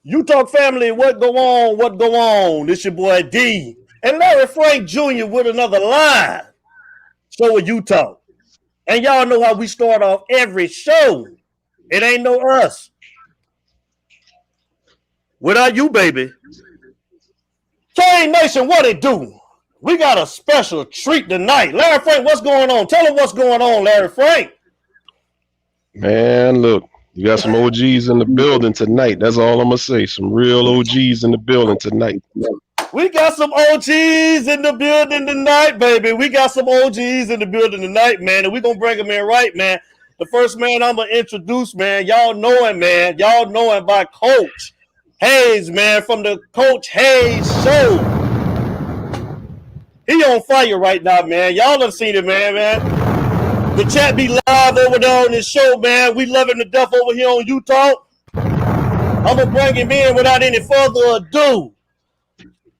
You Talk family, what go on? What go on? This your boy D and Larry Frank Jr. with another live show with You Talk. And y'all know how we start off every show. It ain't no us. Without you, baby. K Nation, what it do? We got a special treat tonight. Larry Frank, what's going on? Tell them what's going on, Larry Frank. Man, look, you got some OGs in the building tonight. That's all I'm going to say. Some real OGs in the building tonight. We got some OGs in the building tonight, baby. We got some OGs in the building tonight, man, and we're going to bring them in right, man. The first man I'm going to introduce, man, y'all know him, man. Y'all know him by Coach Hayes, man, from the Coach Hayes Show. He on fire right now, man. Y'all done seen it, man. The chat be live over there on this show, man. We love him to death over here on You Talk. I'm going to bring him in without any further ado.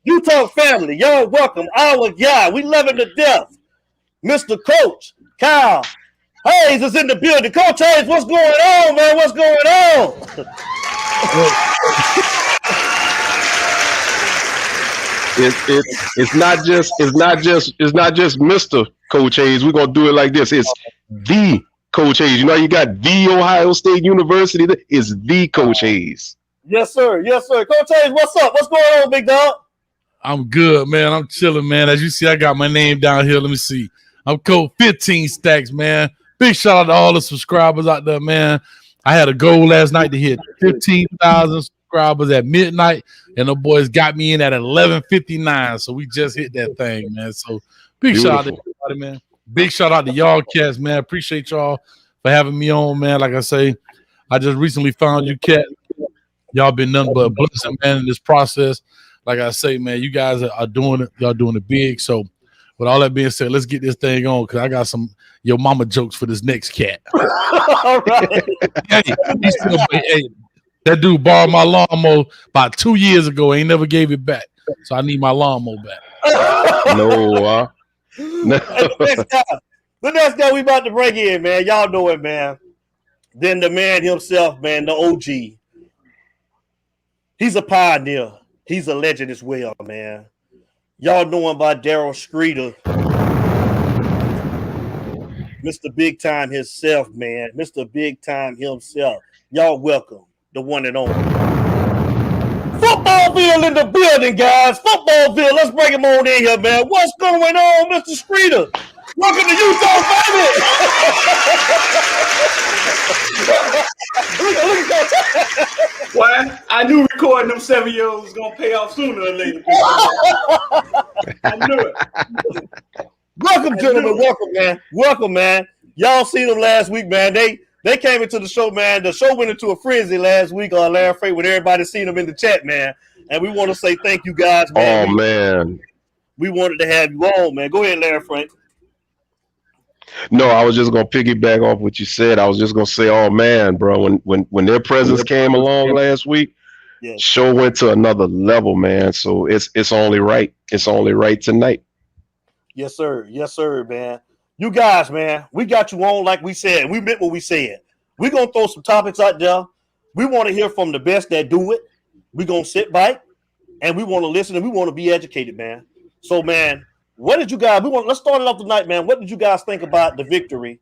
You Talk family, y'all welcome. Our guy, we love him to death. Mr. Coach Kyle Hayes is in the building. Coach Hayes, what's going on, man? What's going on? It's not just Mr. Coach Hayes. We're gonna do it like this. It's the Coach Hayes. You know, you got the Ohio State University. It's the Coach Hayes. Yes, sir. Yes, sir. Coach Hayes, what's up? What's going on, big dog? I'm good, man. I'm chilling, man. As you see, I got my name down here. Let me see. I'm code 15 stacks, man. Big shout out to all the subscribers out there, man. I had a goal last night to hit 15,000 subscribers at midnight, and the boys got me in at 11:59. So we just hit that thing, man. So big shout out to everybody, man. Big shout out to y'all cats, man. Appreciate y'all for having me on, man. Like I say, I just recently found you, cat. Y'all been nothing but a blessing, man, in this process. Like I say, man, you guys are doing it. Y'all doing it big. So with all that being said, let's get this thing on because I got some your mama jokes for this next cat. All right. Hey, that dude borrowed my lawnmower about 2 years ago. Ain't never gave it back. So I need my lawnmower back. No. The next guy we about to bring in, man. Y'all know it, man. Then the man himself, man, the OG. He's a pioneer. He's a legend as well, man. Y'all know him by Daryl Streeter. Mr. Big Time himself, man. Mr. Big Time himself. Y'all welcome the one and only. Footballville in the building, guys. Footballville. Let's bring him on in here, man. What's going on, Mr. Streeter? Welcome to Utah, baby. Look at that. Why? I knew recording them 7-year-olds was gonna pay off sooner or later. I knew it. Welcome, gentlemen. Welcome, man. Welcome, man. Y'all seen them last week, man. They came into the show, man. The show went into a frenzy last week on Larry Frank with everybody seen them in the chat, man. And we want to say thank you, guys, man. Oh, man. We wanted to have you on, man. Go ahead, Larry Frank. No, I was just gonna piggyback off what you said. I was just gonna say, oh man, bro, when their presence came along last week, show went to another level, man. So it's only right. It's only right tonight. Yes, sir. Yes, sir, man. You guys, man, we got you on like we said. We meant what we said. We're gonna throw some topics out there. We want to hear from the best that do it. We're gonna sit back and we want to listen and we want to be educated, man. So, man. What did you guys? Let's start it off tonight, man. What did you guys think about the victory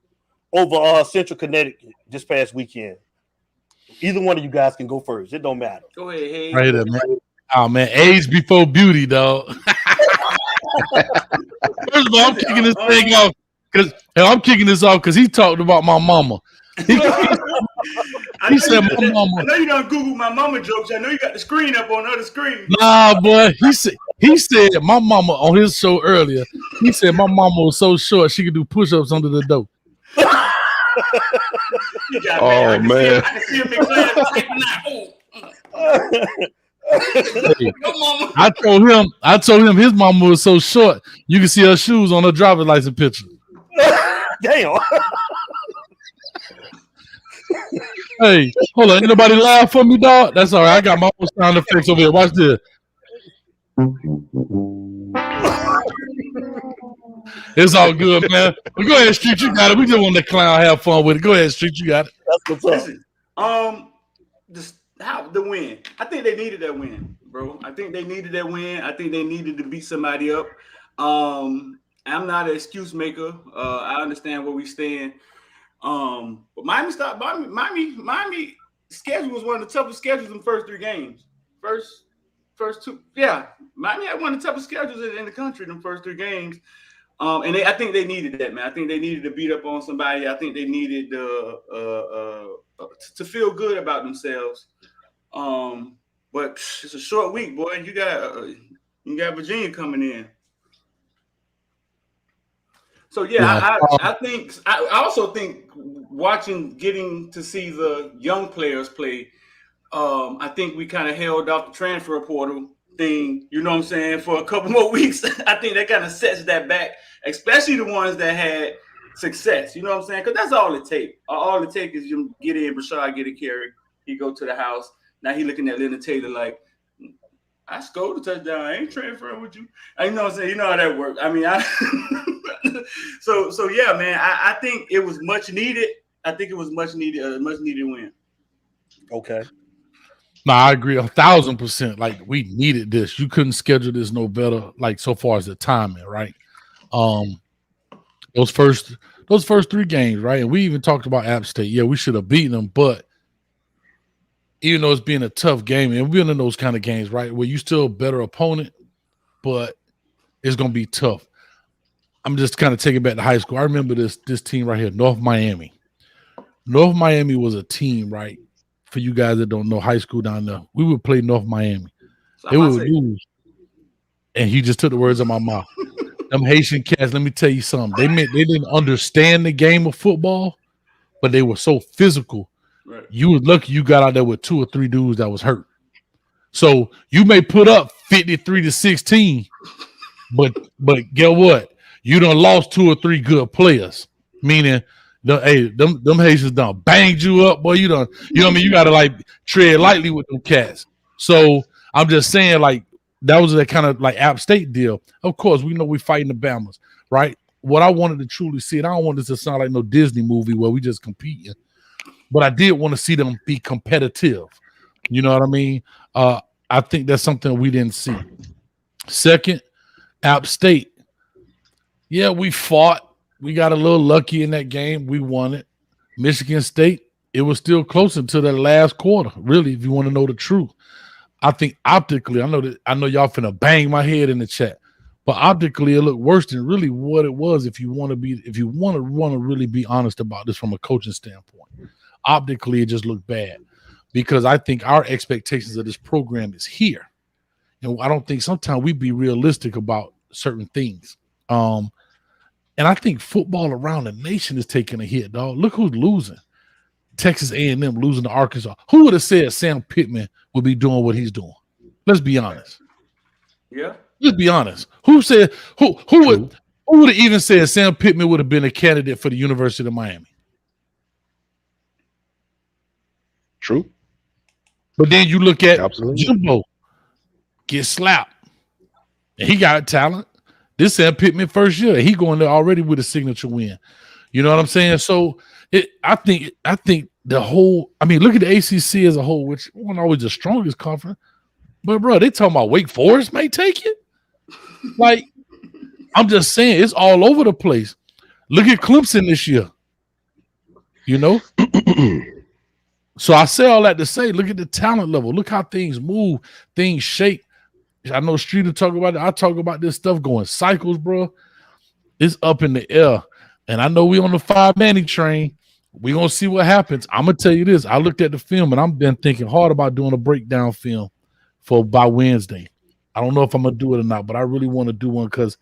over Central Connecticut this past weekend? Either one of you guys can go first. It don't matter. Go ahead, Hayes. Right there, man. Oh man, age before beauty, dog. First of all, I'm kicking this thing off because he talked about my mama. He said my mama. I know you don't Google my mama jokes. I know you got the screen up on the other screen. Nah, boy. He said my mama on his show earlier. He said my mama was so short she could do push-ups under the door. Oh man. I can see him in class taking that. Hey, I told him his mama was so short you can see her shoes on her driver's license picture. Damn. Hey, hold on. Ain't nobody laugh for me, dog? That's all right. I got my own sound effects over here. Watch this. It's all good, man. But go ahead, Street. You got it. We just want the clown have fun with it. Go ahead, Street. You got it. That's what's up. Listen, how the win. I think they needed that win, bro. I think they needed that win. I think they needed to beat somebody up. I'm not an excuse maker. I understand where we stand. But Miami schedule was one of the toughest schedules in the first 3 games. First 2, yeah. Miami had one of the toughest schedules in the country in the first 3 games. And I think they needed that, man. I think they needed to beat up on somebody. I think they needed to feel good about themselves. But it's a short week, boy. You got Virginia coming in. So yeah, I also think getting to see the young players play. I think we kind of held off the transfer portal thing, you know what I'm saying, for a couple more weeks. I think that kind of sets that back, especially the ones that had success, you know what I'm saying? Because that's all it takes. All it takes is you get in, Brashad get a carry, he go to the house. Now he looking at Leonard Taylor like, I scored a touchdown. I ain't transferring with you. You know what I'm saying? You know how that works. I mean, so yeah, man. I think it was much needed. I think it was much needed win. Okay. No, I agree 1,000%. Like, we needed this. You couldn't schedule this no better. Like, so far as the timing, right? Those first 3 games, right? And we even talked about App State. Yeah, we should have beaten them, but even though it's being a tough game, and we're in those kind of games, right, where you still a better opponent, but it's gonna be tough. I'm just kind of taking back to high school. I remember this team right here, North Miami. North Miami was a team, right? For you guys that don't know high school down there, we would play North Miami. They would lose. And he just took the words out of my mouth. Them Haitian cats, let me tell you something. They didn't understand the game of football, but they were so physical. Right. You was lucky you got out there with 2 or 3 dudes that was hurt. So you may put up 53-16, but get what? You done lost 2 or 3 good players. Meaning, them Haitians done banged you up, boy. You know what I mean? You gotta like tread lightly with them cats. So I'm just saying, like, that was that kind of like App State deal. Of course, we know we fighting the Bamas, right? What I wanted to truly see, and I don't want this to sound like no Disney movie where we just competing, but I did want to see them be competitive. You know what I mean? I think that's something we didn't see. Second, App State. Yeah, we fought. We got a little lucky in that game. We won it. Michigan State, it was still close until that last quarter, really, if you want to know the truth. I think optically, I know y'all finna bang my head in the chat, but optically it looked worse than really what it was if you want to really be honest about this from a coaching standpoint. Optically, it just looked bad because I think our expectations of this program is here. And I don't think sometimes we be realistic about certain things. And I think football around the nation is taking a hit, dog. Look who's losing. Texas A&M losing to Arkansas. Who would have said Sam Pittman would be doing what he's doing? Let's be honest. Yeah. Let's be honest. Who would have even said Sam Pittman would have been a candidate for the University of Miami? True. But then you look at Jimbo get slapped. And he got talent. This Sam Pittman first year. He going there already with a signature win. You know what I'm saying? So I think the whole, I mean, look at the ACC as a whole, which wasn't always the strongest conference. But bro, they talking about Wake Forest may take it. Like, I'm just saying, it's all over the place. Look at Clemson this year. You know? So I say all that to say, look at the talent level. Look how things move, things shake. I know Streeter talk about it. I talk about this stuff going cycles, bro. It's up in the air. And I know we on the 5 Manning train. We're going to see what happens. I'm going to tell you this. I looked at the film, and I've been thinking hard about doing a breakdown film by Wednesday. I don't know if I'm going to do it or not, but I really want to do one because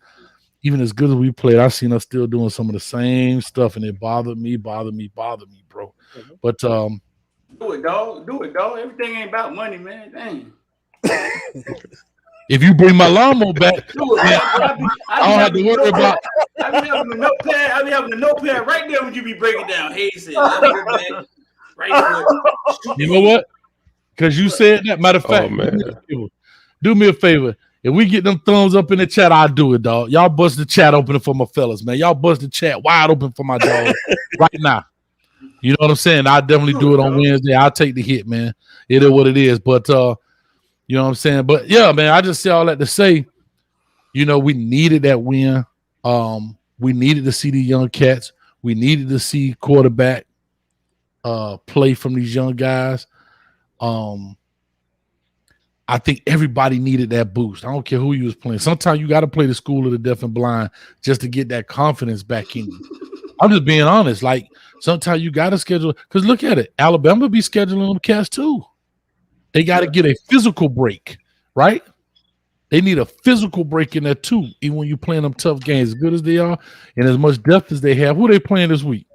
even as good as we played, I've seen us still doing some of the same stuff, and it bothered me, bro. Mm-hmm. But do it, dog. Everything ain't about money, man. Dang. If you bring my lawnmower back, I don't have to worry about. I be having a notepad right there when you be breaking down. Hey, said, right. You know what? Because you said that. Matter of fact, do me a favor. If we get them thumbs up in the chat, I'll do it, dog. Y'all bust the chat open for my fellas, man. Y'all bust the chat wide open for my dog right now. You know what I'm saying? I definitely do it on Wednesday. I'll take the hit, man. It is what it is. But you know what I'm saying? But yeah, man, I just say all that to say, you know, we needed that win. We needed to see the young cats. We needed to see quarterback play from these young guys. I think everybody needed that boost. I don't care who you was playing. Sometimes you got to play the school of the deaf and blind just to get that confidence back in you. I'm just being honest. Like, sometimes you got to schedule, because look at it. Alabama be scheduling them cats too. They got to get a physical break, right? They need a physical break in there too, even when you're playing them tough games, as good as they are and as much depth as they have. Who they playing this week?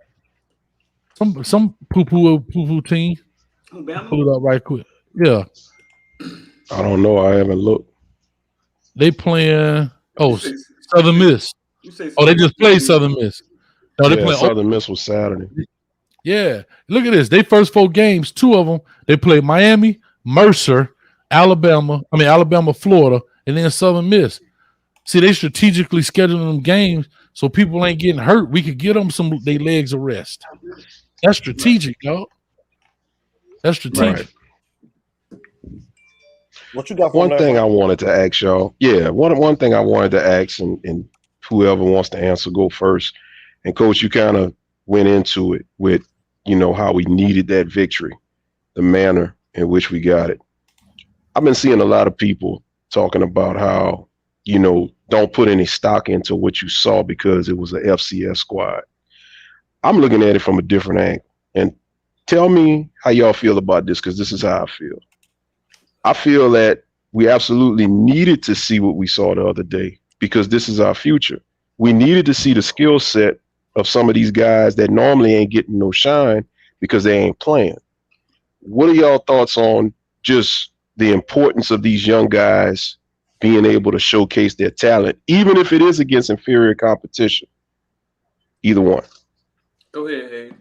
Some poo-poo team. Pull it up right quick. Yeah. I don't know. I haven't looked. They playing Southern Miss. They just played Southern Miss. No, they playing Southern Miss was Saturday. Yeah. Look at this. They first 4 games, 2 of them, they played Miami, Mercer, Alabama, Florida, and then Southern Miss. See, they strategically scheduling them games so people ain't getting hurt. We could get them their legs a rest. That's strategic, dog. That's strategic. Right. What you got? One thing I wanted to ask y'all. Yeah, one thing I wanted to ask, and whoever wants to answer, go first. And Coach, you kind of went into it with, you know, how we needed that victory, the manner in which we got it. I've been seeing a lot of people talking about how, you know, don't put any stock into what you saw because it was a FCS squad. I'm looking at it from a different angle. And tell me how y'all feel about this, because this is how I feel. I feel that we absolutely needed to see what we saw the other day, because this is our future. We needed to see the skill set of some of these guys that normally ain't getting no shine because they ain't playing. What are y'all thoughts on just the importance of these young guys being able to showcase their talent, even if it is against inferior competition? Either one. Go ahead, Abe.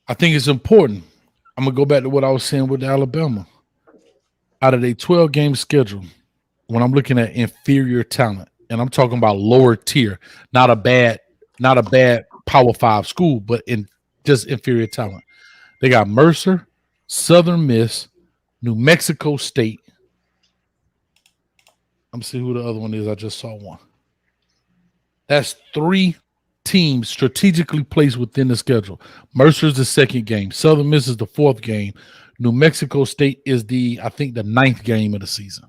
I think it's important. I'm going to go back to what I was saying with Alabama. Out of a 12-game schedule, when I'm looking at inferior talent, and I'm talking about lower tier, not a bad Power 5 school, but in just inferior talent. They got Mercer, Southern Miss, New Mexico State. Let me see who the other one is. I just saw one. That's 3 teams strategically placed within the schedule. Mercer's the 2nd game. Southern Miss is the 4th game. New Mexico State is the 9th game of the season.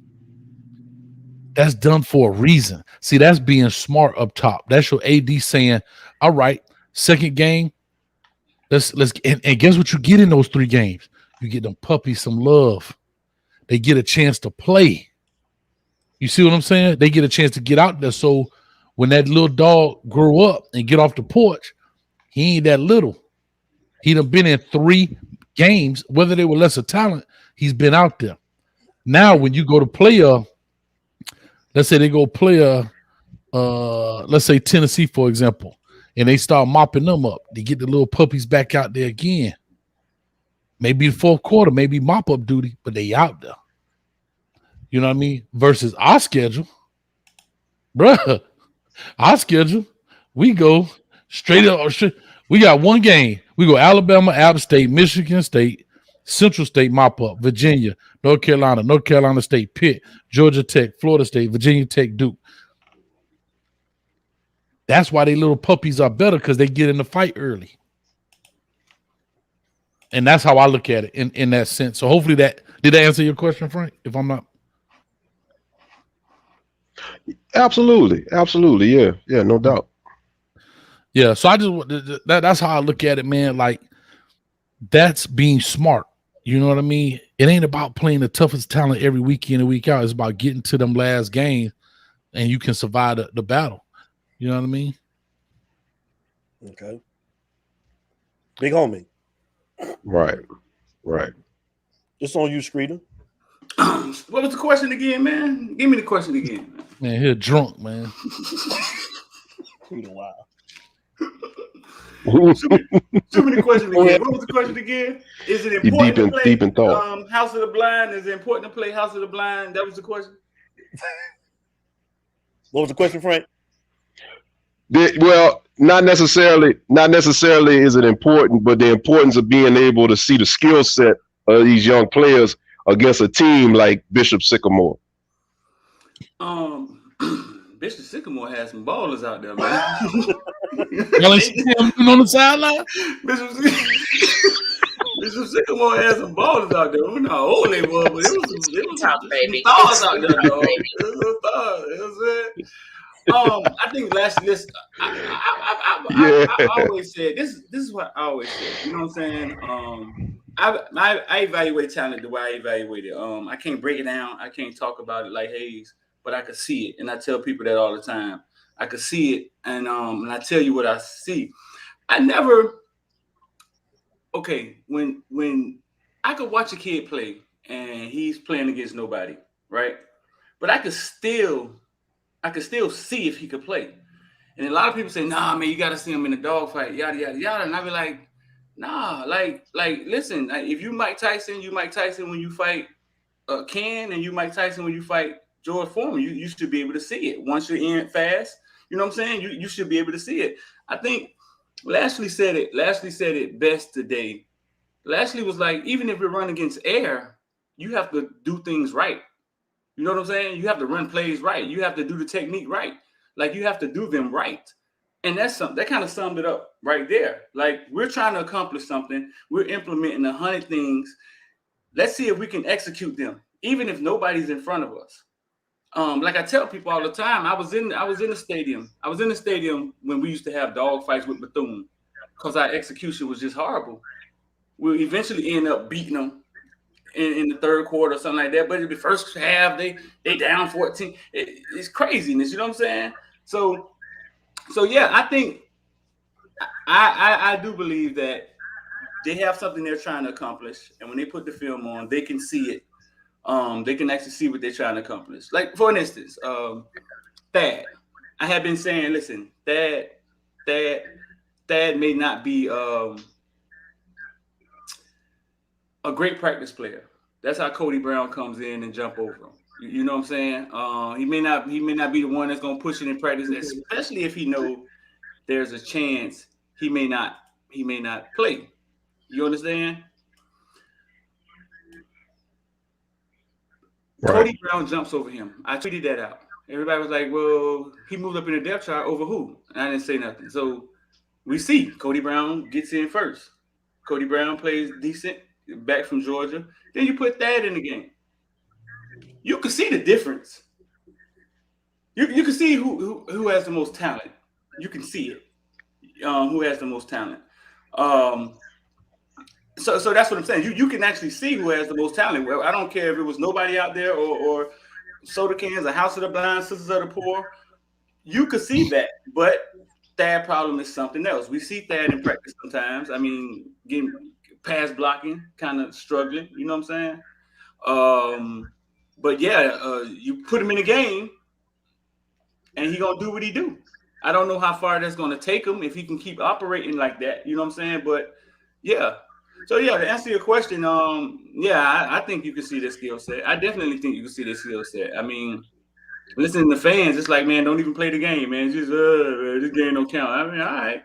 That's done for a reason. See, that's being smart up top. That's your AD saying, all right, 2nd game, let's and guess what you get in those 3 games? You get them puppies some love. They get a chance to play. You see what I'm saying? They get a chance to get out there. So when that little dog grow up and get off the porch, he ain't that little. He done been in 3 games, whether they were lesser talent, he's been out there. Now, when you go to play let's say they go play let's say Tennessee, for example, and they start mopping them up. They get the little puppies back out there again. Maybe the 4th quarter, maybe mop-up duty, but they out there. You know what I mean? Versus our schedule. Bruh, our schedule, we go straight up. We got 1 game. We go Alabama, App State, Michigan State, Central State, mop-up, Virginia, North Carolina State, Pitt, Georgia Tech, Florida State, Virginia Tech, Duke. That's why they little puppies are better, because they get in the fight early. And that's how I look at it in that sense. So hopefully did that answer your question, Frank? If I'm not. Absolutely. Yeah, no doubt. Yeah, so that's how I look at it, man. Like, that's being smart. You know what I mean? It ain't about playing the toughest talent every week in and week out. It's about getting to them last games, and you can survive the battle. You know what I mean? Okay. Big homie. Right. It's on you, Screeder. What was the question again, man? Give me the question again. Man, he's drunk, man. Wow. Shoot me the question again. What was the question again? Is it important to play deep in thought. House of the Blind? Is it important to play House of the Blind? That was the question. What was the question, Frank? Well, not necessarily is it important, but the importance of being able to see the skill set of these young players against a team like Bishop Sycamore. Bishop Sycamore has some ballers out there, man. Y'all see him on the sideline? Bishop Sycamore has some ballers out there. I don't know how old they were, but it was some stars out there, dog. It was stars. You know what I'm saying? I think I always said this is what I always said. You know what I'm saying? I evaluate talent the way I evaluate it. I can't break it down. I can't talk about it like Hayes, but I could see it, and I tell people that all the time. I could see it, and I tell you what I see. I never. Okay, when I could watch a kid play and he's playing against nobody, right? But I could still see if he could play. And a lot of people say, nah, man, you got to see him in a dogfight, yada, yada, yada. And I be like, nah, like, listen, if you Mike Tyson when you fight Ken, and you Mike Tyson when you fight George Foreman, you should be able to see it. Once you're in fast, you know what I'm saying? You should be able to see it. I think Lashley said it best today. Lashley was like, even if you run against air, you have to do things right. You know what I'm saying? You have to run plays right. You have to do the technique right. Like, you have to do them right. And that's something that kind of summed it up right there. Like, we're trying to accomplish something. We're implementing 100 things. Let's see if we can execute them, even if nobody's in front of us. Like I tell people all the time, I was in the stadium. I was in the stadium when we used to have dog fights with Bethune, because our execution was just horrible. We eventually end up beating them in the third quarter or something like that. But in the first half, they down 14. It's craziness, you know what I'm saying? So yeah, I think I do believe that they have something they're trying to accomplish, and when they put the film on, they can see it. They can actually see what they're trying to accomplish. Like, for instance, Thad. I have been saying, listen, Thad may not be a great practice player. That's how Cody Brown comes in and jump over him. You know what I'm saying? He may not be the one that's gonna push it in practice, especially if he knows there's a chance he may not play. You understand? Right. Cody Brown jumps over him. I tweeted that out. Everybody was like, well, he moved up in the depth chart over who? And I didn't say nothing. So we see Cody Brown gets in first. Cody Brown plays decent, back from Georgia. Then you put Thad in the game. You can see the difference. You can see who has the most talent. You can see it. Who has the most talent. So that's what I'm saying. You can actually see who has the most talent. Well, I don't care if it was nobody out there or Soda Cans, a House of the Blind, Sisters of the Poor. You could see that, but Thad problem is something else. We see Thad in practice sometimes. I mean, getting pass blocking, kind of struggling. You know what I'm saying? But yeah, you put him in a game, and he gonna do what he do. I don't know how far that's gonna take him if he can keep operating like that. You know what I'm saying? But yeah. So yeah, to answer your question, yeah, I think you can see this skill set. I definitely think you can see this skill set. I mean, listening to fans, it's like, man, don't even play the game, man. Just this game don't count. I mean, all right.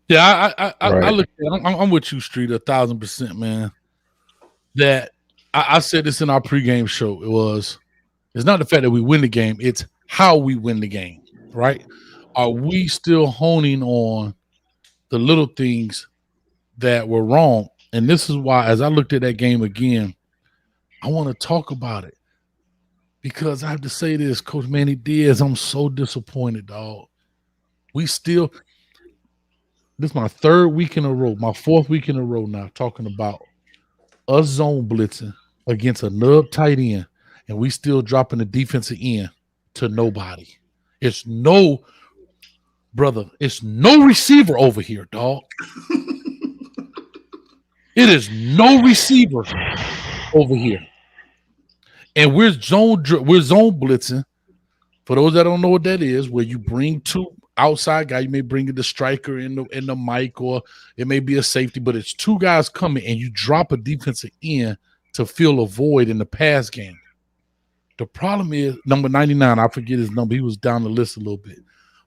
Yeah, I look at I'm with you, Street, 1,000%, man. That I said this in our pregame show. It's not the fact that we win the game, it's how we win the game, right? Are we still honing on the little things that were wrong? And this is why, as I looked at that game again, I want to talk about it, because I have to say this, Coach Manny Diaz, I'm so disappointed, dog. This is my third week in a row, my fourth week in a row now, talking about us zone blitzing against a nub tight end, and we still dropping the defensive end to nobody. It's no receiver over here, dog. It is no receiver over here. And we're zone blitzing. For those that don't know what that is, where you bring two outside guys, you may bring in the striker in the mic, or it may be a safety, but it's two guys coming, and you drop a defensive end to fill a void in the pass game. The problem is number 99. I forget his number. He was down the list a little bit.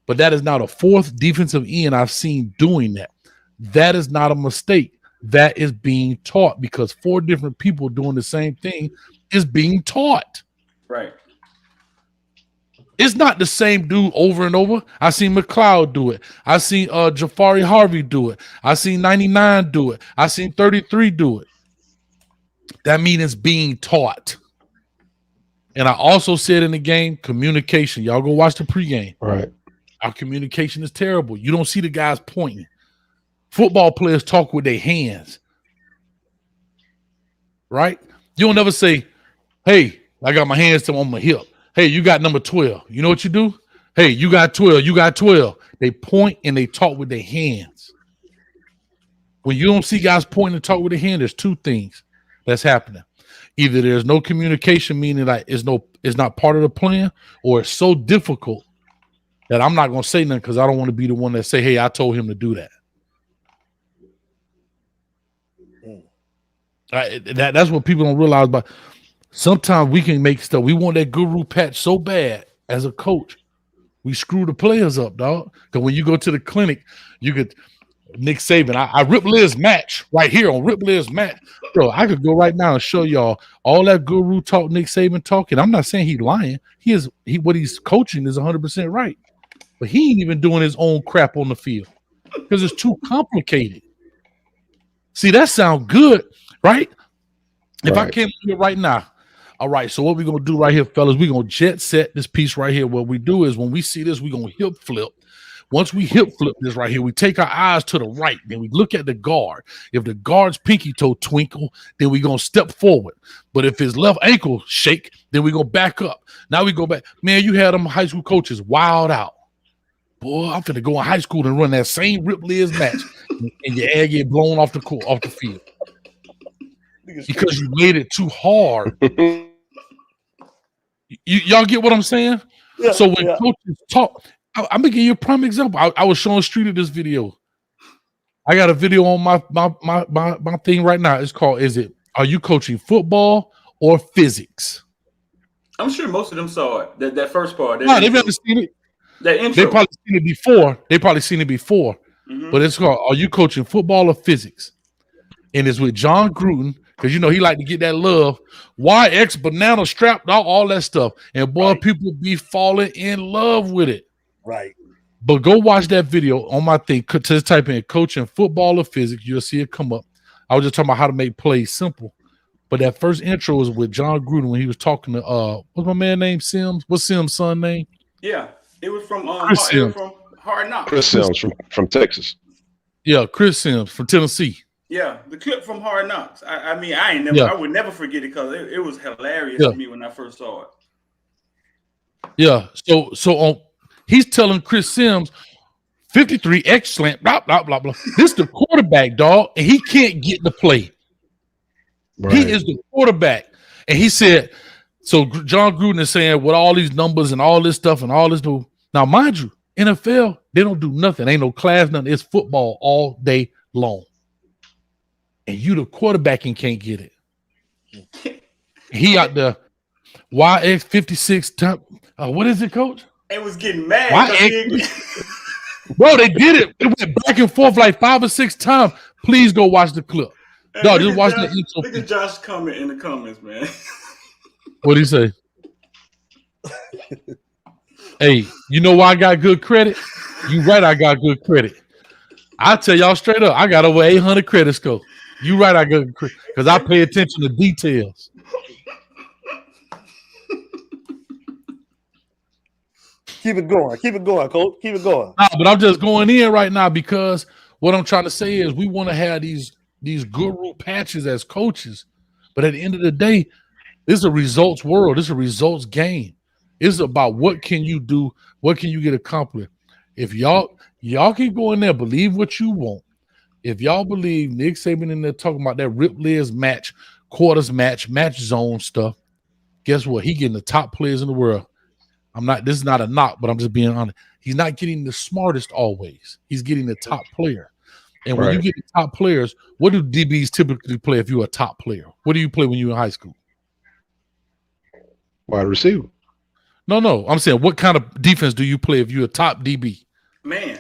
But that is not a fourth defensive end I've seen doing that. That is not a mistake. That is being taught because 4 different people doing the same thing is being taught. Right. It's not the same dude over and over. I seen McLeod do it. I seen Jafari Harvey do it. I seen 99 do it. I seen 33 do it. That means it's being taught. And I also said in the game, communication. Y'all go watch the pregame. Right. Our communication is terrible. You don't see the guys pointing. Football players talk with their hands. Right? You don't never say, hey, I got my hands on my hip. Hey, you got number 12. You know what you do? Hey, you got 12. You got 12. They point and they talk with their hands. When you don't see guys pointing and talk with their hand, there's 2 things that's happening. Either there's no communication, meaning like it's not part of the plan, or it's so difficult that I'm not going to say nothing because I don't want to be the one that say, hey, I told him to do that. That's what people don't realize. But sometimes we can make stuff. We want that guru patch so bad as a coach. We screw the players up, dog. Because when you go to the clinic, you could Nick Saban. I rip Liz match right here on Rip Liz match. Bro, I could go right now and show y'all all that guru talk Nick Saban talking. I'm not saying he's lying. What he's coaching is 100% right. But he ain't even doing his own crap on the field because it's too complicated. See, that sounds good, right? If I came here right now, all right, so what we're going to do right here, fellas, we're going to jet set this piece right here. What we do is when we see this, we're going to hip flip. Once we hip flip this right here, we take our eyes to the right, then we look at the guard. If the guard's pinky toe twinkle, then we're going to step forward. But if his left ankle shake, then we're going to back up. Now we go back. Man, you had them high school coaches wild out. Boy, I'm finna go in high school and run that same Rip Liz match, and your air get blown off the court, off the field because you made it too hard. Y'all get what I'm saying? Yeah, so when coaches talk, I'm gonna give you a prime example. I was showing Streeter this video. I got a video on my thing right now. It's called Are you coaching football or physics? I'm sure most of them saw it. That first part. No, they've never seen it. That intro. They probably seen it before. Mm-hmm. But it's called Are you coaching football or physics? And it's with John Gruden, because you know he like to get that love. YX banana strapped out, all that stuff. And boy, people be falling in love with it. Right. But go watch that video on my thing. Just type in coaching football or physics. You'll see it come up. I was just talking about how to make plays simple. But that first intro was with John Gruden when he was talking to what's my man name? Sims? What's Sims' son name? Yeah. It was from from Hard Knocks. Chris Sims from Texas. Yeah, Chris Sims from Tennessee. Yeah, the clip from Hard Knocks. I mean, I would never forget it because it was hilarious to me when I first saw it. Yeah, so he's telling Chris Sims 53 excellent, blah blah blah blah. This the quarterback, dog, and he can't get the play. Right. He is the quarterback, and he said. So John Gruden is saying with all these numbers and all this stuff and all this new. Now, mind you, NFL, they don't do nothing. Ain't no class, nothing. It's football all day long. And you the quarterback and can't get it. He out there, YX 56 time. What is it, coach? It was getting mad. Bro, they did it. It went back and forth like 5 or 6 times. Please go watch the clip. No, just watch the intro. Look at Josh comment in the comments, man. What'd he say? Hey, you know why I got good credit? You right, I got good credit. I tell y'all straight up, I got over 800 credit score. You right, I got good credit because I pay attention to details. Keep it going, coach. Keep it going. Nah, but I'm just going in right now because what I'm trying to say is we want to have these guru patches as coaches, but at the end of the day, this is a results world. This is a results game. It's about what can you do, what can you get accomplished. If y'all can go in there, believe what you want. If y'all believe Nick Saban in there talking about that Rip Liz match, quarters match zone stuff, guess what? He getting the top players in the world. This is not a knock, but I'm just being honest. He's not getting the smartest always. He's getting the top player. And when you get the top players, what do DBs typically play if you're a top player? What do you play when you're in high school? Wide receiver. No. I'm saying, what kind of defense do you play if you're a top DB? Man.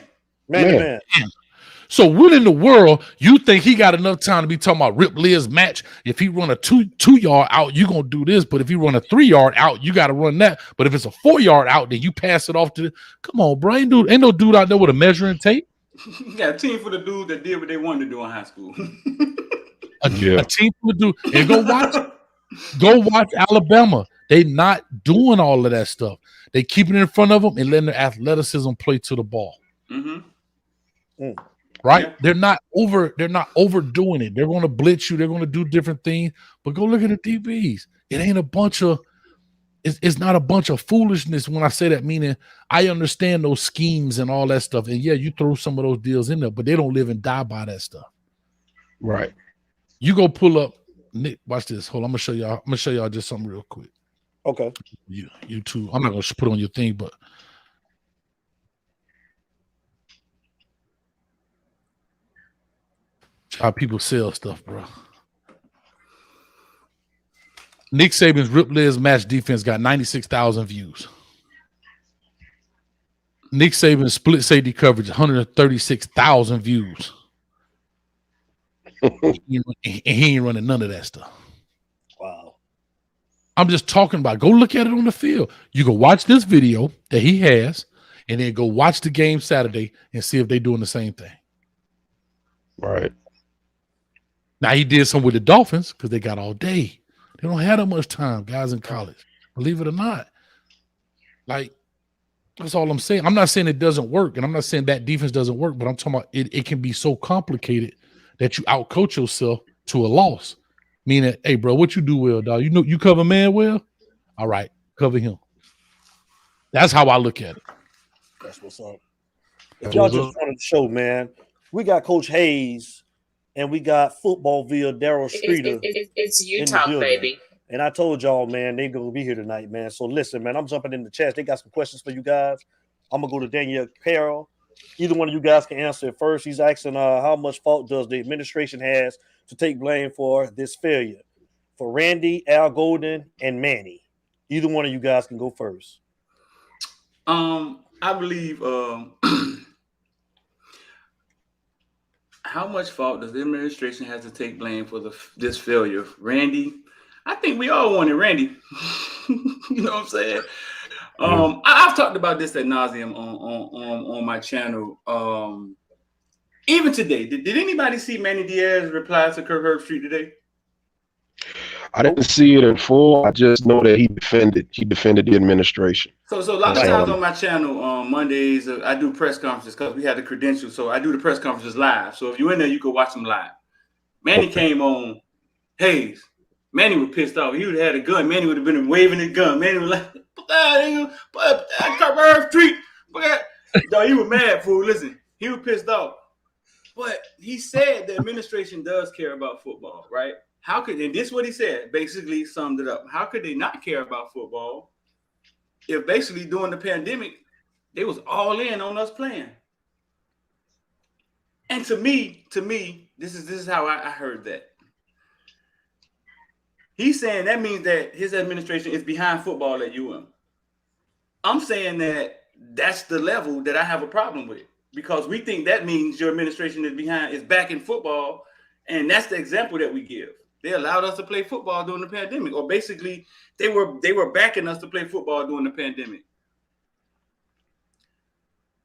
So what in the world you think he got enough time to be talking about Rip Lear's match? If he run a 2-yard out, you're going to do this. But if he run a 3-yard out, you got to run that. But if it's a 4-yard out, then you pass it off to come on, bro. Ain't no dude out there with a measuring tape. You got a team for the dude that did what they wanted to do in high school. A team for the dude. And go watch Alabama. They not doing all of that stuff. They keeping it in front of them and letting their athleticism play to the ball. Right? Yeah. They're not overdoing it. They're going to blitz you. They're going to do different things. But go look at the DBs. It ain't a bunch of it's not a bunch of foolishness when I say that, meaning I understand those schemes and all that stuff. And yeah, you throw some of those deals in there, but they don't live and die by that stuff. Right. You go pull up Nick, watch this. Hold on, I'm gonna show y'all just something real quick. Okay. You too. I'm not gonna put on your thing, but how people sell stuff, bro. Nick Saban's Rip Lear's match defense got 96,000 views. Nick Saban's split safety coverage 136,000 views. And he ain't running none of that stuff. Wow. I'm just talking about, go look at it on the field. You go watch this video that he has, and then go watch the game Saturday and see if they're doing the same thing. Right. Now, he did some with the Dolphins because they got all day. They don't have that much time, guys in college. Believe it or not. Like, that's all I'm saying. I'm not saying it doesn't work, and I'm not saying that defense doesn't work, but I'm talking about it can be so complicated that you outcoach yourself to a loss. Meaning, hey, bro, what you do well, dog? You know, you cover man well? All right, cover him. That's how I look at it. That's what's up. If y'all just wanted to show, man, we got Coach Hayes and we got football via Daryl Streeter. It's Utah, baby. And I told y'all, man, they're going to be here tonight, man. So listen, man, I'm jumping in the chat. They got some questions for you guys. I'm going to go to Danielle Carroll. Either one of you guys can answer it first. He's asking how much fault does the administration has to take blame for this failure? For Randy, Al Golden, and Manny. Either one of you guys can go first. I believe how much fault does the administration have to take blame for this failure? Randy, I think we all wanted Randy. You know what I'm saying? I've talked about this ad nauseum on my channel. Even today, did anybody see Manny Diaz reply to Kirk Herbstreit today? I didn't see it in full. I just know that he defended the administration. So a lot of times on my channel Mondays, I do press conferences because we had the credentials. So I do the press conferences live. So if you're in there, you can watch them live. Manny came on Hayes. Manny was pissed off. He would have had a gun. Manny would have been waving his gun. Manny was like, put that Kirk Herbstreit. No, he was mad, fool. Listen, he was pissed off. But he said the administration does care about football, right? How could, and this is what he said, basically summed it up. How could they not care about football if basically during the pandemic, they was all in on us playing? And to me, this is how I heard that. He's saying that means that his administration is behind football at UM. I'm saying that that's the level that I have a problem with, because we think that means your administration is back in football, and that's the example that we give. They allowed us to play football during the pandemic, or basically they were backing us to play football during the pandemic.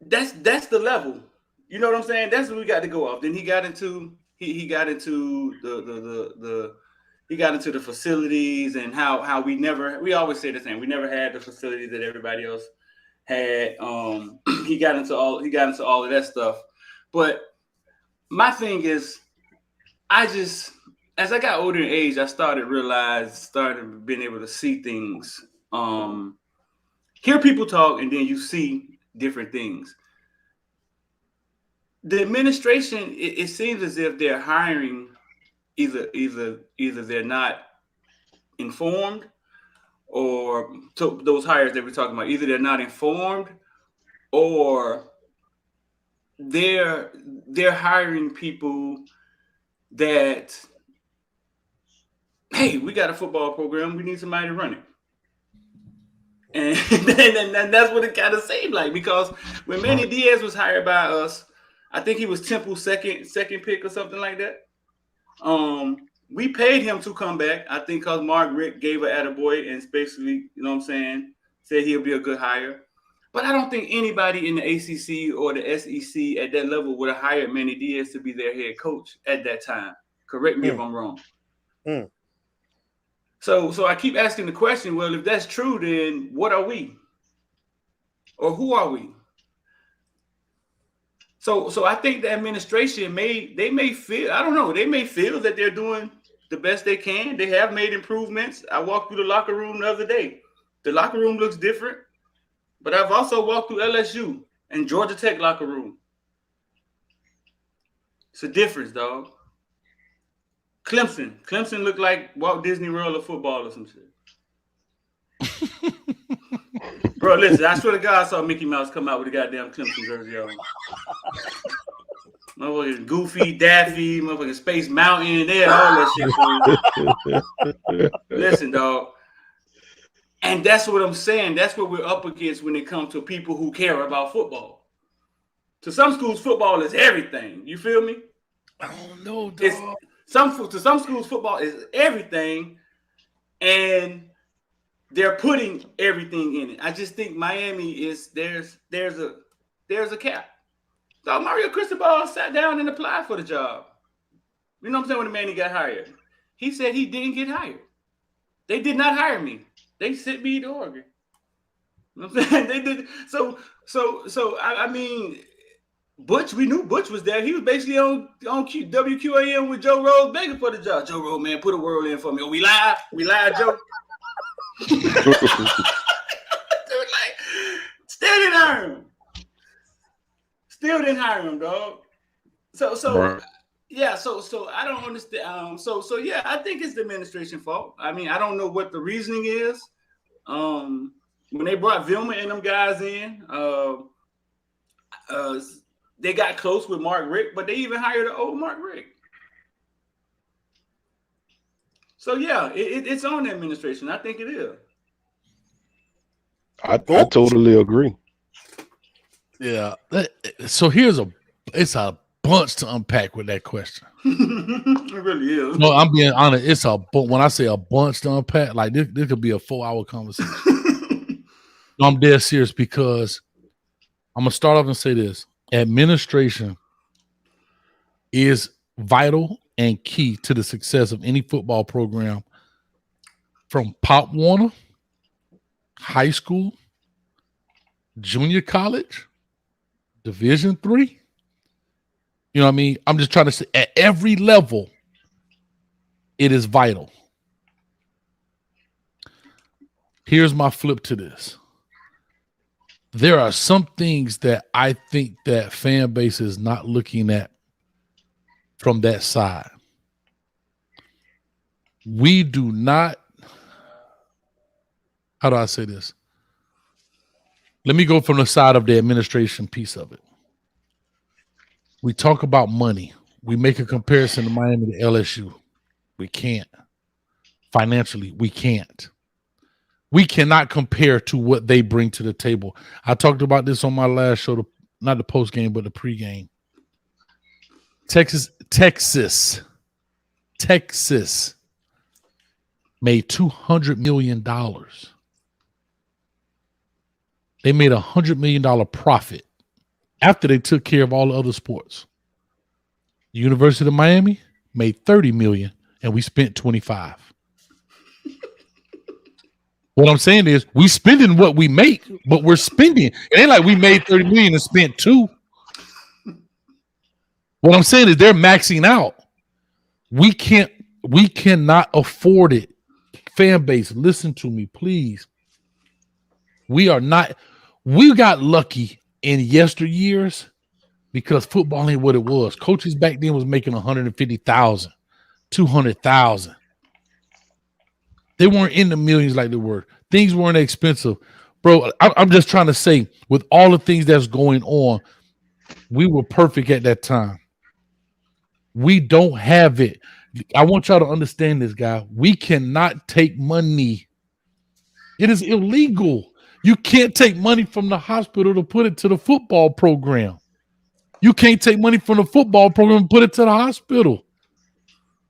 That's the level. You know what I'm saying? That's what we got to go off. Then he got into he got into the facilities and how we always say the same. We never had the facilities that everybody else had. He got into all of that stuff. But my thing is, as I got older in age, I started being able to see things, hear people talk, and then you see different things. The administration, it seems as if they're hiring either they're not informed, or those hires that we're talking about, either they're not informed or they're hiring people that, hey, we got a football program, we need somebody to run it. And that's what it kind of seemed like, because when Manny Diaz was hired by us, I think he was Temple's second pick or something like that. We paid him to come back. I think because Mark Richt gave an attaboy and basically, you know what I'm saying, said he'll be a good hire. But I don't think anybody in the ACC or the SEC at that level would have hired Manny Diaz to be their head coach at that time. Correct me if I'm wrong. So I keep asking the question, well, if that's true, then what are we? Or who are we? So I think the administration may feel, I don't know, they may feel that they're doing the best they can. They have made improvements. I walked through the locker room the other day. The locker room looks different, but I've also walked through LSU and Georgia Tech locker room. It's a difference, dog. Clemson looked like Walt Disney World of football or some shit. Bro, listen, I swear to God I saw Mickey Mouse come out with a goddamn Clemson jersey on. Motherfucking Goofy, Daffy, motherfucking Space Mountain, they had all that shit. Listen, dog. And that's what I'm saying. That's what we're up against when it comes to people who care about football. To some schools, football is everything. You feel me? I don't know, dog. To some schools, football is everything, and they're putting everything in it. I just think Miami is there's a cap. So Mario Cristobal sat down and applied for the job. You know what I'm saying? When the man he got hired, he said he didn't get hired. They did not hire me. They sent me to Oregon. You know what I'm saying? They did. So I mean, Butch, we knew Butch was there. He was basically on WQAM with Joe Rose begging for the job. Joe Rose, man, put a word in for me. Oh, we live, Joe. Dude, like, still didn't hire him, dog. So right. Yeah, so I don't understand. So yeah, I think it's the administration fault. I mean, I don't know what the reasoning is. When they brought Vilma and them guys in, they got close with Mark Richt, but they even hired an old Mark Richt. So yeah, it's on the administration. I think it is. I totally agree. Yeah. So it's a bunch to unpack with that question. It really is. No, I'm being honest. When I say a bunch to unpack, like this could be a 4-hour conversation. No, I'm dead serious, because I'm gonna start off and say this: administration is vital and key to the success of any football program, from Pop Warner, high school, junior college, Division III. You know what I mean? I'm just trying to say, at every level, it is vital. Here's my flip to this. There are some things that I think that fan base is not looking at from that side. We do not, how do I say this? Let me go from the side of the administration piece of it. We talk about money. We make a comparison to Miami to LSU. We can't. Financially, we can't. We cannot compare to what they bring to the table. I talked about this on my last show, not the post game, but the pregame. Texas made $200 million. They made $100 million profit after they took care of all the other sports. The University of Miami made $30 million, and we spent $25. What I'm saying is, we spending what we make, but we're spending. It ain't like we made $30 million and spent $2. What I'm saying is, they're maxing out. We cannot afford it. Fan base, listen to me, please. We got lucky in yesteryears because football ain't what it was. Coaches back then was making $150,000, $200,000. They weren't in the millions like they were. Things weren't expensive. Bro, I'm just trying to say, with all the things that's going on, we were perfect at that time. We don't have it. I want y'all to understand this, guy. We cannot take money. It is illegal. You can't take money from the hospital to put it to the football program. You can't take money from the football program and put it to the hospital.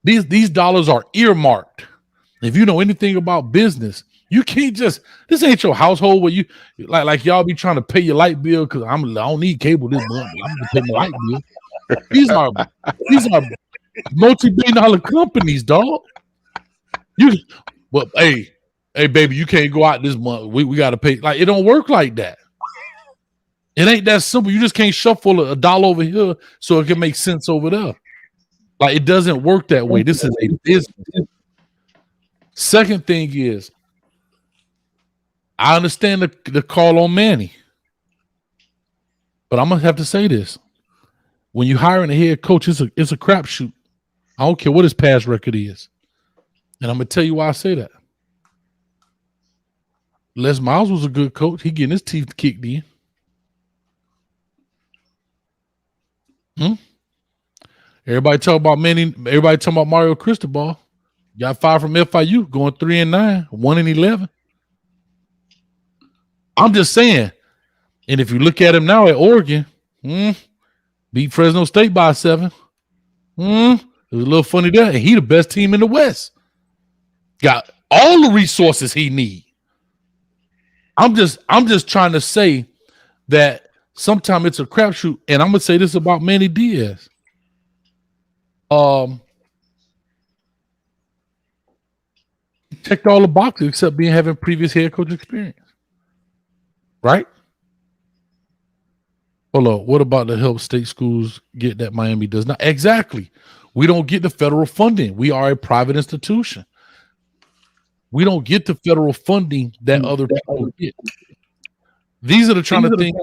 These dollars are earmarked. If you know anything about business, you can't just, this ain't your household where you like y'all be trying to pay your light bill because I don't need cable this month. I'm gonna pay my light bill. These are multi-billion-dollar companies, dog. Hey, baby, you can't go out this month. We gotta pay. Like, it don't work like that. It ain't that simple. You just can't shuffle a dollar over here so it can make sense over there. Like, it doesn't work that way. This is a business. Second thing is, I understand the call on Manny, but I'm gonna have to say this: when you hiring a head coach, it's a crapshoot. I don't care what his past record is, and I'm gonna tell you why I say that. Les Miles was a good coach. He getting his teeth kicked in. Everybody talk about Manny. Everybody talking about Mario Cristobal. Got fired from FIU, going 3-9, 1-11. I'm just saying. And if you look at him now at Oregon, beat Fresno State by 7. It was a little funny there. And he the best team in the West. Got all the resources he need. I'm just trying to say that sometimes it's a crapshoot. And I'm gonna say this about Manny Diaz. Checked all the boxes except having previous head coach experience. Right? Hold on. What about the help state schools get that Miami does not? Exactly. We don't get the federal funding. We are a private institution. We don't get the federal funding that other people get. These are the trying to think.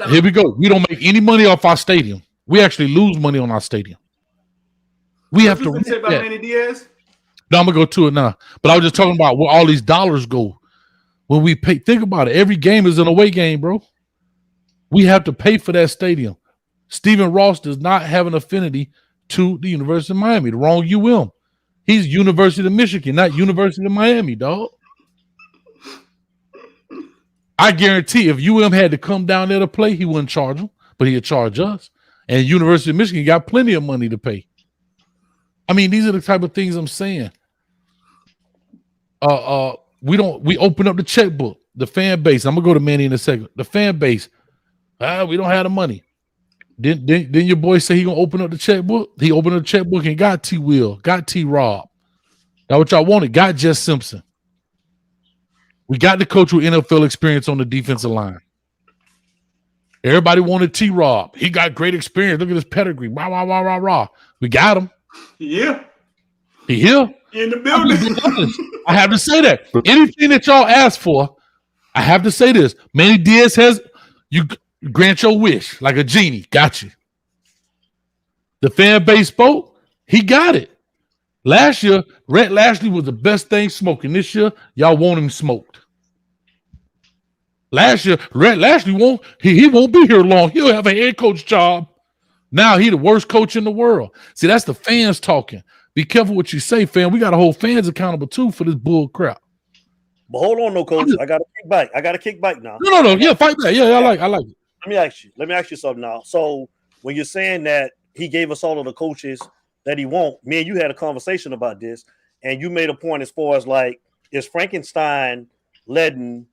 Here we go. We don't make any money off our stadium. We actually lose money on our stadium. We have to say about Manny Diaz. No, I'm gonna go to it now. But I was just talking about where all these dollars go when we pay. Think about it. Every game is an away game, bro. We have to pay for that stadium. Stephen Ross does not have an affinity to the University of Miami. The wrong UM. He's University of Michigan, not University of Miami, dog. I guarantee if UM had to come down there to play, he wouldn't charge them, but he'd charge us. And University of Michigan got plenty of money to pay. I mean, these are the type of things I'm saying. We open up the checkbook, the fan base. I'm gonna go to Manny in a second. The fan base, we don't have the money. Didn't your boy say he gonna open up the checkbook? He opened up the checkbook and got T. Will, got T. Rob. Now what y'all wanted, got Jess Simpson. We got the coach with NFL experience on the defensive line. Everybody wanted T. Rob. He got great experience. Look at his pedigree. Rah, rah, rah, rah, rah. We got him. Yeah. He here. In the building. I have to say that. Anything that y'all ask for, I have to say this. Manny Diaz has, you grant your wish like a genie. Got you. The fan base spoke. He got it. Last year, Rhett Lashley was the best thing smoking. This year, y'all want him smoked. Last year, Rhett Lashley won't be here long. He'll have a head coach job. Now he the worst coach in the world. See, that's the fans talking. Be careful what you say, fan. We got to hold fans accountable too for this bull crap. But hold on, no, coach. I got to kick back. I got to kick back now. No. Yeah, fight back. Yeah, I like it. Let me ask you something now. So when you're saying that he gave us all of the coaches that he won't, me and you had a conversation about this, and you made a point as far as like, is Frankenstein letting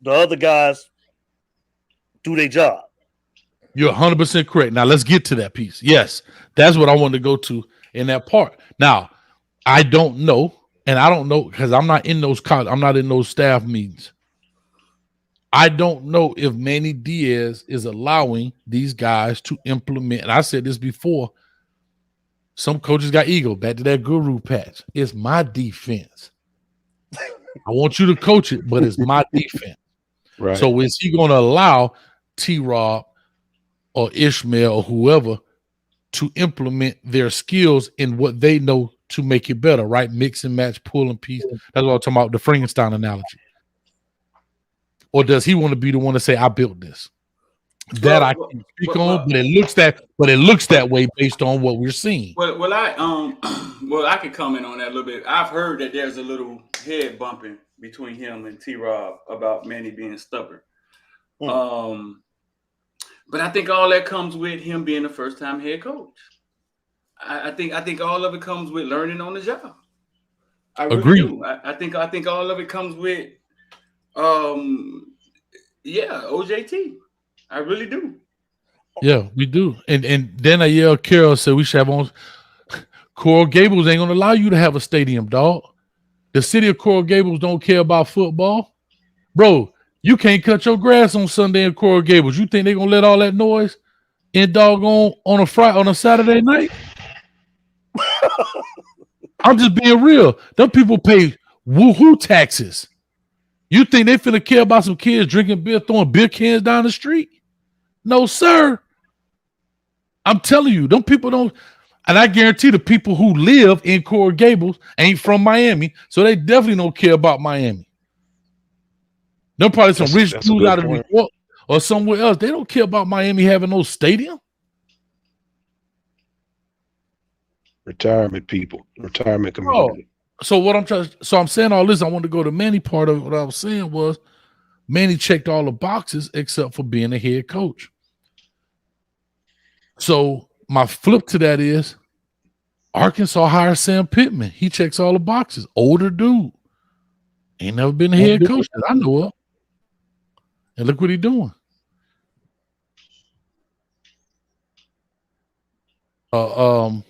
the other guys do their job? You're 100% correct. Now let's get to that piece. Yes, that's what I wanted to go to in that part. Now, I don't know, and I don't know because I'm not in those staff meetings. I don't know if Manny Diaz is allowing these guys to implement. And I said this before. Some coaches got ego. Back to that guru patch. It's my defense. I want you to coach it, but it's my defense. Right. So is he going to allow T-Rob or Ishmael or whoever to implement their skills in what they know to make it better, right? Mix and match, pull and piece. That's what I'm talking about, the Frankenstein analogy. Or does he want to be the one to say, I built this? That I can speak on, but it looks that way based on what we're seeing. Well, I could comment on that a little bit. I've heard that there's a little head bumping between him and T-Rob about Manny being stubborn. But I think all that comes with him being the first-time head coach. I think all of it comes with learning on the job. I really do. I think all of it comes with, OJT. I really do. Yeah, we do. And then Carol said we should have on. Coral Gables ain't gonna allow you to have a stadium, dog. The city of Coral Gables don't care about football, bro. You can't cut your grass on Sunday in Coral Gables. You think they're gonna let all that noise in doggone on a Saturday night? I'm just being real. Them people pay woohoo taxes. You think they finna care about some kids drinking beer, throwing beer cans down the street? No, sir. I'm telling you, them people don't. And I guarantee the people who live in Coral Gables ain't from Miami, so they definitely don't care about Miami. They're probably some rich dudes out of New York or somewhere else. They don't care about Miami having no stadium. Retirement people, retirement community. So I'm saying all this. I want to go to Manny. Part of what I was saying was Manny checked all the boxes except for being a head coach. So my flip to that is Arkansas hired Sam Pittman. He checks all the boxes. Older dude. Ain't never been a head coach that I know of. And look what he's doing. And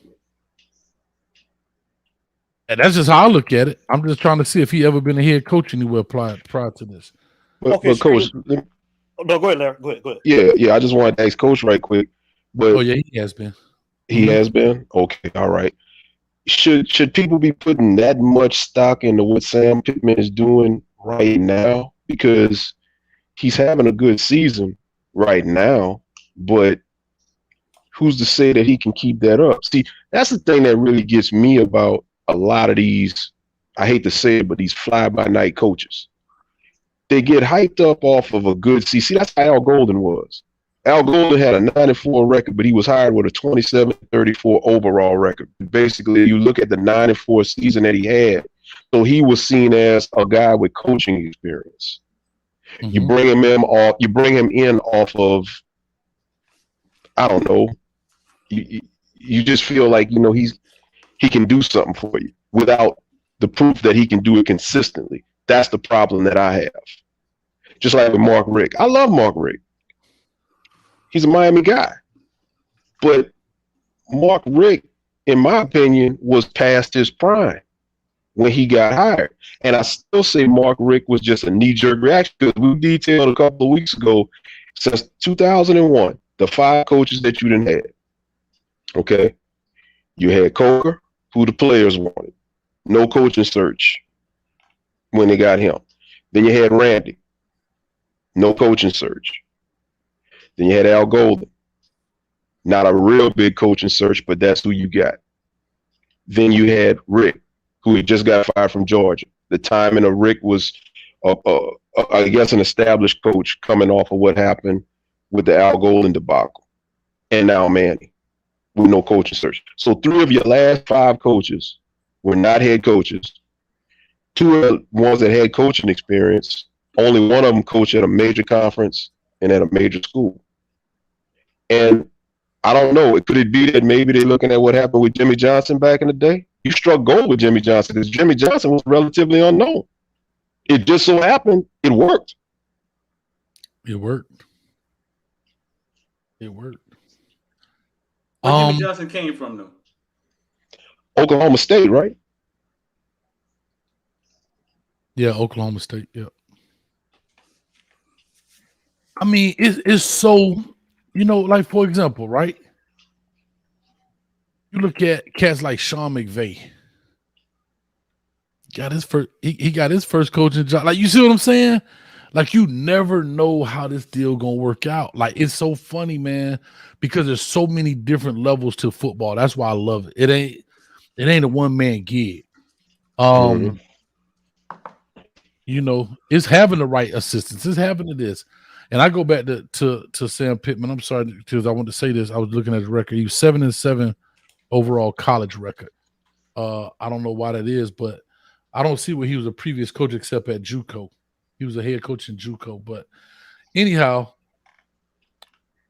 that's just how I look at it. I'm just trying to see if he ever been a head coach anywhere prior to this. But Coach, no, go ahead, Larry. Go ahead. Yeah. I just wanted to ask Coach right quick. But he has been. He has been? Okay, all right. Should people be putting that much stock into what Sam Pittman is doing right now? Because he's having a good season right now, but who's to say that he can keep that up? See, that's the thing that really gets me about a lot of these, I hate to say it, but these fly-by-night coaches. They get hyped up off of a good season. See, that's how Al Golden was. Al Golden had a 9-4 record, but he was hired with a 27-34 overall record. Basically, you look at the 9-4 season that he had, so he was seen as a guy with coaching experience. Mm-hmm. You bring him in off of, I don't know. You just feel like he can do something for you without the proof that he can do it consistently. That's the problem that I have. Just like with Mark Richt. I love Mark Richt. He's a Miami guy. But Mark Richt, in my opinion, was past his prime when he got hired. And I still say Mark Richt was just a knee-jerk reaction because we detailed a couple of weeks ago, since 2001, the 5 coaches that you didn't have. Okay? You had Coker, who the players wanted. No coaching search when they got him. Then you had Randy. No coaching search. Then you had Al Golden. Not a real big coaching search, but that's who you got. Then you had Rick, who had just got fired from Georgia. The timing of Rick was, I guess, an established coach coming off of what happened with the Al Golden debacle. And now Manny, with no coaching search. So 3 of your last 5 coaches were not head coaches. 2 of the ones that had coaching experience, only one of them coached at a major conference and at a major school. And I don't know. Could it be that maybe they're looking at what happened with Jimmy Johnson back in the day? You struck gold with Jimmy Johnson because Jimmy Johnson was relatively unknown. It just so happened it worked. It worked. It worked. Where Jimmy Johnson came from, though? Oklahoma State, right? Yeah, Oklahoma State. Yeah. I mean, it's so, like, for example, right? You look at cats like Sean McVay. He got his first coaching job. Like, you see what I'm saying? Like, you never know how this deal gonna work out. Like, it's so funny, man, because there's so many different levels to football. That's why I love it. It ain't a one-man gig. It's having the right assistants. It's having this. And I go back to Sam Pittman. I'm sorry, because I want to say this. I was looking at his record. He was 7-7 overall college record. I don't know why that is, but I don't see where he was a previous coach except at JUCO. He was a head coach in JUCO. But anyhow,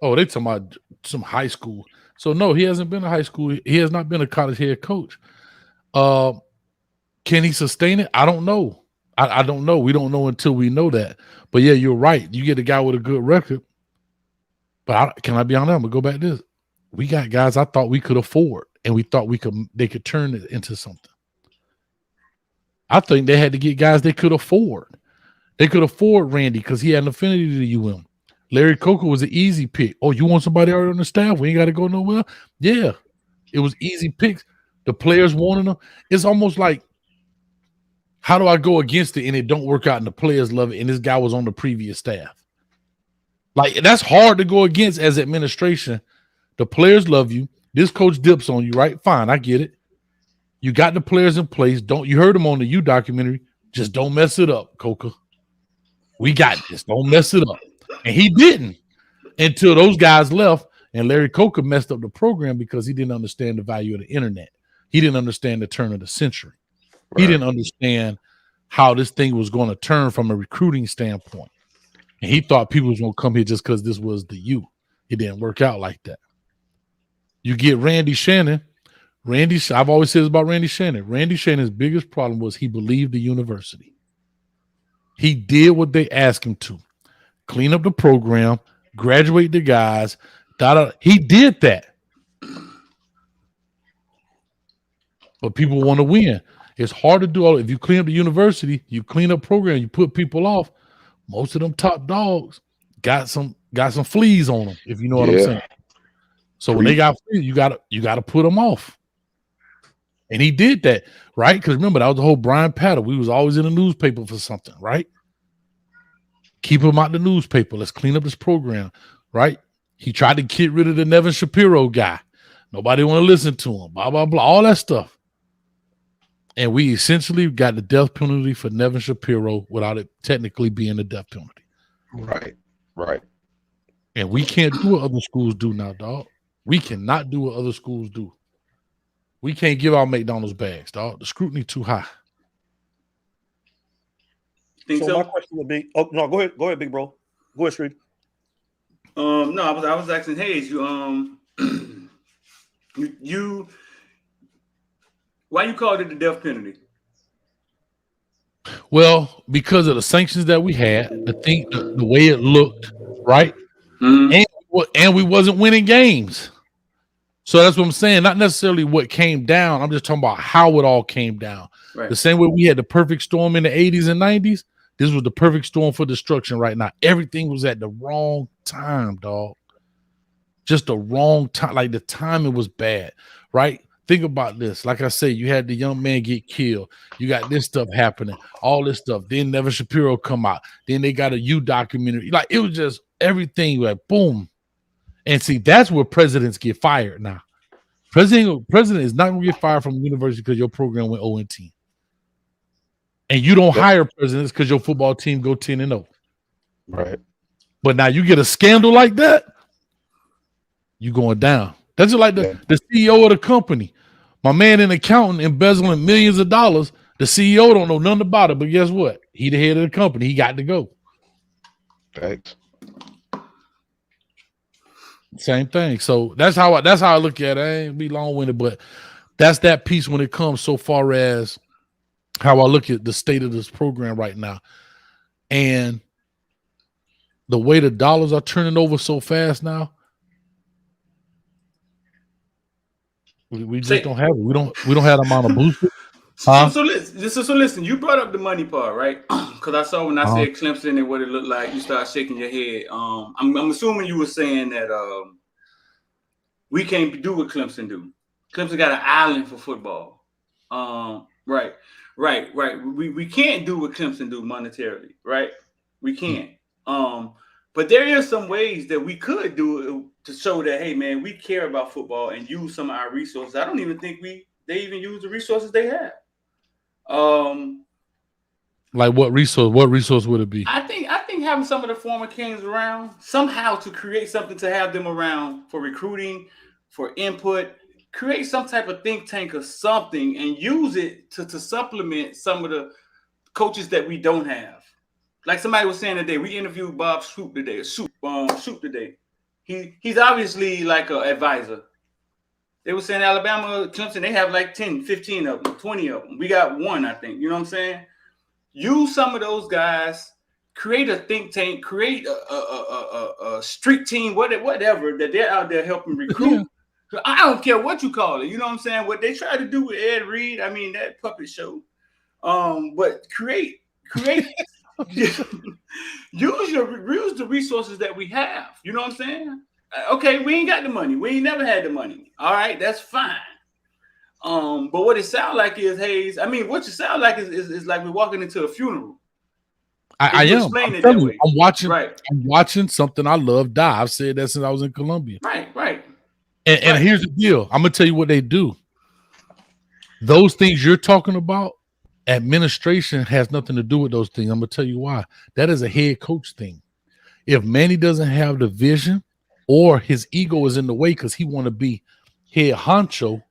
they talking about some high school. So no, he hasn't been to high school. He has not been a college head coach. Can he sustain it? I don't know. I don't know. We don't know until we know that. But yeah, you're right. You get a guy with a good record. But can I be honest? I'm gonna go back to this. We got guys I thought we could afford, and we thought they could turn it into something. I think they had to get guys they could afford. They could afford Randy because he had an affinity to UM. Larry Coker was an easy pick. Oh, you want somebody already on the staff? We ain't got to go nowhere. Yeah, it was easy picks. The players wanted them. It's almost like, how do I go against it and it don't work out and the players love it and this guy was on the previous staff? Like, that's hard to go against as administration. The players love you. This coach dips on you, right? Fine, I get it. You got the players in place. You heard him on the U documentary. Just don't mess it up, Coker. We got this. Don't mess it up. And he didn't until those guys left. And Larry Coker messed up the program because he didn't understand the value of the internet. He didn't understand the turn of the century. Right. He didn't understand how this thing was going to turn from a recruiting standpoint. And he thought people was going to come here just because this was the U. It didn't work out like that. You get Randy Shannon. I've always said this about Randy Shannon. Randy Shannon's biggest problem was he believed the university. He did what they asked him to. Clean up the program, graduate the guys. He did that. But people want to win. It's hard to do all. If you clean up the university, you clean up program, you put people off. Most of them top dogs got some fleas on them, if you know what I'm saying. So when they got fleas, you gotta put them off. And he did that, right? Because remember, that was the whole Brian Patter. We was always in the newspaper for something, right? Keep him out the newspaper. Let's clean up this program, right? He tried to get rid of the Nevin Shapiro guy. Nobody want to listen to him, blah, blah, blah, all that stuff. And we essentially got the death penalty for Nevin Shapiro without it technically being a death penalty. Right. And we can't do what other schools do now, dog. We cannot do what other schools do. We can't give out McDonald's bags, dog. The scrutiny too high. So my question would be, go ahead, big bro. Go ahead, Street. No, I was asking Hayes, you why you called it the death penalty? Well, because of the sanctions that we had, the way it looked, right? Mm-hmm. And we wasn't winning games. So that's what I'm saying. Not necessarily what came down. I'm just talking about how it all came down. Right. The same way we had the perfect storm in the 80s and 90s. This was the perfect storm for destruction right now. Everything was at the wrong time, dog. Just the wrong time. Like the timing was bad, right? Think about this. Like I say, you had the young man get killed. You got this stuff happening, all this stuff. Then Nevin Shapiro come out. Then they got a U documentary. Like it was just everything like boom. And see, that's where presidents get fired now. President is not going to get fired from the university because your program went 0-10. And you don't hire presidents because your football team go 10-0. Right. But now you get a scandal like that, you going down. That's just like the CEO of the company. My man, an accountant, embezzling millions of dollars. The CEO don't know nothing about it, but guess what? He the head of the company. He got to go. Thanks. Same thing. So that's how I look at it. I ain't be long-winded, but that's that piece when it comes so far as how I look at the state of this program right now. And the way the dollars are turning over so fast now, we just don't have it. We don't have the amount of boosters. So listen, you brought up the money part, right? Because I saw when I said Clemson and what it looked like, you start shaking your head. I'm assuming you were saying that we can't do what Clemson do. Clemson got an island for football. Right. We can't do what Clemson do monetarily, right? We can't. But there is some ways that we could do it to show that, hey, man, we care about football and use some of our resources. I don't even think they even use the resources they have. Like what resource? What resource would it be? I think having some of the former Kings around somehow to create something to have them around for recruiting, for input, create some type of think tank or something and use it to supplement some of the coaches that we don't have. Like somebody was saying today, we interviewed Bob Shoop today. Shoop today. He's obviously like an advisor. They were saying Alabama, Clemson, they have like 10, 15 of them, 20 of them. We got one, I think. You know what I'm saying? Use some of those guys, create a think tank, create a street team, whatever, that they're out there helping recruit. Yeah. I don't care what you call it. You know what I'm saying? What they try to do with Ed Reed, I mean, that puppet show. But create use the resources that we have. You know what I'm saying? Okay, we ain't got the money. We ain't never had the money. All right, that's fine. But what it sounds like is, Hayes, I mean, what you sound like is like we're walking into a funeral. I am. I'm watching something I love die. I've said that since I was in Columbia. Right. And here's the deal. I'm gonna tell you what they do. Those things you're talking about, administration has nothing to do with those things. I'm gonna tell you why. That is a head coach thing. If Manny doesn't have the vision, or his ego is in the way because he want to be head honcho,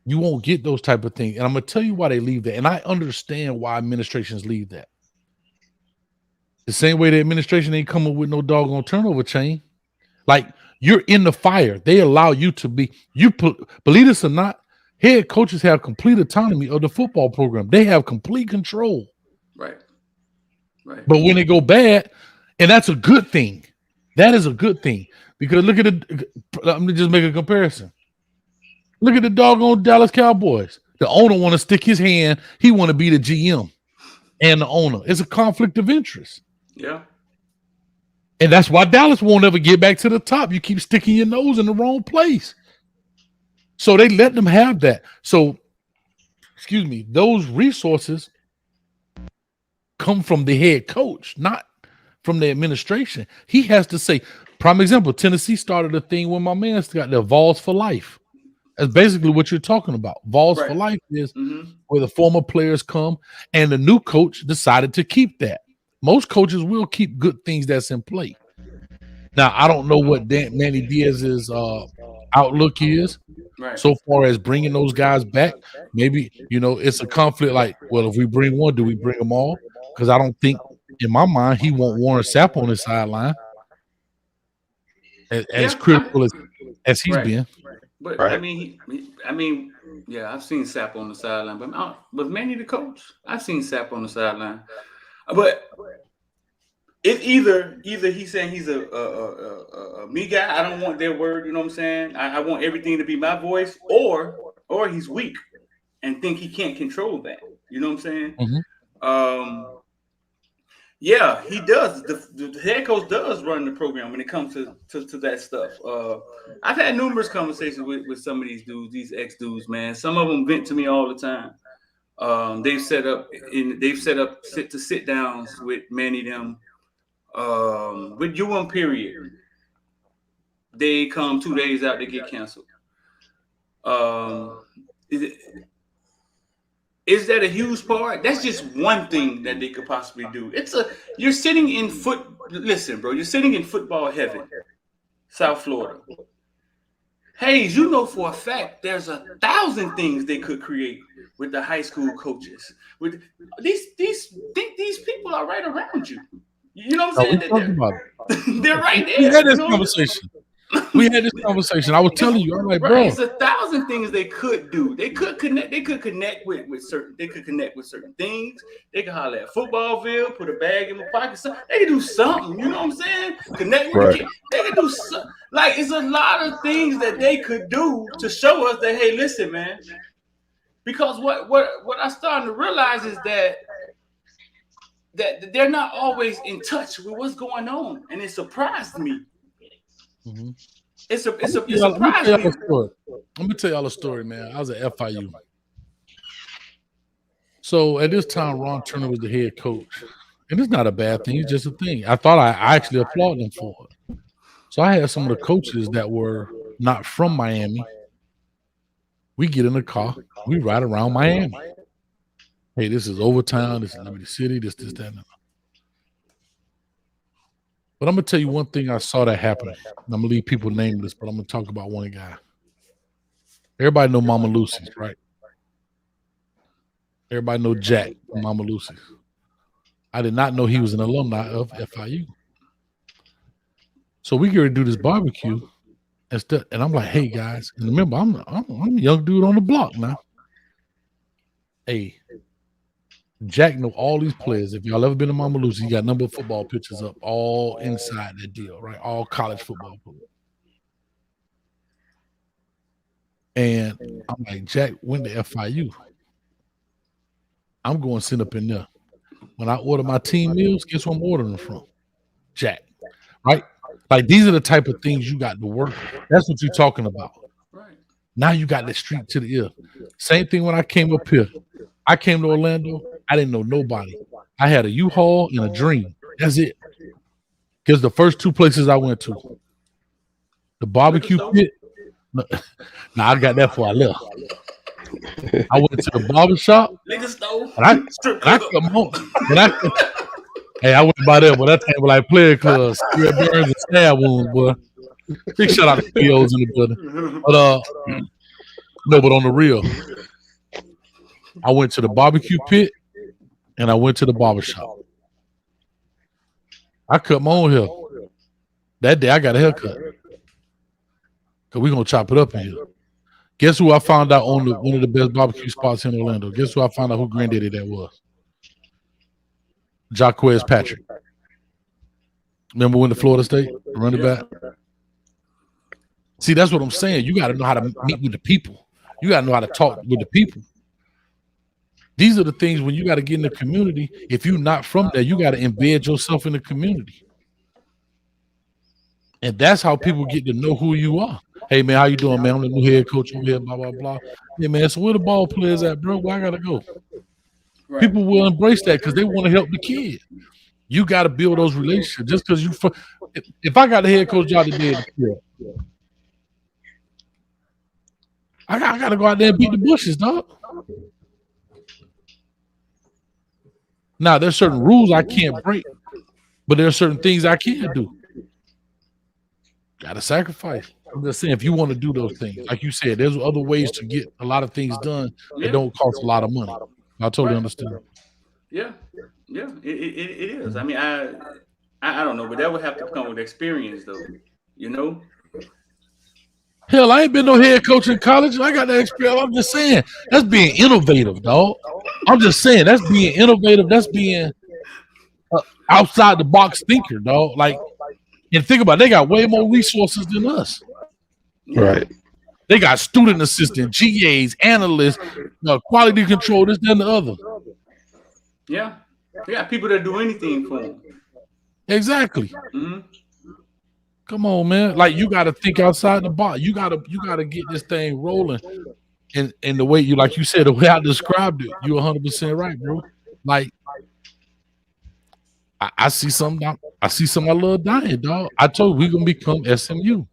you won't get those type of things. And I'm gonna tell you why they leave that. And I understand why administrations leave that. The same way the administration ain't coming with no doggone turnover chain. Like, you're in the fire. They allow you to be. Believe this or not, head coaches have complete autonomy of the football program. They have complete control. Right. But when they go bad, and that's a good thing. That is a good thing. Because look at let me just make a comparison. Look at the doggone Dallas Cowboys. The owner want to stick his hand. He want to be the GM and the owner. It's a conflict of interest. Yeah. And that's why Dallas won't ever get back to the top. You keep sticking your nose in the wrong place. So they let them have that. So, excuse me, those resources come from the head coach, not from the administration. He has to say, prime example, Tennessee started a thing when my man's got their Vols for Life. That's basically what you're talking about. Vols for Life is where the former players come, and the new coach decided to keep that. Most coaches will keep good things that's in play. Now, I don't know what Manny Diaz's outlook is so far as bringing those guys back. Maybe, it's a conflict like, well, if we bring one, do we bring them all? Because I don't think, in my mind, he won't Warren Sapp on his sideline as critical as he's been. But I mean, yeah, I've seen Sapp on the sideline, but Manny the coach, I've seen Sapp on the sideline. But it's either he's saying he's a me guy. I don't want their word. You know what I'm saying? I want everything to be my voice, or he's weak and think he can't control that. You know what I'm saying? Mm-hmm. Yeah, he does. The head coach does run the program when it comes to that stuff. I've had numerous conversations with some of these dudes, these ex-dudes, man. Some of them vent to me all the time. They've set up sit downs with Manny them, with UM period. They come 2 days out, they get canceled. Is that a huge part? That's just one thing that they could possibly do. You're sitting in listen, bro, you're sitting in football heaven, South Florida. Hayes, you know for a fact there's 1,000 things they could create with the high school coaches. With these people are right around you. You know what I'm saying? They're right there. We had this conversation. I was telling you, I'm like, bro, it's 1,000 things they could do. They could connect. They could connect with certain. They could connect with certain things. They could holler at Footballville, put a bag in my pocket. They could do something. You know what I'm saying? Connect with the kid. They could do something. Like, it's a lot of things that they could do to show us that, hey, listen, man. Because what I'm starting to realize is that they're not always in touch with what's going on, and it surprised me. Mm-hmm. It surprised me. Let me tell y'all a story, man. I was at FIU. So at this time, Ron Turner was the head coach. And it's not a bad thing. It's just a thing. I thought I actually applauded him for it. So I had some of the coaches that were not from Miami. We get in the car. We ride around Miami. Hey, this is Overtown. This is Liberty City. This, that, and that. But I'm going to tell you one thing I saw that happen. I'm going to leave people nameless, but I'm going to talk about one guy. Everybody know Mama Lucy's, right? Everybody know Jack from Mama Lucy's. I did not know he was an alumni of FIU. So we get ready to do this barbecue and I'm like, hey guys, and remember, I'm a young dude on the block now. Hey, Jack know all these players. If y'all ever been to Mama Lucy, he got a number of football pictures up all inside that deal, right? All college football players. And I'm like, Jack went to FIU. I'm going to sit up in there. When I order my team meals, guess who I'm ordering from? Jack, right? Like, these are the type of things you got to work. That's what you're talking about. Right. Now you got the street to the ear. Same thing when I came up here. I came to Orlando. I didn't know nobody. I had a U-Haul and a dream. That's it. Because the first two places I went to, the barbecue pit. Nah, I got that before I left. I went to the barbershop. Hey, I went by there, but that thing was like player clubs, spear burns and stab wounds, boy. Big shout out to POs in the building. But no, but on the real, I went to the barbecue pit and I went to the barbershop. I cut my own hair. That day I got a haircut. Cause we're gonna chop it up in here. Guess who I found out on one of the best barbecue spots in Orlando? Guess who I found out who granddaddy that was? Jaquez Patrick. Remember when the Florida State running back? See, that's what I'm saying. You got to know how to meet with the people. You got to know how to talk with the people. These are the things when you got to get in the community. If you're not from there, you got to embed yourself in the community. And that's how people get to know who you are. Hey, man, how you doing, man? I'm the new head coach over here, blah, blah, blah. Yeah, man, so where the ball players at, bro? Where I got to go? Right. People will embrace that because they want to help the kid. You got to build those relationships. Just because you – if I got a head coach job today, I got to go out there and beat the bushes, dog. Now, there's certain rules I can't break, but there are certain things I can do. Got to sacrifice. I'm just saying, if you want to do those things, like you said, there's other ways to get a lot of things done that don't cost a lot of money. I totally understand. Yeah, it is. I mean, I don't know, but that would have to come with experience, though. You know. Hell, I ain't been no head coach in college. I got that experience. I'm just saying, that's being innovative, dog. I'm just saying, that's being innovative. That's being outside the box thinker, dog. Like, and think about it, they got way more resources than us. Right. They got student assistant, GAs, analysts, quality control, this, that, and the other. Yeah. They got people that do anything for them. Exactly. Mm-hmm. Come on, man. Like, you got to think outside the box. You gotta get this thing rolling. And the way you, like you said, the way I described it, you're 100% right, bro. Like, I see something. I see something I love dying, dog. I told you we're gonna become SMU.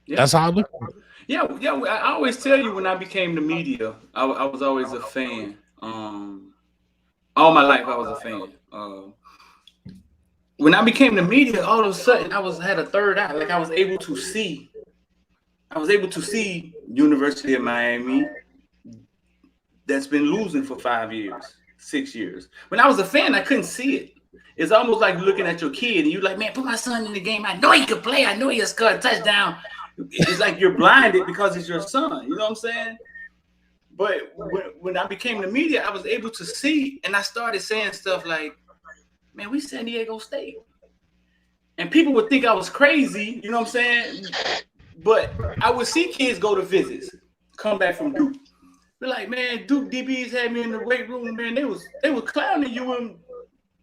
Yeah. That's how I look at it. Yeah. I always tell you when I became the media, I was always a fan. All my life I was a fan. When I became the media, all of a sudden I had a third eye. Like I was able to see University of Miami that's been losing for 5 years, 6 years. When I was a fan, I couldn't see it. It's almost like looking at your kid and you're like, man, put my son in the game. I know he could play. I know he'll score a touchdown. It's like you're blinded because it's your son. You know what I'm saying? But when I became the media, I was able to see, and I started saying stuff like, man, we San Diego State. And people would think I was crazy, you know what I'm saying? But I would see kids go to visits, come back from Duke. They're like, man, Duke DBs had me in the weight room, man. They were clowning you and, you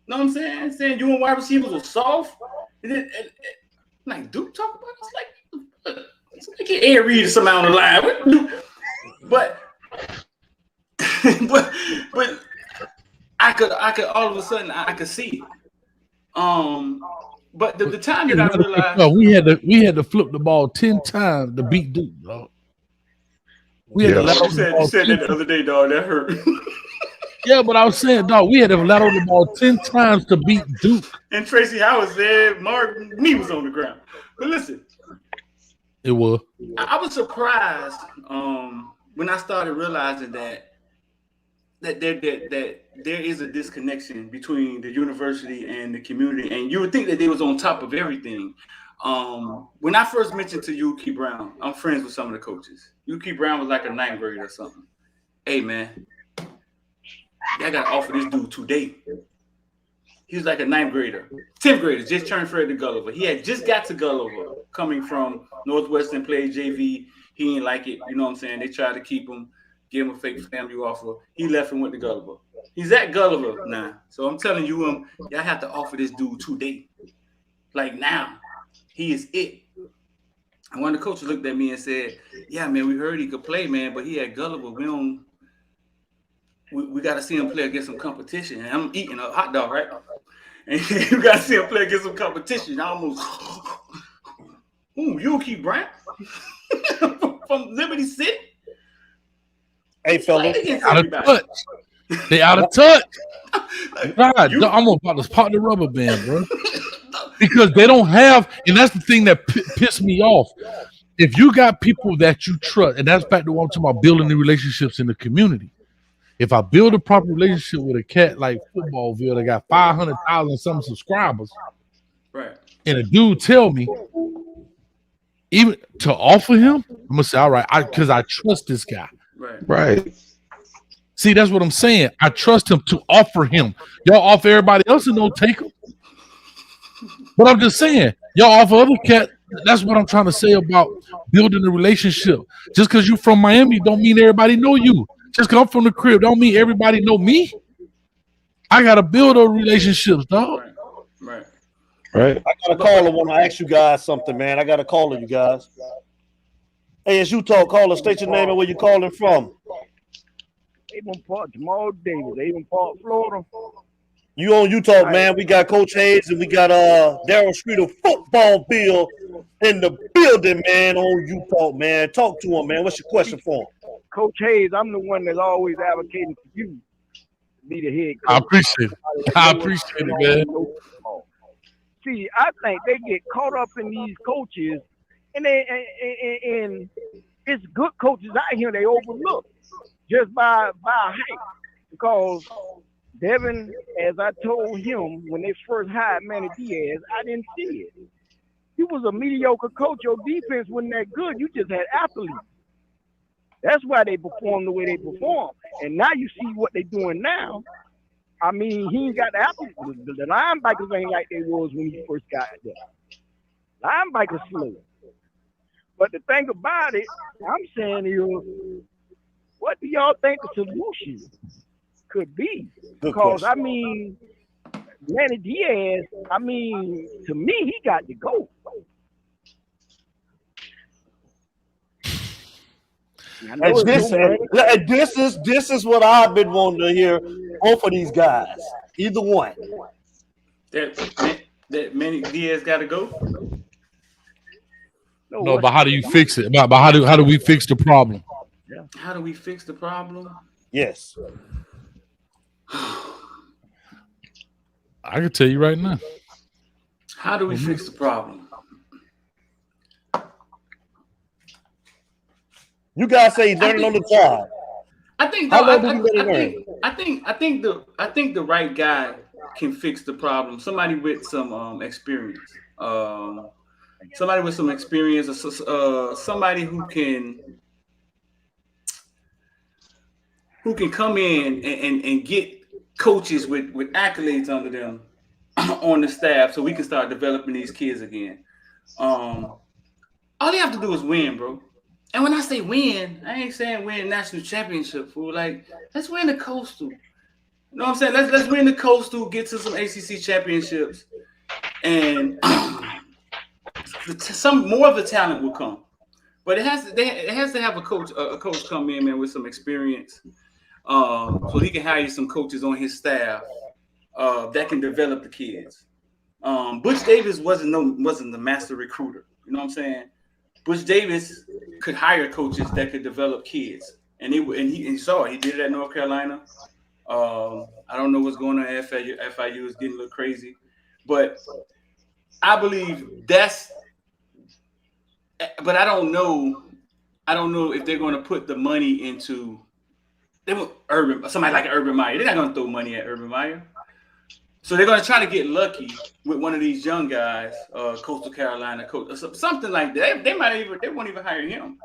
know what I'm saying? Saying you and wide receivers were soft. And like, Duke talk about it? It's like Ed Reed or something on the line. But I could all of a sudden I could see it. But the time that I realized we had to flip the ball 10 times to beat Duke, dog. You said that the other day, dog. That hurt. Yeah, but I was saying, dog, we had to let on the ball 10 times to beat Duke. And Tracy Howard said Mark knee was on the ground. But listen, it was. I was surprised. when I started realizing that there is a disconnection between the university and the community, and you would think that they was on top of everything. When I first mentioned to Yuki Brown, I'm friends with some of the coaches. Yuki Brown was like a 9th grader or something. Hey man, I gotta offer this dude today. He was like a 9th grader, 10th grader, just turned Fred to Gulliver. He had just got to Gulliver, coming from Northwestern, played JV. He ain't like it, you know what I'm saying? They tried to keep him, give him a fake family offer. He left and went to Gulliver. He's at Gulliver now. So I'm telling you, y'all have to offer this dude today. Like now. He is it. And one of the coaches looked at me and said, yeah, man, we heard he could play, man, but he at Gulliver. We got to see him play against some competition. And I'm eating a hot dog, right? And you got to see him play against some competition. I almost, Yuki Brown from Liberty City. Hey, fellas, out of touch. They out of touch. God, I'm about to pop the rubber band, bro. Because they don't have, and that's the thing that pissed me off. If you got people that you trust, and that's back to what I'm talking about, building the relationships in the community. If I build a proper relationship with a cat like Footballville that got 500,000 some subscribers, right? And a dude tell me, even to offer him, I'm gonna say, all right, because I trust this guy. Right. See, that's what I'm saying. I trust him to offer him. Y'all offer everybody else and don't take him. But I'm just saying, y'all offer other cat. That's what I'm trying to say about building a relationship. Just because you from Miami don't mean everybody know you. Just because I'm from the crib don't mean everybody know me. I gotta build those relationships, dog. Right. I got a caller. Want to ask you guys something, man. I got a caller, you guys. Hey, as you talk, caller, state your name and where you calling from. Avon Park, Jamal Davis, Avon Park, Florida. You on YouTube, man. We got Coach Hayes and we got Darryl Street of Footballville in the building, man, on YouTube, man. Talk to him, man. What's your question for him? Coach Hayes, I'm the one that's always advocating for you to be the head coach. I appreciate it. I appreciate it, man. See, I think they get caught up in these coaches, and it's good coaches out here they overlook just by height. Because Devin, as I told him when they first hired Manny Diaz, I didn't see it. He was a mediocre coach. Your defense wasn't that good. You just had athletes. That's why they perform the way they perform. And now you see what they're doing now. I mean, he ain't got the athletes. The linebackers ain't like they was when he first got there. Linebackers slow. But the thing about it, I'm saying is, what do y'all think the solution could be? Because, I mean, Manny Diaz, I mean, to me, he got to go. This is what I've been wanting to hear both of these guys. Either one. That Manny Diaz got to go? No, but how do you fix it? But how do we fix the problem? Yeah. How do we fix the problem? Yes. I can tell you right now. How do we fix the problem? You guys say he's learning on the job. I think the right guy can fix the problem. Somebody with some experience. Somebody with some experience. Somebody who can come in and get coaches with accolades under them on the staff, so we can start developing these kids again. All they have to do is win, bro. And when I say win, I ain't saying win national championship, fool. Like, let's win the Coastal. You know what I'm saying? Let's win the Coastal, get to some ACC championships, and some more of the talent will come. But it has to have a coach come in, man, with some experience, so he can hire some coaches on his staff that can develop the kids. Butch Davis wasn't the master recruiter. You know what I'm saying? Butch Davis could hire coaches that could develop kids, and he saw it. He did it at North Carolina. I don't know what's going on at FIU. FIU is getting a little crazy, but I believe but I don't know. I don't know if they're going to put the money into somebody like Urban Meyer. They're not going to throw money at Urban Meyer. So they're going to try to get lucky with one of these young guys, Coastal Carolina coach, or something like that. They won't even hire him.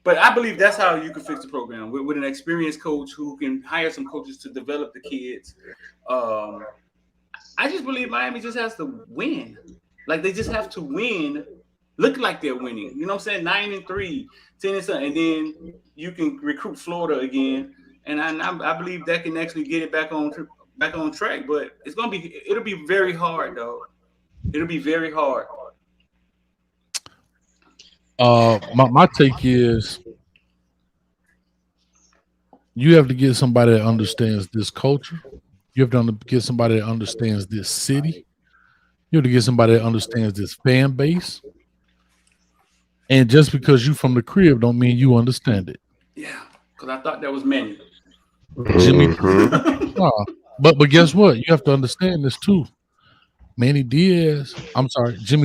But I believe that's how you can fix the program with an experienced coach who can hire some coaches to develop the kids. I just believe Miami just has to win. Like they just have to win, look like they're winning. You know what I'm saying? 9-3, 10-7, and then you can recruit Florida again. And I believe that can actually get it back on track. But it'll be very hard, though. It'll be very hard. My take is you have to get somebody that understands this culture. You have to get somebody that understands this city. You have to get somebody that understands this fan base. And just because you from the crib don't mean you understand it. Yeah, because I thought that was Manny. Jimmy. But guess what? You have to understand this too. Jimmy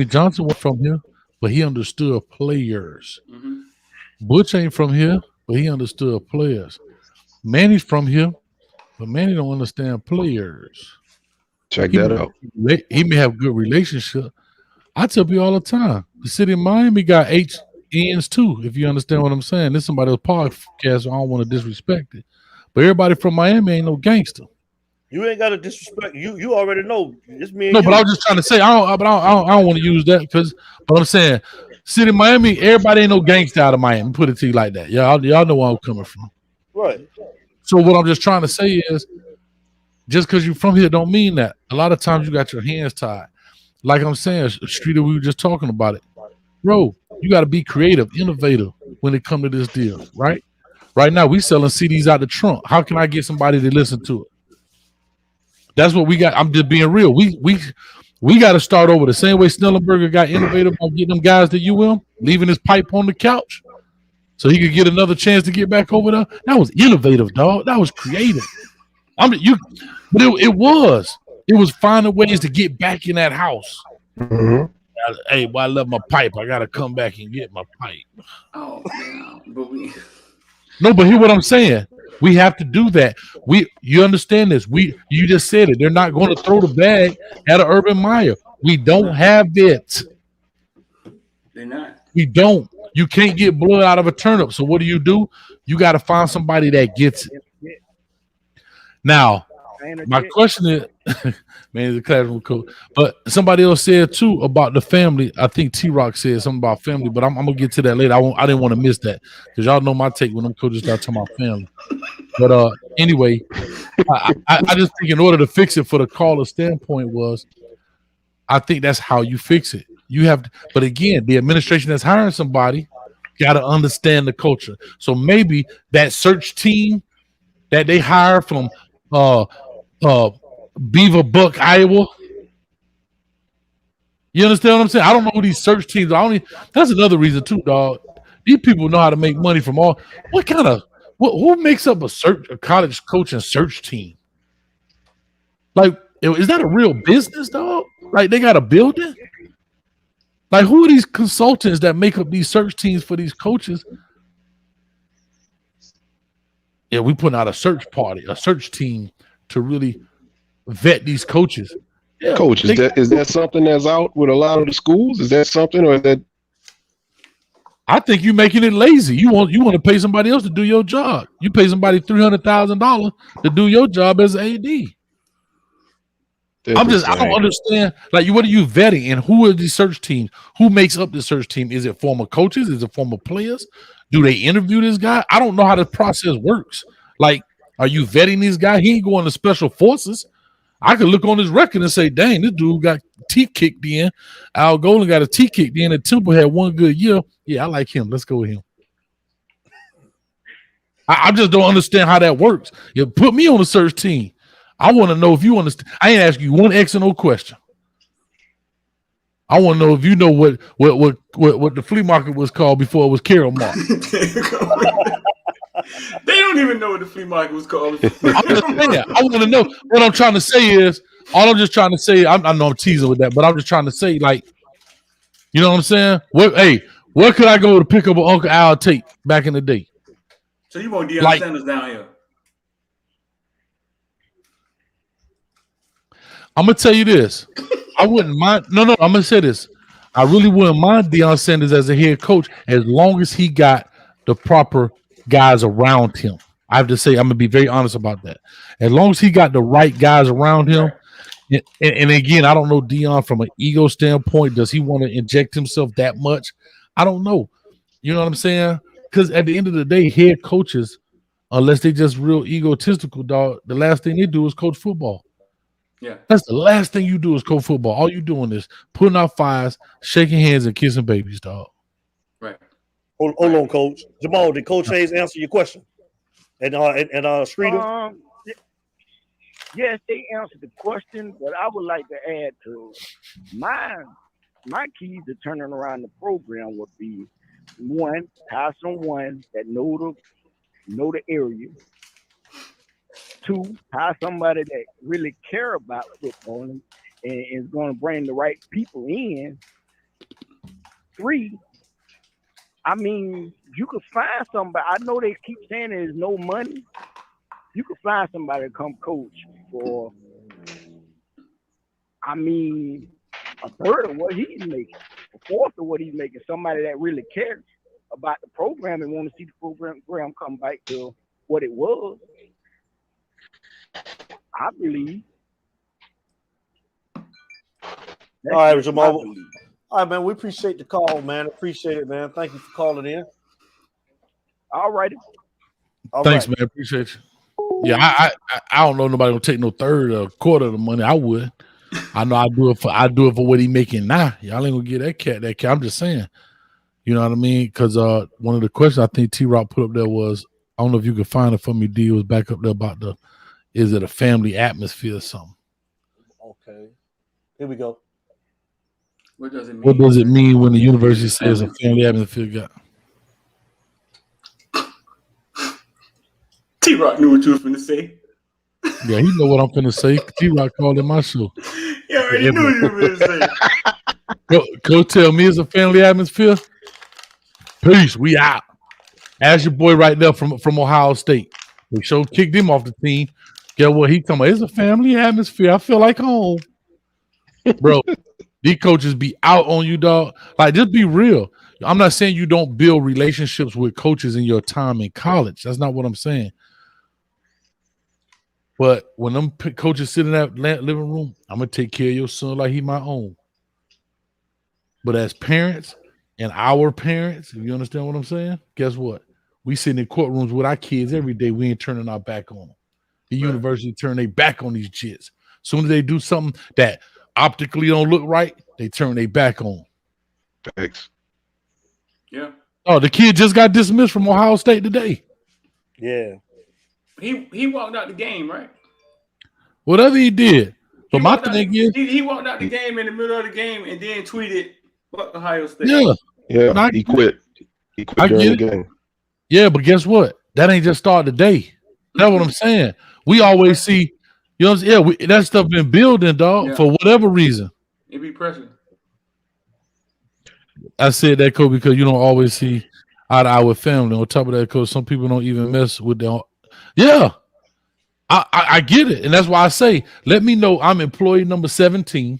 Johnson was from here, but he understood players. Mm-hmm. Butch ain't from here, but he understood players. Manny's from here, but Manny don't understand players. Check that out. He may have good relationship. I tell people all the time, the city of Miami got HNs too, if you understand what I'm saying. This is somebody's podcast, so I don't want to disrespect it. But everybody from Miami ain't no gangster. You ain't got to disrespect. You already know. It's me. No, but I was just trying to say I don't want to use that but I'm saying, city of Miami, everybody ain't no gangster out of Miami. Put it to you like that. Y'all know where I'm coming from. Right. So what I'm just trying to say is, just because you're from here don't mean that. A lot of times you got your hands tied. Like I'm saying, Streeter, we were just talking about it. Bro, you got to be creative, innovative when it comes to this deal, right? Right now, we selling CDs out the trunk. How can I get somebody to listen to it? That's what we got. I'm just being real. We got to start over the same way Snellenberger got innovative by getting them guys to UM, leaving his pipe on the couch so he could get another chance to get back over there. That was innovative, dog. That was creative. It was finding ways to get back in that house. Mm-hmm. Hey, I love my pipe. I gotta come back and get my pipe. Oh, man. But hear what I'm saying. We have to do that. You understand this? You just said it. They're not going to throw the bag at an Urban Meyer. We don't have it. They're not. We don't. You can't get blood out of a turnip. So what do? You got to find somebody that gets it. Now, my question is, man, the classroom coach. But somebody else said too about the family. I think T-Rock said something about family, but I'm gonna get to that later. I didn't want to miss that because y'all know my take when them coaches start talking about family. But anyway, I just think in order to fix it for the caller standpoint I think that's how you fix it. You have to, but again, the administration that's hiring somebody got to understand the culture. So maybe that search team that they hire from Beaver Buck, Iowa. You understand what I'm saying? I don't know who these search teams are. That's another reason too, dog. These people know how to make money from all. Who makes up a college coaching search team? Like, is that a real business, dog? Like, they got a building? Like, who are these consultants that make up these search teams for these coaches? Yeah, we putting out a search team to really vet these coaches. Yeah, Coach, is that something that's out with a lot of the schools? Is that something, or is that? I think you're making it lazy. You want to pay somebody else to do your job. You pay somebody $300,000 to do your job as an AD. I don't understand. Like, what are you vetting, and who are these search teams? Who makes up the search team? Is it former coaches? Is it former players? Do they interview this guy? I don't know how the process works. Like, are you vetting this guy? He ain't going to special forces. I could look on his record and say, dang, this dude got teeth kicked in. Al Golden got a teeth kicked in, and Temple had one good year. Yeah, I like him. Let's go with him. I just don't understand how that works. You put me on the search team. I want to know if you understand. I ain't asking you one X and O question. I want to know if you know what the flea market was called before it was Carol Mart. They don't even know what the flea market was called. I'm just saying, I want to know. What I'm trying to say is, I know I'm teasing with that, but I'm just trying to say, like, you know what I'm saying? Where could I go to pick up an Uncle Al tape back in the day? So you want Deion Sanders down here? I'm gonna tell you this. I wouldn't mind. No, I'm gonna say this. I really wouldn't mind Deion Sanders as a head coach as long as he got the proper guys around him. I have to say, I'm gonna be very honest about that. As long as he got the right guys around him, and again, I don't know Deion from an ego standpoint. Does he want to inject himself that much? I don't know. You know what I'm saying? Because at the end of the day, head coaches, unless they just real egotistical, dog, the last thing they do is coach football. Yeah, that's the last thing you do is coach football. All you doing is putting out fires, shaking hands, and kissing babies, dog. Right. Hold on, Coach Jamal. Did Coach Hayes answer your question? And Streeter? Yes, they answered the question, but I would like to add to my keys to turning around the program would be one, hire someone that know the area. Two, hire somebody that really care about football and is going to bring the right people in. Three, I mean, you could find somebody. I know they keep saying there's no money. You could find somebody to come coach for, I mean, a third of what he's making, a fourth of what he's making. Somebody that really cares about the program and want to see the program come back to what it was. I believe. All right, Jamal. All right, man. We appreciate the call, man. Appreciate it, man. Thank you for calling in. All righty. Thanks, man. Appreciate you. Yeah, I don't know nobody gonna take no third or quarter of the money. I would. I know I do it for what he making now. Y'all ain't gonna get that cat. I'm just saying. You know what I mean? Because one of the questions I think T-Rock put up there was, I don't know if you can find it for me, D, was back up there about is it a family atmosphere or something? Okay. Here we go. What does it mean? What does it mean when the university says a family atmosphere got? T-Rock knew what you was finna say. Yeah, he know what I'm finna say. T-Rock called in my show. Yeah, I already knew what you were finna say. Go tell me it's a family atmosphere. Peace, we out. Ask your boy right there from Ohio State. They sure kicked him off the team. Get what he come on? It's a family atmosphere. I feel like home. Bro, these coaches be out on you, dog. Like, just be real. I'm not saying you don't build relationships with coaches in your time in college. That's not what I'm saying. But when them coaches sit in that living room, I'm going to take care of your son like he my own. But as parents and our parents, if you understand what I'm saying, guess what? We sit in courtrooms with our kids every day. We ain't turning our back on them. The university turn their back on these kids. Soon as they do something that optically don't look right, they turn their back on. Thanks. Yeah. Oh, the kid just got dismissed from Ohio State today. Yeah. He walked out the game, right? Whatever he did. But my thing is, he walked out the game in the middle of the game and then tweeted, "Fuck Ohio State." Yeah. He quit. He quit during the game. Yeah, but guess what? That ain't just started today. That's what I'm saying. We always see, you know, that stuff been building, dog, for whatever reason. It be pressure. I said that, Coach, because you don't always see eye to eye with family. On top of that, Coach, some people don't even mess with their own. Yeah, I get it. And that's why I say, let me know I'm employee number 17.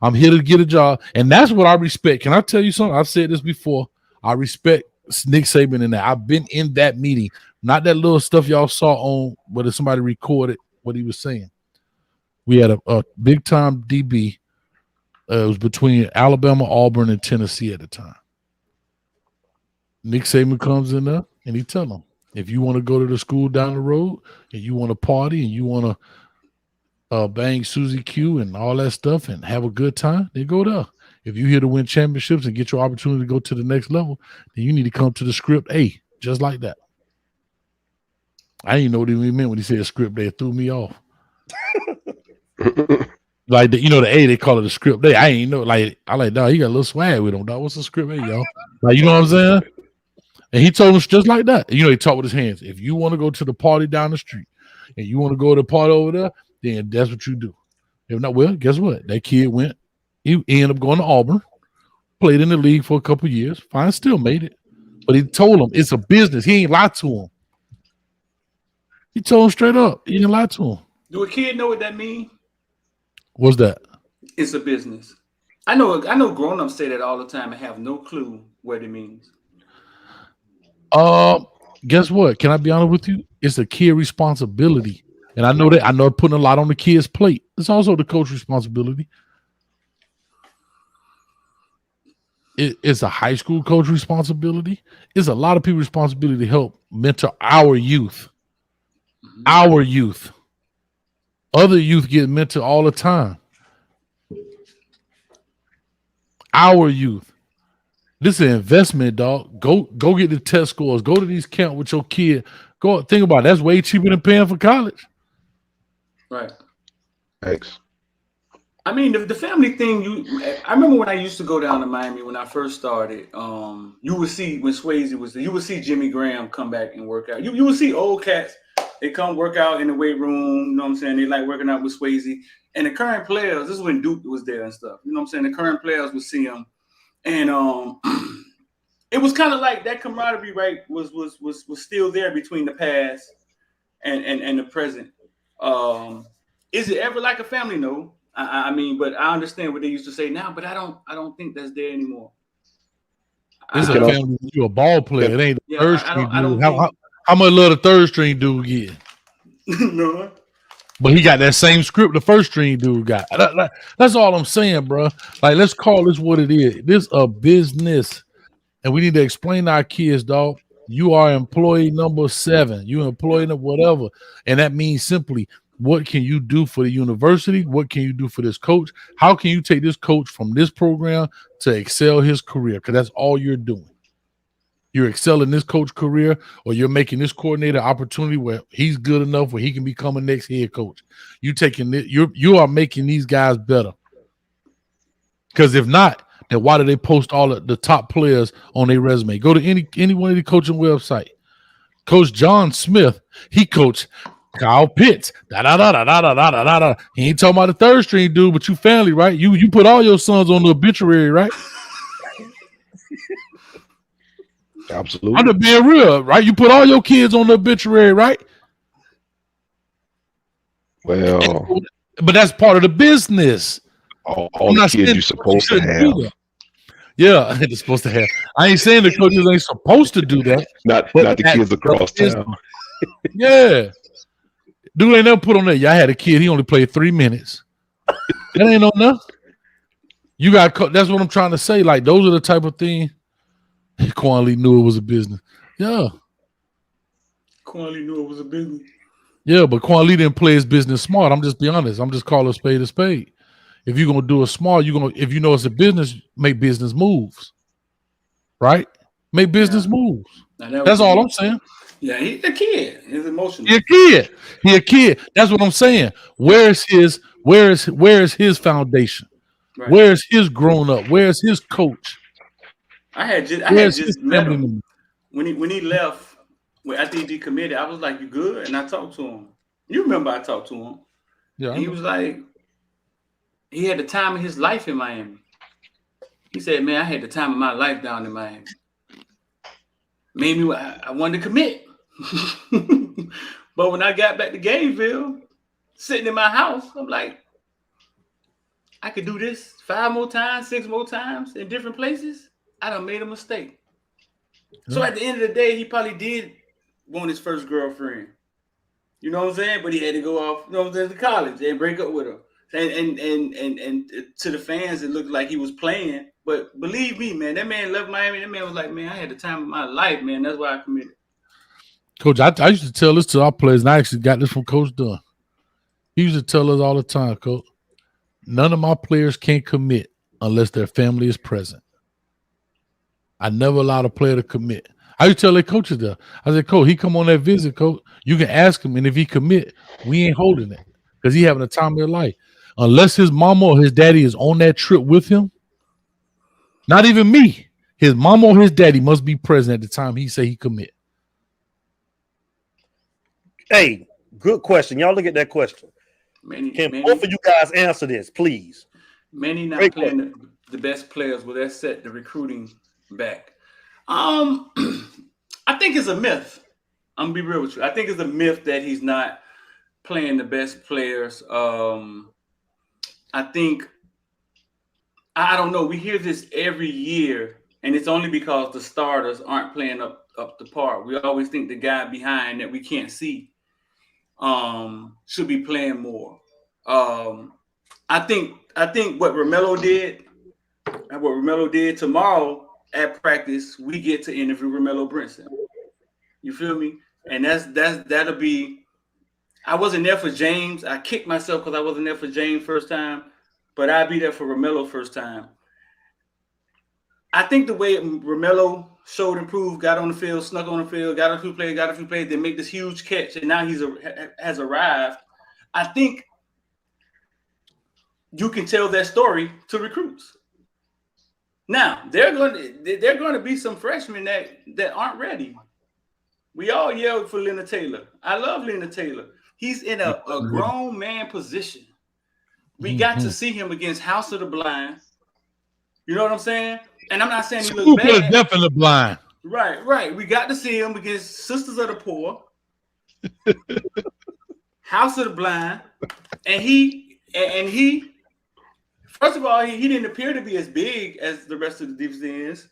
I'm here to get a job. And that's what I respect. Can I tell you something? I've said this before. I respect Nick Saban in that. I've been in that meeting. Not that little stuff y'all saw on whether somebody recorded what he was saying. We had a big-time DB. It was between Alabama, Auburn, and Tennessee at the time. Nick Saban comes in there, and he tell them, if you want to go to the school down the road, and you want to party, and you want to bang Susie Q and all that stuff and have a good time, then go there. If you're here to win championships and get your opportunity to go to the next level, then you need to come to the script A, just like that. I didn't know what he meant when he said script A. It threw me off. Like, the A, they call it a script A. I ain't know. Like, I like, dog, he got a little swag with him, dog. What's the script A, y'all? Like, you know what I'm saying? And he told us just like that. He talked with his hands. If you want to go to the party down the street and you want to go to the party over there, then that's what you do. If not, well, guess what? That kid went. He ended up going to Auburn, played in the league for a couple years. Fine, still made it. But he told him it's a business. He ain't lied to him. He told him straight up. He didn't lie to him. Do a kid know what that means? What's that? It's a business. I know grown-ups say that all the time and have no clue what it means. Guess what? Can I be honest with you? It's a kid responsibility. And I know that. I know I'm putting a lot on the kid's plate. It's also the coach's responsibility. It's a high school coach responsibility. It's a lot of people's responsibility to help mentor our youth. Our youth. Other youth get mentored all the time. Our youth. This is an investment, dog. Go get the test scores. Go to these camps with your kid. Go think about it. That's way cheaper than paying for college. Right. Thanks. I mean, the family thing. I remember when I used to go down to Miami when I first started. You would see when Swayze was there. You would see Jimmy Graham come back and work out. You would see old cats. They come work out in the weight room. You know what I'm saying? They like working out with Swayze. And the current players. This is when Duke was there and stuff. You know what I'm saying? The current players would see him, and it was kind of like that camaraderie, right? Was still there between the past and the present. Is it ever like a family? No. I mean, but I understand what they used to say now, but I don't think that's there anymore. It's a family. You a ball player. It ain't the third string dude. How much love the third string dude get? No. But he got that same script the first string dude got. That's all I'm saying, bro. Like, let's call this what it is. This a business, and we need to explain to our kids, dog. You are employee number 7. You employee number whatever, and that means simply, what can you do for the university? What can you do for this coach? How can you take this coach from this program to excel his career? Because that's all you're doing. You're excelling this coach career, or you're making this coordinator opportunity where he's good enough where he can become a next head coach. You are making these guys better. Because if not, then why do they post all of the top players on their resume? Go to any one of the coaching website. Coach John Smith, he coached Kyle Pitts. He ain't talking about the third string dude, but you family, right? You put all your sons on the obituary, right? Absolutely. I'm just being real, right? You put all your kids on the obituary, right? Well, but that's part of the business. All the kids you're supposed to have. Yeah, they're supposed to have. I ain't saying the coaches ain't supposed to do that. Not the kids across town. Yeah. Dude ain't never put on there. Yeah, I had a kid. He only played 3 minutes. That ain't enough. You got. That's what I'm trying to say. Like, those are the type of things. Quan Lee knew it was a business. Yeah. Quan Lee knew it was a business. Yeah, but Quan Lee didn't play his business smart. I'm just being honest. I'm just calling a spade a spade. If you're gonna do it smart, if you know it's a business, make business moves. Right? Make business moves. That's all I'm saying. Yeah, he's a kid. He's emotional. He a kid. That's what I'm saying. Where is his foundation? Right. Where is his grown up? Where is his coach? I had just met him when he left. After he decommitted, I was like, "You good?" And I talked to him. You remember I talked to him? Yeah. And he was like, he had the time of his life in Miami. He said, "Man, I had the time of my life down in Miami. Made me I wanted to commit." But when I got back to Gainesville, sitting in my house, I'm like, I could do this 5 more times, 6 more times in different places. I done made a mistake. So at the end of the day, he probably did want his first girlfriend. You know what I'm saying? But he had to go off, you know what I'm saying, to college and break up with her. And to the fans, it looked like he was playing. But believe me, man, that man left Miami. That man was like, man, I had the time of my life, man. That's why I committed. Coach, I used to tell this to our players, and I actually got this from Coach Dunn. He used to tell us all the time, Coach, none of my players can commit unless their family is present. I never allowed a player to commit. I used to tell their coaches that. I said, Coach, he come on that visit, Coach. You can ask him, and if he commit, we ain't holding it because he having a time of his life. Unless his mama or his daddy is on that trip with him, not even me, his mama or his daddy must be present at the time he say he commit. Hey, good question. Y'all look at that question. Can both of you guys answer this, please? Manny not playing the best players? Will that set the recruiting back? I think it's a myth. I'm gonna be real with you. I think it's a myth that he's not playing the best players. I think I don't know. We hear this every year, and it's only because the starters aren't playing up to par. We always think the guy behind that we can't see should be playing more. I think what Romello did tomorrow at practice, we get to interview Romello Brinson. You feel me? And that'll be. I wasn't there for James. I kicked myself because I wasn't there for James first time, but I'll be there for Romello first time. I think the way Romello showed improved, got on the field, snuck on the field, got a few plays, then make this huge catch, and now has arrived. I think you can tell that story to recruits. Now they're going to be some freshmen that aren't ready. We all yelled for Leonard Taylor. I love Leonard Taylor. He's in a grown man position. We got to see him against House of the Blind. You know what I'm saying? And I'm not saying he looks bad. Definitely blind. Right. We got to see him against Sisters of the Poor, House of the Blind, and he. First of all, he didn't appear to be as big as the rest of the defense ends,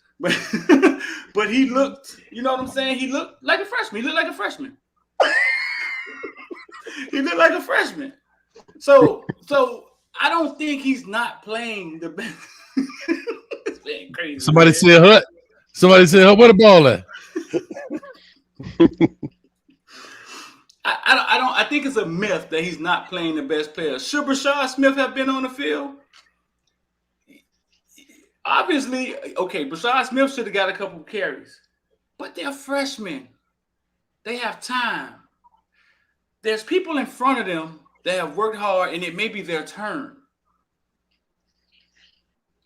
but he looked. You know what I'm saying? He looked like a freshman. He looked like a freshman. So I don't think he's not playing the best. It's been crazy. Somebody said Hut. Where the ball at? I think it's a myth that he's not playing the best player. Should Brashad Smith have been on the field? Obviously, okay, Brashad Smith should have got a couple of carries. But they're freshmen. They have time. There's people in front of them that have worked hard, and it may be their turn.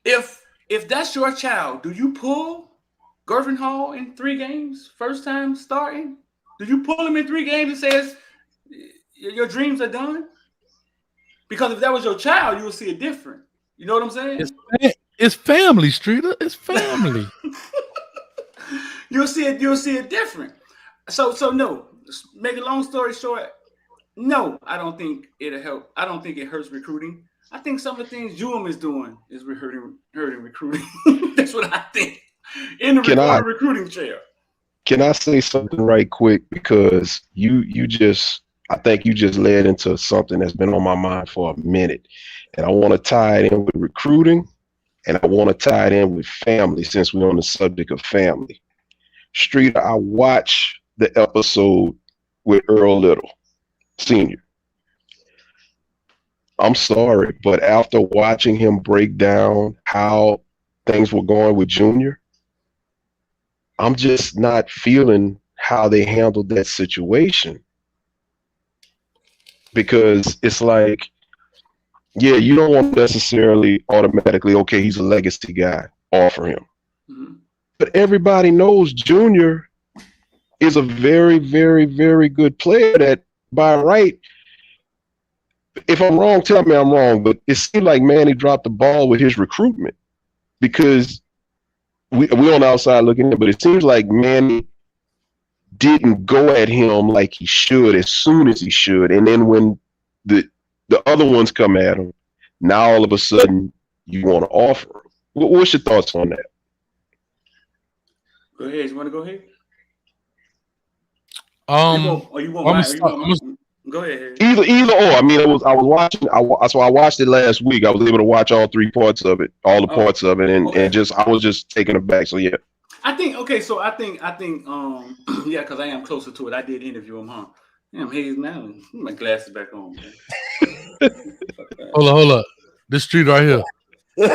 If that's your child, do you pull Gervin Hall in 3 games, first time starting? Do you pull him in 3 games and says your dreams are done? Because if that was your child, you would see it different. You know what I'm saying? It's family, Streeter. It's family. You'll see it different. So no. Make a long story short, no, I don't think it'll help. I don't think it hurts recruiting. I think some of the things UM is doing is hurting recruiting. That's what I think. In the recruiting chair. Can I say something right quick? Because I think you just led into something that's been on my mind for a minute. And I want to tie it in with recruiting, and I want to tie it in with family, since we're on the subject of family. Streeter, I watched the episode with Earl Little, Sr. I'm sorry, but after watching him break down how things were going with Junior, I'm just not feeling how they handled that situation. Because it's like, yeah, you don't want to necessarily automatically, okay, he's a legacy guy, offer him. Mm-hmm. But everybody knows Junior is a very, very, very good player that by right, if I'm wrong, tell me I'm wrong, but it seemed like Manny dropped the ball with his recruitment, because we're on the outside looking in, but it seems like Manny didn't go at him like he should as soon as he should. And then when the other ones come at him, now all of a sudden you want to offer him. What's your thoughts on that? Go ahead. You want to go ahead? Go ahead. Either or. I mean, I was watching. So I watched it last week. I was able to watch all 3 parts of it, all the parts of it, and I was just taken aback. So yeah. I think yeah, because I am closer to it. I did interview him, huh? Damn, Hayes now. My glasses back on, man. Hold up. This street right here. What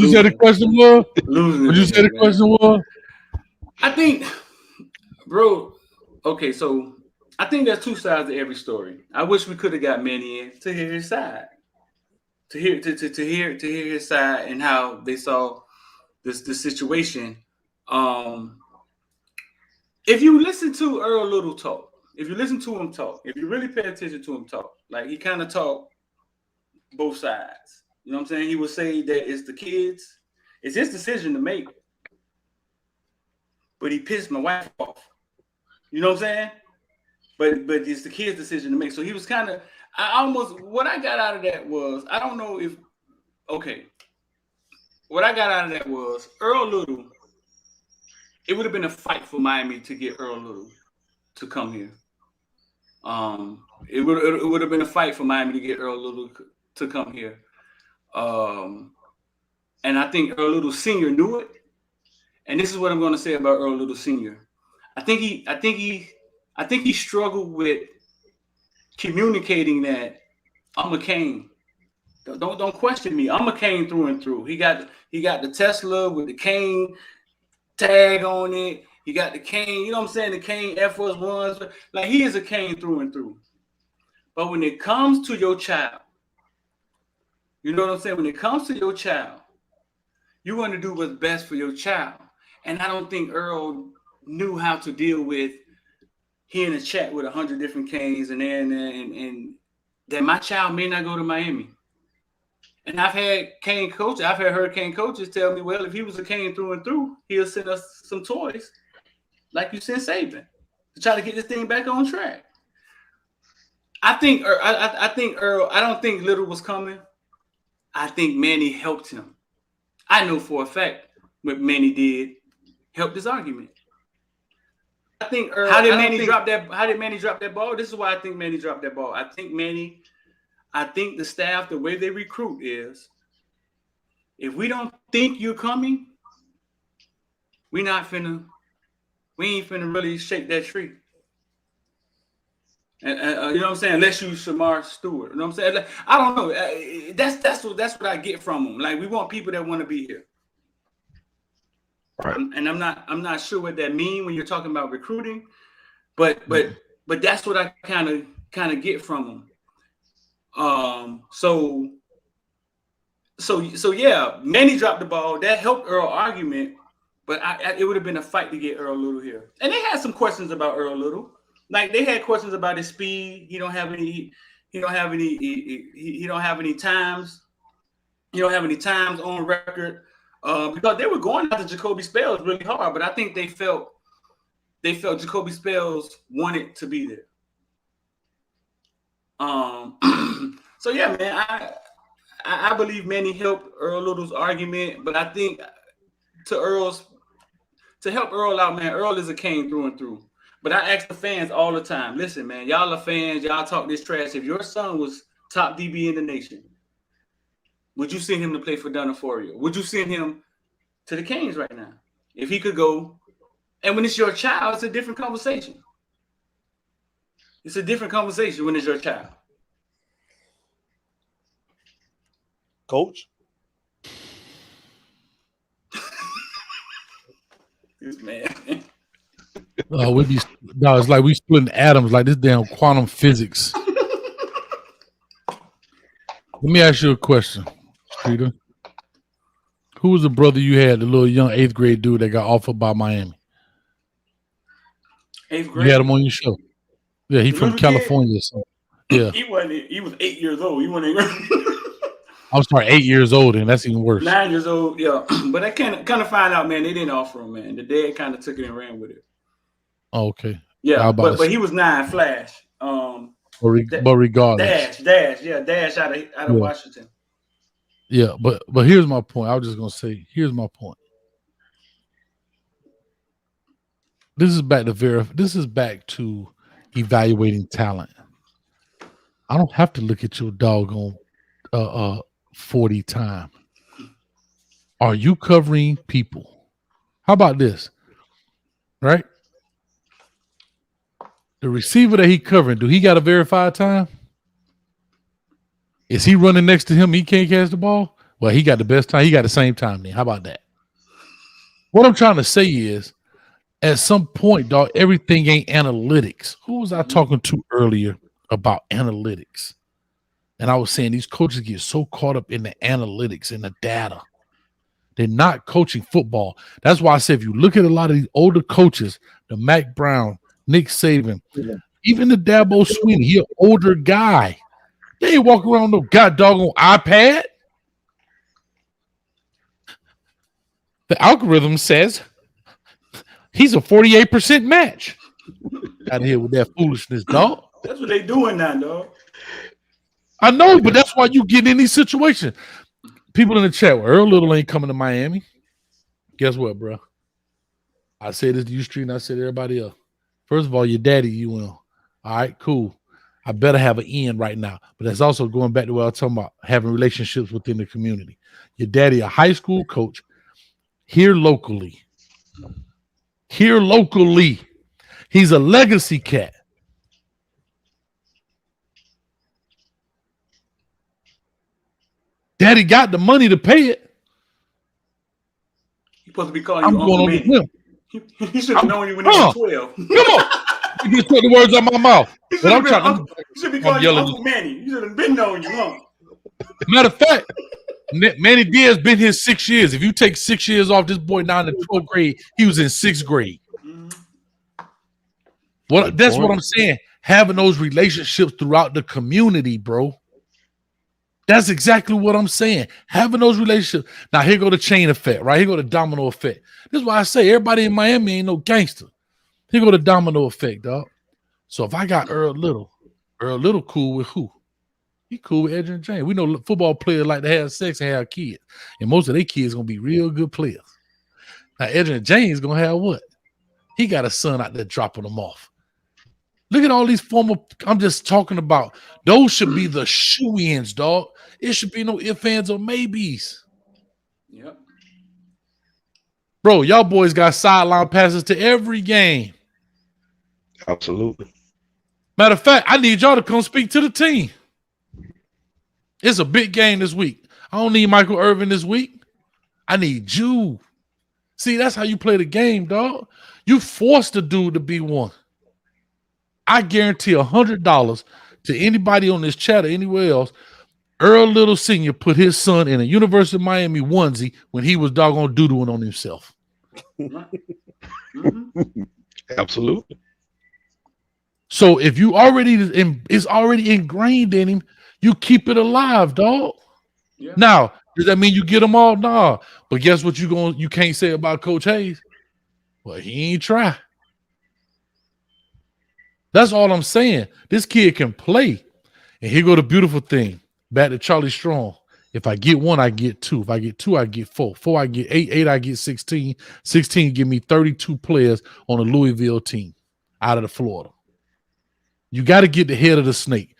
you say the question was? What you say the question was? I think, bro. Okay, so I think there's 2 sides to every story. I wish we could have got Manny in to hear his side, to hear his side and how they saw this situation. If you listen to Earl Little talk, if you listen to him talk, if you really pay attention to him talk, like he kind of talked both sides. You know what I'm saying? He would say that it's the kids. It's his decision to make. But he pissed my wife off. You know what I'm saying? But it's the kid's decision to make. So he was kind of, what I got out of that was, I don't know if, okay. What I got out of that was Earl Little. It would have been a fight for Miami to get Earl Little to come here. It would have been a fight for Miami to get Earl Little to come here. And I think Earl Little Sr. knew it. And this is what I'm going to say about Earl Little Sr. I think he struggled with communicating that I'm a Cane. Don't question me. I'm a Cane through and through. He got the Tesla with the Cane tag on it. He got the Cane, you know what I'm saying? The Cane Air Force Ones. Like, he is a Cane through and through. But when it comes to your child, you know what I'm saying? When it comes to your child, you want to do what's best for your child. And I don't think Earl knew how to deal with hearing a chat with 100 different Canes and that my child may not go to Miami. And I've had Cane coaches, I've had Hurricane coaches tell me, well, if he was a Cane through and through, he'll send us some toys like you sent Saban to try to get this thing back on track. I think Earl, I don't think Little was coming. I think Manny helped him. I know for a fact what Manny did helped his argument. I think Earl, how did Manny drop that ball? This is why I think Manny dropped that ball. I think the staff, the way they recruit is, if we don't think you're coming, we ain't finna really shake that tree. And you know what I'm saying? Unless you Shamar Stewart. You know what I'm saying? Like, I don't know. That's what I get from them. Like, we want people that want to be here. Right. And I'm not sure what that means when you're talking about recruiting, but that's what I kind of get from them. So yeah, Manny dropped the ball. That helped Earl argument, but it would have been a fight to get Earl Little here. And they had some questions about Earl Little. Like, they had questions about his speed. He don't have any times. He don't have any times on record. Because they were going after Jacoby Spells really hard, but I think they felt Jacoby Spells wanted to be there. So yeah, man, I believe Manny helped Earl Little's argument, but I think to help Earl out, man, Earl is a Cane through and through. But I ask the fans all the time, listen, man, y'all are fans, y'all talk this trash. If your son was top DB in the nation, would you send him to play for Donaforio? Would you send him to the Canes right now? If he could go, and when it's your child, it's a different conversation. It's a different conversation when it's your child. Coach? This man. It's like we splitting atoms like this damn quantum physics. Let me ask you a question, Streeter. Who was the brother you had, the little young 8th grade dude that got offered by Miami? 8th grade? You had him on your show. Yeah, he's from California. So, yeah. He was 8 years old. He wasn't I'm sorry, 8 years old, and that's even worse. 9 years old, yeah. But I kind of find out, man, they didn't offer him, man. The dad kind of took it and ran with it. Oh, okay. Yeah, but he was 9 Flash. But regardless. Dash out of Washington. Yeah, but here's my point. I was just gonna say, here's my point. This is back to evaluating talent. I don't have to look at your doggone 40 time. Are you covering people? How about this? Right? The receiver that he covering, do he got a verified time? Is he running next to him? He can't catch the ball? Well, he got the best time. He got the same time then. How about that? What I'm trying to say is, at some point, dog, everything ain't analytics. Who was I talking to earlier about analytics? And I was saying these coaches get so caught up in the analytics and the data. They're not coaching football. That's why I said if you look at a lot of these older coaches, the Mac Brown, Nick Saban, even the Dabo Swinney, he an older guy. They ain't walking around no god doggone iPad. The algorithm says he's a 48% match. Out of here with that foolishness, dog. That's what they doing now, dog. I know, but that's why you get in these situations. People in the chat, well, Earl Little ain't coming to Miami. Guess what, bro? I said this to you, Street, and I said to everybody else. First of all, your daddy, you will. All right, cool. I better have an end right now. But that's also going back to what I was talking about, having relationships within the community. Your daddy, a high school coach, here locally. Here locally. He's a legacy cat. Daddy got the money to pay it. He's supposed to be calling you Uncle Manny. He should have known you when he was 12. Come on. You just took the words out of my mouth. But I'm trying to. You should be calling you Uncle Manny. You should have been knowing you, huh? Matter of fact, Manny Diaz been here 6 years. If you take 6 years off, this boy now in the 12th grade, he was in 6th grade. That's what I'm saying. Having those relationships throughout the community, bro. That's exactly what I'm saying. Having those relationships. Now, here go the chain effect, right? Here go the domino effect. This is why I say everybody in Miami ain't no gangster. Here go the domino effect, dog. So if I got Earl Little cool with who? He cool with Edrin James. We know football players like to have sex and have kids. And most of their kids going to be real good players. Now, Edrin James going to have what? He got a son out there dropping them off. Look at all these former, I'm just talking about, those should be the shoe-ins, dog. It should be no ifs, ands, or maybes. Yep. Bro, y'all boys got sideline passes to every game. Absolutely. Matter of fact, I need y'all to come speak to the team. It's a big game this week. I don't need Michael Irvin this week. I need you. See, that's how you play the game, dog. You forced the dude to be one. I guarantee $100 to anybody on this chat or anywhere else, Earl Little Sr. put his son in a University of Miami onesie when he was doggone doodling on himself. Absolutely. So if you already, it's already ingrained in him, you keep it alive, dog. Yeah. Now, does that mean you get them all? Nah. But guess what you can't say about Coach Hayes? Well, he ain't try. That's all I'm saying. This kid can play. And here go the beautiful thing. Back to Charlie Strong. If I get one, I get two. If I get two, I get four. Four, I get eight. Eight, I get 16. 16 give me 32 players on a Louisville team out of the Florida. You got to get the head of the snake.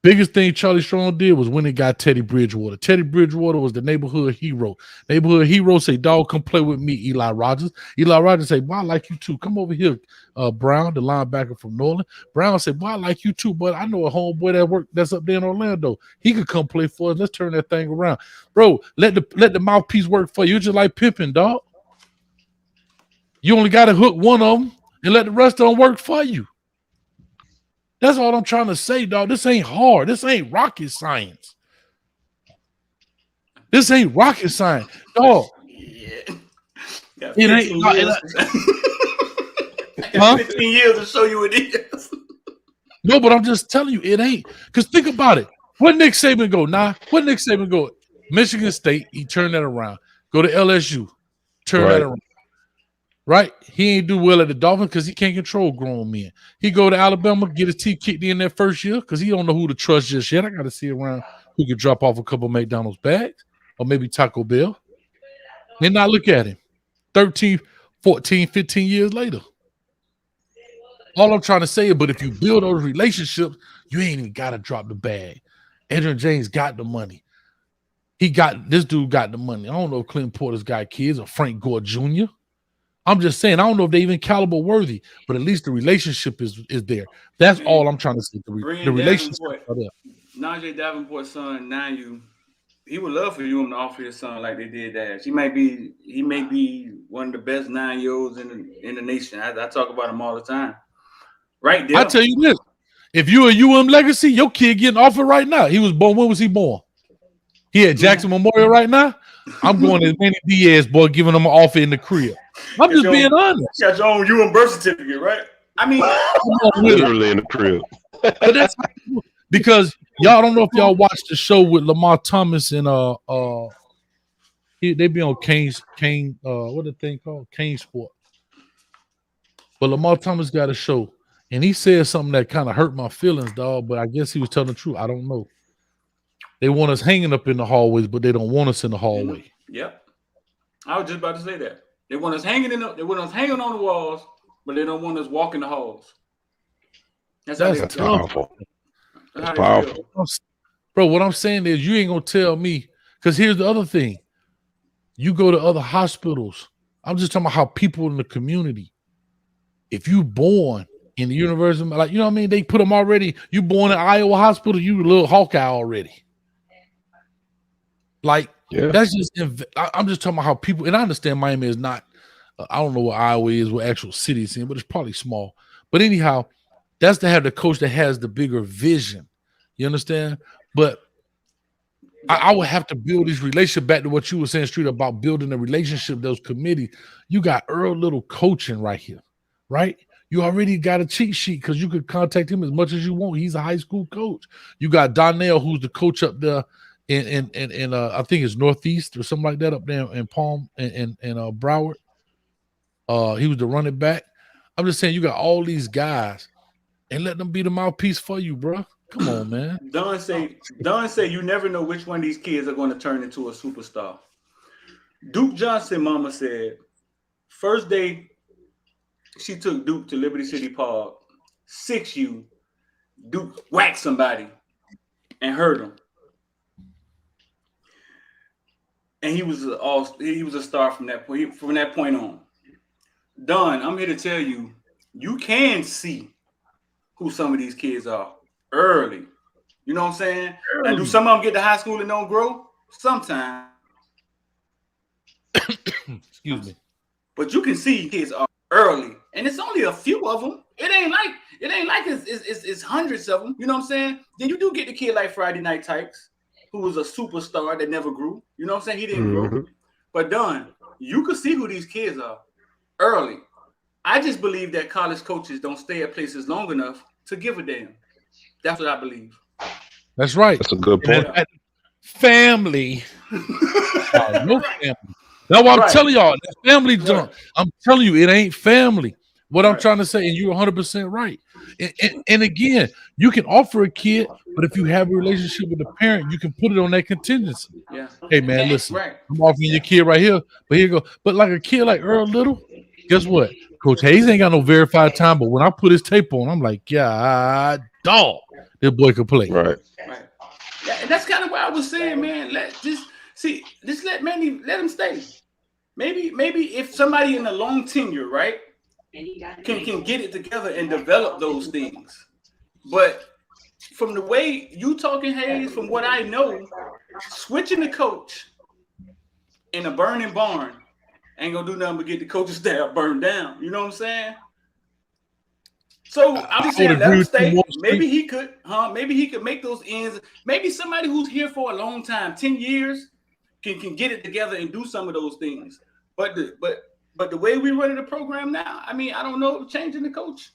Biggest thing Charlie Strong did was when he got Teddy Bridgewater. Teddy Bridgewater was the neighborhood hero. Neighborhood hero say, dog, come play with me, Eli Rogers. Eli Rogers say, boy, I like you too. Come over here, Brown, the linebacker from Norland. Brown said, boy, I like you too, but I know a homeboy that's up there in Orlando. He could come play for us. Let's turn that thing around. Bro, let the mouthpiece work for you. You're just like pimping, dog. You only got to hook one of them and let the rest of them work for you. That's all I'm trying to say, dog. This ain't hard. This ain't rocket science. This ain't rocket science, dog. Yeah. It ain't. 15 years to show you it is. No, but I'm just telling you, it ain't. Because think about it. Where Nick Saban go? Where Nick Saban go? Michigan State, he turned that around. Go to LSU, turn that around. Right? He ain't do well at the Dolphins because he can't control grown men. He go to Alabama, get his teeth kicked in that first year because he don't know who to trust just yet. I got to see around who could drop off a couple of McDonald's bags or maybe Taco Bell. Then not look at him 13, 14, 15 years later. All I'm trying to say is, but if you build those relationships, you ain't even got to drop the bag. Edrin James got the money. This dude got the money. I don't know if Clinton Porter's got kids or Frank Gore Jr. I'm just saying, I don't know if they even caliber worthy, but at least the relationship is there. That's all I'm trying to say. The relationship are there. Najee Davenport's son, Nanu, he would love for you to offer his son like they did Dash. He may be one of the best 9-year-olds in the nation. I talk about him all the time. Right there. I tell you this: if you a legacy, your kid getting offered right now. He was born. When was he born? He at Jackson Memorial right now. I'm going to Manny Diaz, boy, giving him an offer in the crib. I'm just being honest. You got your own birth certificate, right? I mean, literally in the crib. But that's because y'all don't know if y'all watched the show with Lamar Thomas and They be on Kane, what the thing called? Kane Sport. But Lamar Thomas got a show, and he said something that kind of hurt my feelings, dog. But I guess he was telling the truth. I don't know. They want us hanging up in the hallways, but they don't want us in the hallway. Yep. I was just about to say that. They want us hanging on the walls, but they don't want us walking the halls. That's powerful. That's powerful. Bro, what I'm saying is you ain't gonna tell me, because here's the other thing. You go to other hospitals. I'm just talking about how people in the community, if you born in the university, like, you know what I mean? They put them already. You born in Iowa Hospital, you a little Hawkeye already. Like, that's just, I'm just talking about how people, and I understand Miami is not, I don't know what Iowa is, what actual city it's in, but it's probably small. But anyhow, that's to have the coach that has the bigger vision. You understand? But I would have to build this relationship back to what you were saying, Street, about building a relationship, those committees. You got Earl Little coaching right here, right? You already got a cheat sheet because you could contact him as much as you want. He's a high school coach. You got Donnell, who's the coach up there in I think it's Northeast or something like that up there in Palm and Broward. He was the running back. I'm just saying you got all these guys and let them be the mouthpiece for you, bro. Come on, man. Don say you never know which one of these kids are going to turn into a superstar. Duke Johnson mama said first day she took Duke to Liberty City Park, 6U, Duke whacked somebody and hurt him. And he was a star from that point on. Don, I'm here to tell you, you can see who some of these kids are early. You know what I'm saying? And do some of them get to high school and don't grow? Sometimes. Excuse me. But you can see kids are early. And it's only a few of them. It ain't like it's hundreds of them. You know what I'm saying? Then you do get the kid like Friday Night Tykes, who was a superstar that never grew. You know what I'm saying? He didn't grow. But Don, you can see who these kids are early. I just believe that college coaches don't stay at places long enough to give a damn. That's what I believe. That's right. That's a good point. Family. No family. That's what I'm telling y'all. That family junk. I'm telling you, it ain't family. What I'm trying to say, and you're 100% right. And again, you can offer a kid, but if you have a relationship with the parent, you can put it on that contingency. Yeah. Hey, man, listen, I'm offering your kid right here, but here you go. But like a kid like Earl Little, guess what? Coach Hayes ain't got no verified time, but when I put his tape on, I'm like, God, dog, this boy could play. Right. Yeah, and that's kind of what I was saying, man. Let him stay. Maybe if somebody in a long tenure, right, can get it together and develop those things. But from the way you talking, Hayes, from what I know, switching the coach in a burning barn ain't gonna do nothing but get the coaching staff burned down. You know what I'm saying? So I'm just saying, let him stay. Maybe he could, Maybe he could make those ends. Maybe somebody who's here for a long time, 10 years, can get it together and do some of those things. But the way we running the program now, I mean, I don't know if changing the coach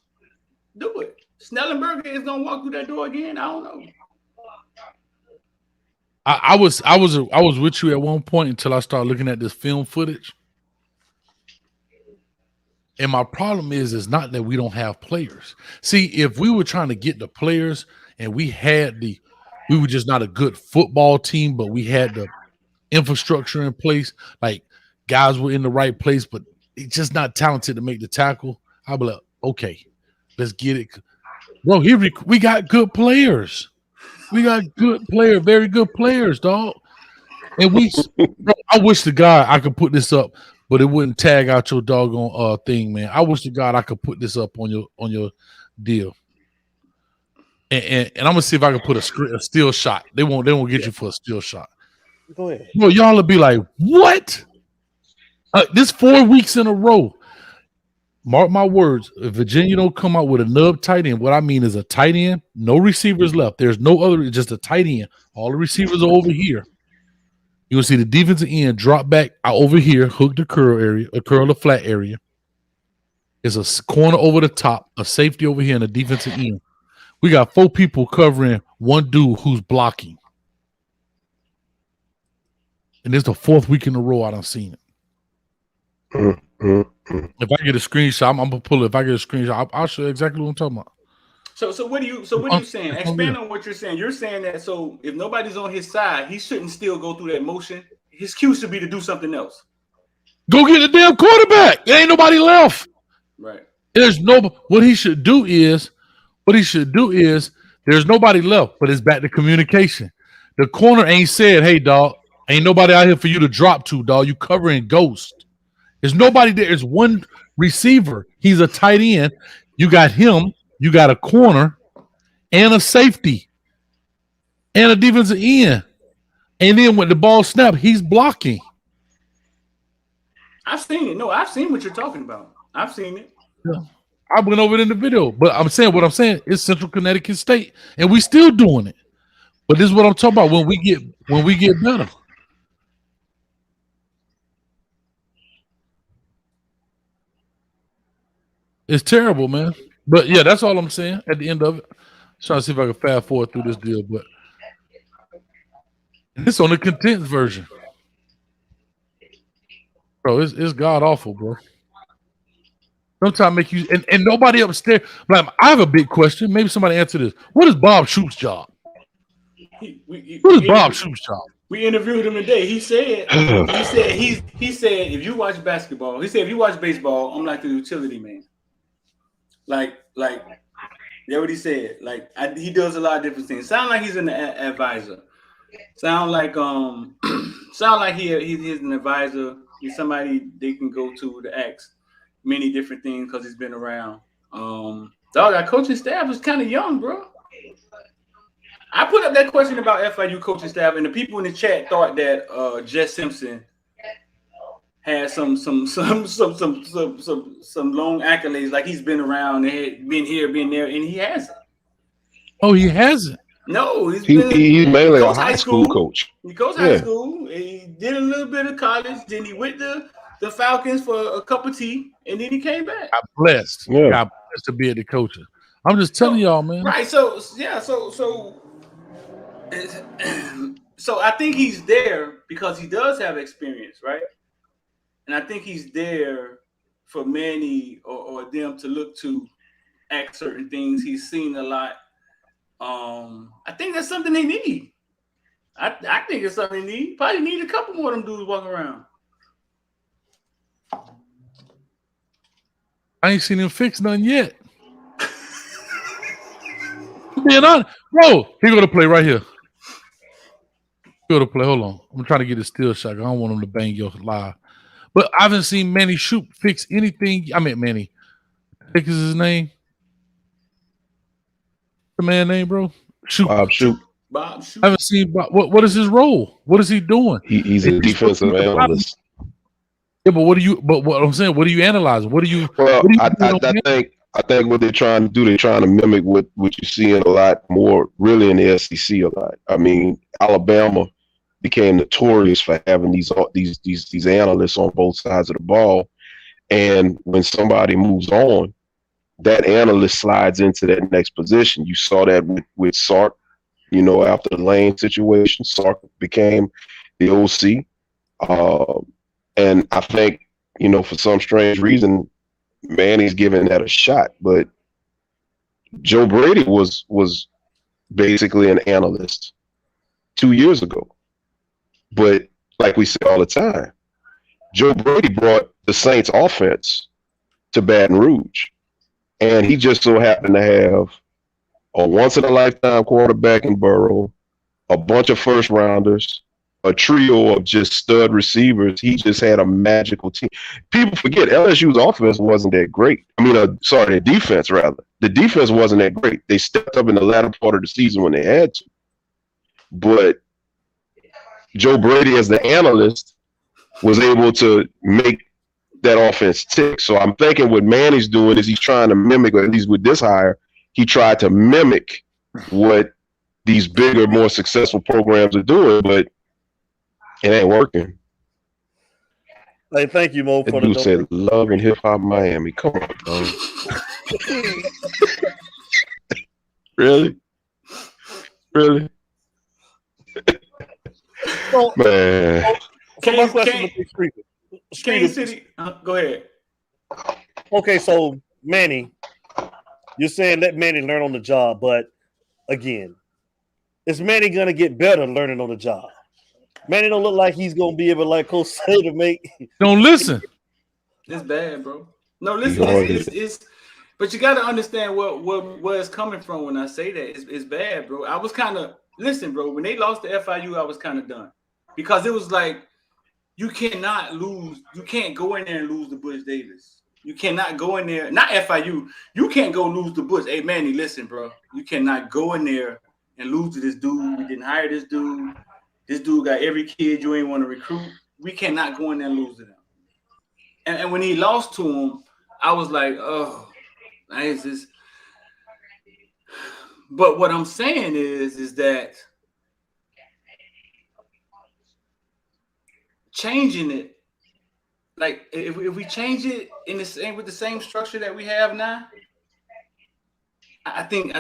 do it. Snellenberger is gonna walk through that door again. I don't know. I was with you at one point until I started looking at this film footage. And my problem is not that we don't have players. See, if we were trying to get the players and we were just not a good football team, but we had the infrastructure in place, like guys were in the right place, but it's just not talented to make the tackle, I'll be like, okay, let's get it. Bro, here we got good players. We got good players, very good players, dog. And bro, I wish to God I could put this up, but it wouldn't tag out your doggone thing, man. I wish to God I could put this up on your deal. And I'm gonna see if I can put a still shot. They won't get you for a still shot. Go ahead. Bro, y'all will be like, what? This 4 weeks in a row. Mark my words. If Virginia don't come out with a nub tight end, what I mean is a tight end, no receivers left. There's no other, just a tight end. All the receivers are over here. You will see the defensive end drop back over here, hook the curl the flat area. There's a corner over the top, a safety over here, and a defensive end. We got 4 people covering one dude who's blocking. And it's the 4th week in a row I done seen it. If I get a screenshot, I'm gonna pull it. If I get a screenshot, I'll show you exactly what I'm talking about. So what are you saying? Expand on what you're saying. You're saying that so if nobody's on his side, he shouldn't still go through that motion. His cue should be to do something else. Go get the damn quarterback. There ain't nobody left. Right. There's no. What he should do is there's nobody left, but it's back to communication. The corner ain't said, "Hey, dog, ain't nobody out here for you to drop to, dog. You covering ghost." There's nobody there. There's one receiver. He's a tight end. You got him. You got a corner and a safety and a defensive end. And then when the ball snapped, he's blocking. I've seen it. No, I've seen what you're talking about. I've seen it. Yeah. I went over it in the video, but I'm saying is Central Connecticut State, and we still doing it. But this is what I'm talking about when we get better. It's terrible, man. But yeah, that's all I'm saying at the end of it. Trying to see if I can fast forward through this deal, but it's on the condensed version. Bro, it's god awful, bro. Sometimes make you and nobody upstairs. Like, I have a big question. Maybe somebody answer this. What is Bob Shoop's job? What is Bob Shoop's job? We interviewed him today. He said if you watch basketball, he said if you watch baseball, I'm like the utility man. Like that's what he said. Like he does a lot of different things. Sound like he's an advisor. Sound like he's an advisor. He's somebody they can go to ask many different things because he's been around. Dog, our coaching staff is kind of young, bro. I put up that question about FIU coaching staff, and the people in the chat thought that Jess Simpson had some long accolades, like he's been around, been here, been there, and he hasn't. Oh, he hasn't. No, he's mainly a high school coach. He coached high school. He did a little bit of college. Then he went to the Falcons for a cup of tea, and then he came back. God blessed. Yeah. God blessed to be at the coaching. I'm just telling y'all, man. Right. So I think he's there because he does have experience, right? And I think he's there for many or them to look to act certain things. He's seen a lot. I think that's something they need. I think it's something they need. Probably need a couple more of them dudes walking around. I ain't seen him fix none yet. Being honest, bro, he gonna play right here. Go to play. Hold on. I'm trying to get a still shot. I don't want him to bang your live. But I haven't seen Manny Shoop fix anything. I mean, Manny. I think is his name. The man name, bro? Shoop. Bob Shoop. Bob Shoop. I haven't seen Bob. What is his role? What is he doing? He's a defensive analyst. Yeah, but what I'm saying, what are you analyzing? I think what they're trying to do, they're trying to mimic what you see in a lot more really in the SEC a lot. I mean, Alabama became notorious for having these analysts on both sides of the ball. And when somebody moves on, that analyst slides into that next position. You saw that with Sark, after the Lane situation. Sark became the OC. And I think, for some strange reason, Manny's giving that a shot. But Joe Brady was basically an analyst 2 years ago. But like we say all the time, Joe Brady brought the Saints offense to Baton Rouge. And he just so happened to have a once-in-a-lifetime quarterback in Burrow, a bunch of first-rounders, a trio of just stud receivers. He just had a magical team. People forget LSU's offense wasn't that great. Their defense, rather. The defense wasn't that great. They stepped up in the latter part of the season when they had to. But Joe Brady, as the analyst, was able to make that offense tick. So I'm thinking what Manny's doing is he's trying to mimic, or at least with this hire, he tried to mimic what these bigger, more successful programs are doing, but it ain't working. Hey, thank you, Mo. That dude said Love and Hip Hop Miami. Come on, bro. Really? So, man. My question would be Kansas City. Go ahead. Okay, so Manny, you're saying let Manny learn on the job, but again, is Manny gonna get better learning on the job? Manny don't look like he's gonna be able, like Coach say, to make. Don't listen. It's bad, bro. No, listen. It's but you got to understand where it's coming from when I say that. It's bad, bro. I was kind of listen, bro. When they lost to FIU, I was kind of done because it was like you cannot lose. You can't go in there and lose to Butch Davis. You cannot go in there. Not FIU. You can't go lose to Butch. Hey, Manny, listen, bro. You cannot go in there and lose to this dude. We didn't hire this dude. This dude got every kid you ain't want to recruit. We cannot go in there and lose to them. And when he lost to him, I was like, oh, is this? But what I'm saying is that changing it, like if we change it in the same with the same structure that we have now, I think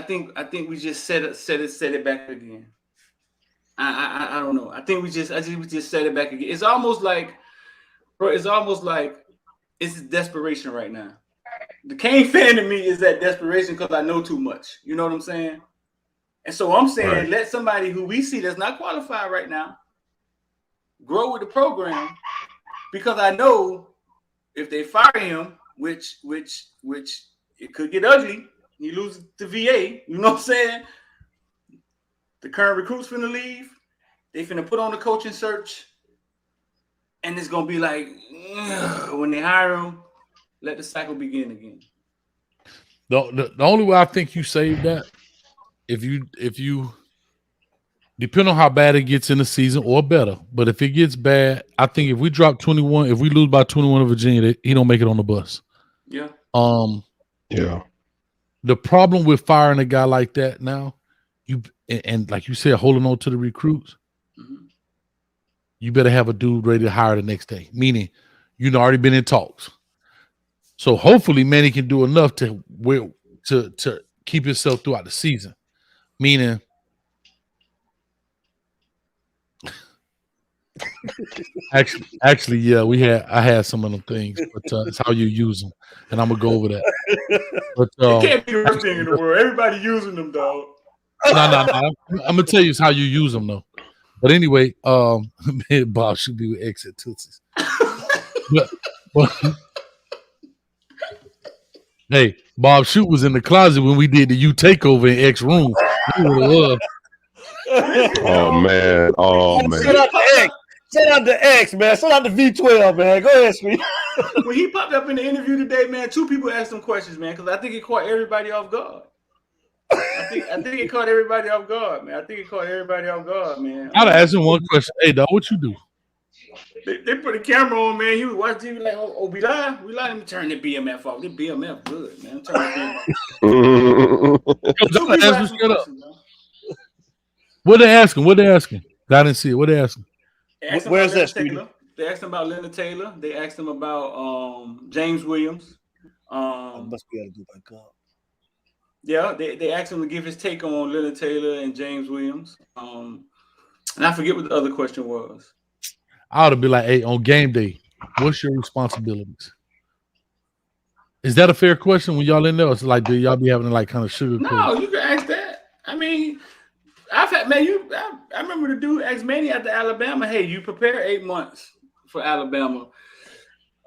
we just set it back again. I don't know. I think we just set it back again. It's almost like, bro. It's desperation right now. The Kane fan in me is that desperation because I know too much. You know what I'm saying? And so I'm saying let somebody who we see that's not qualified right now grow with the program because I know if they fire him, which it could get ugly, he loses to VA. You know what I'm saying? The current recruits finna leave. They finna put on the coaching search. And it's gonna be like when they hire him, let the cycle begin again. The only way I think you save that, if you depend on how bad it gets in the season or better, but if it gets bad, I think if we drop 21, if we lose by 21 in Virginia, he don't make it on the bus. Yeah. Yeah. The problem with firing a guy like that now, and like you said, holding on to the recruits, you better have a dude ready to hire the next day. Meaning, you've already been in talks. So hopefully, Manny can do enough to keep himself throughout the season. Meaning, actually, yeah, I had some of them things, but it's how you use them, and I'm gonna go over that. But it can't be the worst thing in the world. Everybody using them, dog. No. I'm gonna tell you how you use them, though. But anyway, Bob should be with exit Tootsies. but hey, Bob Shoot was in the closet when we did the U takeover in X room. Oh man. Shout out to X, man. Shout out to V12, man. Go ahead, Sweet. When he popped up in the interview today, man, 2 people asked him questions, man, because I think it caught everybody off guard. I think it caught everybody off guard, man. I'd ask him one question. Hey, dog, what you do? They put a camera on, man. He was watching TV like, oh, we live? We live? Let me turn the BMF off. The BMF good, man. Turn What they asking? I didn't see it. What they asking? Where's that, Sweetie? They asked him about Leonard Taylor. They asked him about James Williams. I must be able to do my God. Yeah, they asked him to give his take on Leonard Taylor and James Williams. And I forget what the other question was. I ought to be like, hey, on game day, what's your responsibilities? Is that a fair question when y'all in there? It's like, do y'all be having to like kind of sugar? No, you can ask that. I mean, I remember the dude asked Manny at the Alabama, hey, you prepare 8 months for Alabama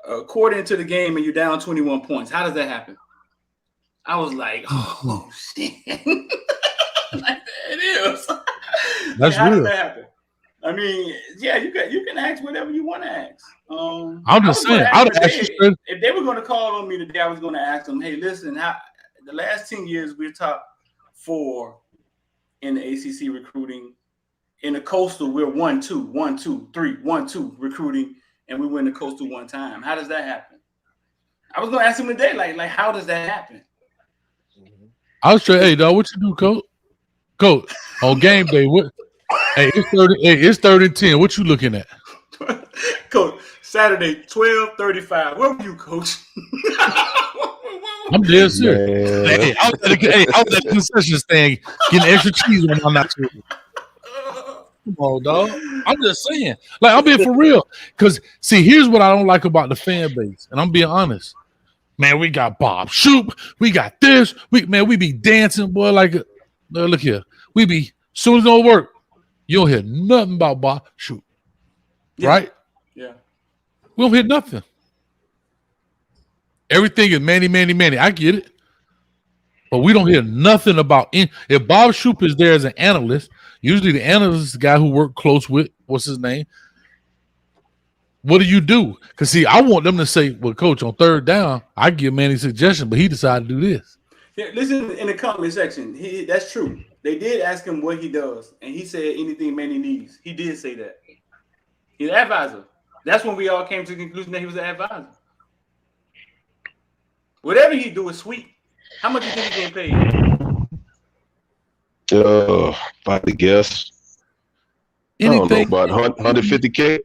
according to the game and you're down 21 points. How does that happen? I was like, oh shit. Like, it is. That's how real. Does that happen? I mean, yeah, you can ask whatever you want to ask. I'm just saying, if they were going to call on me today, I was going to ask them, hey, listen, the last 10 years we're top 4 in the ACC recruiting. In the Coastal, we're 1-2, 1-2, 3, 1-2 recruiting, and we win the Coastal one time. How does that happen? I was going to ask him today, like how does that happen? I was straight, hey, dog, what you do, Coach? Coach, on game day, what? Hey, it's 30 and 10. What you looking at? Coach, Saturday, 12:35. Where were you, Coach? I'm dead serious. Hey, I was at the concession stand getting extra cheese on my nachos. Come on, dog. I'm just saying. Like, I'm being for real. Because, see, here's what I don't like about the fan base. And I'm being honest. Man, we got Bob Shoop. We got this. We be dancing, boy, like, look here. We be, soon as it don't work, you don't hear nothing about Bob Shoop. Yeah. Right? Yeah. We don't hear nothing. Everything is Manny. I get it. But we don't hear nothing about if Bob Shoop is there as an analyst, usually the analyst is the guy who worked close with, what's his name? What do you do? Because, see, I want them to say, well, coach, on third down, I give Manny suggestion, but he decided to do this. Yeah, listen, in the comment section, that's true. They did ask him what he does, and he said anything Manny needs. He did say that. He's an advisor. That's when we all came to the conclusion that he was an advisor. Whatever he do is sweet. How much do you think he's getting paid? By the guess. Anything, I don't know, about 150K.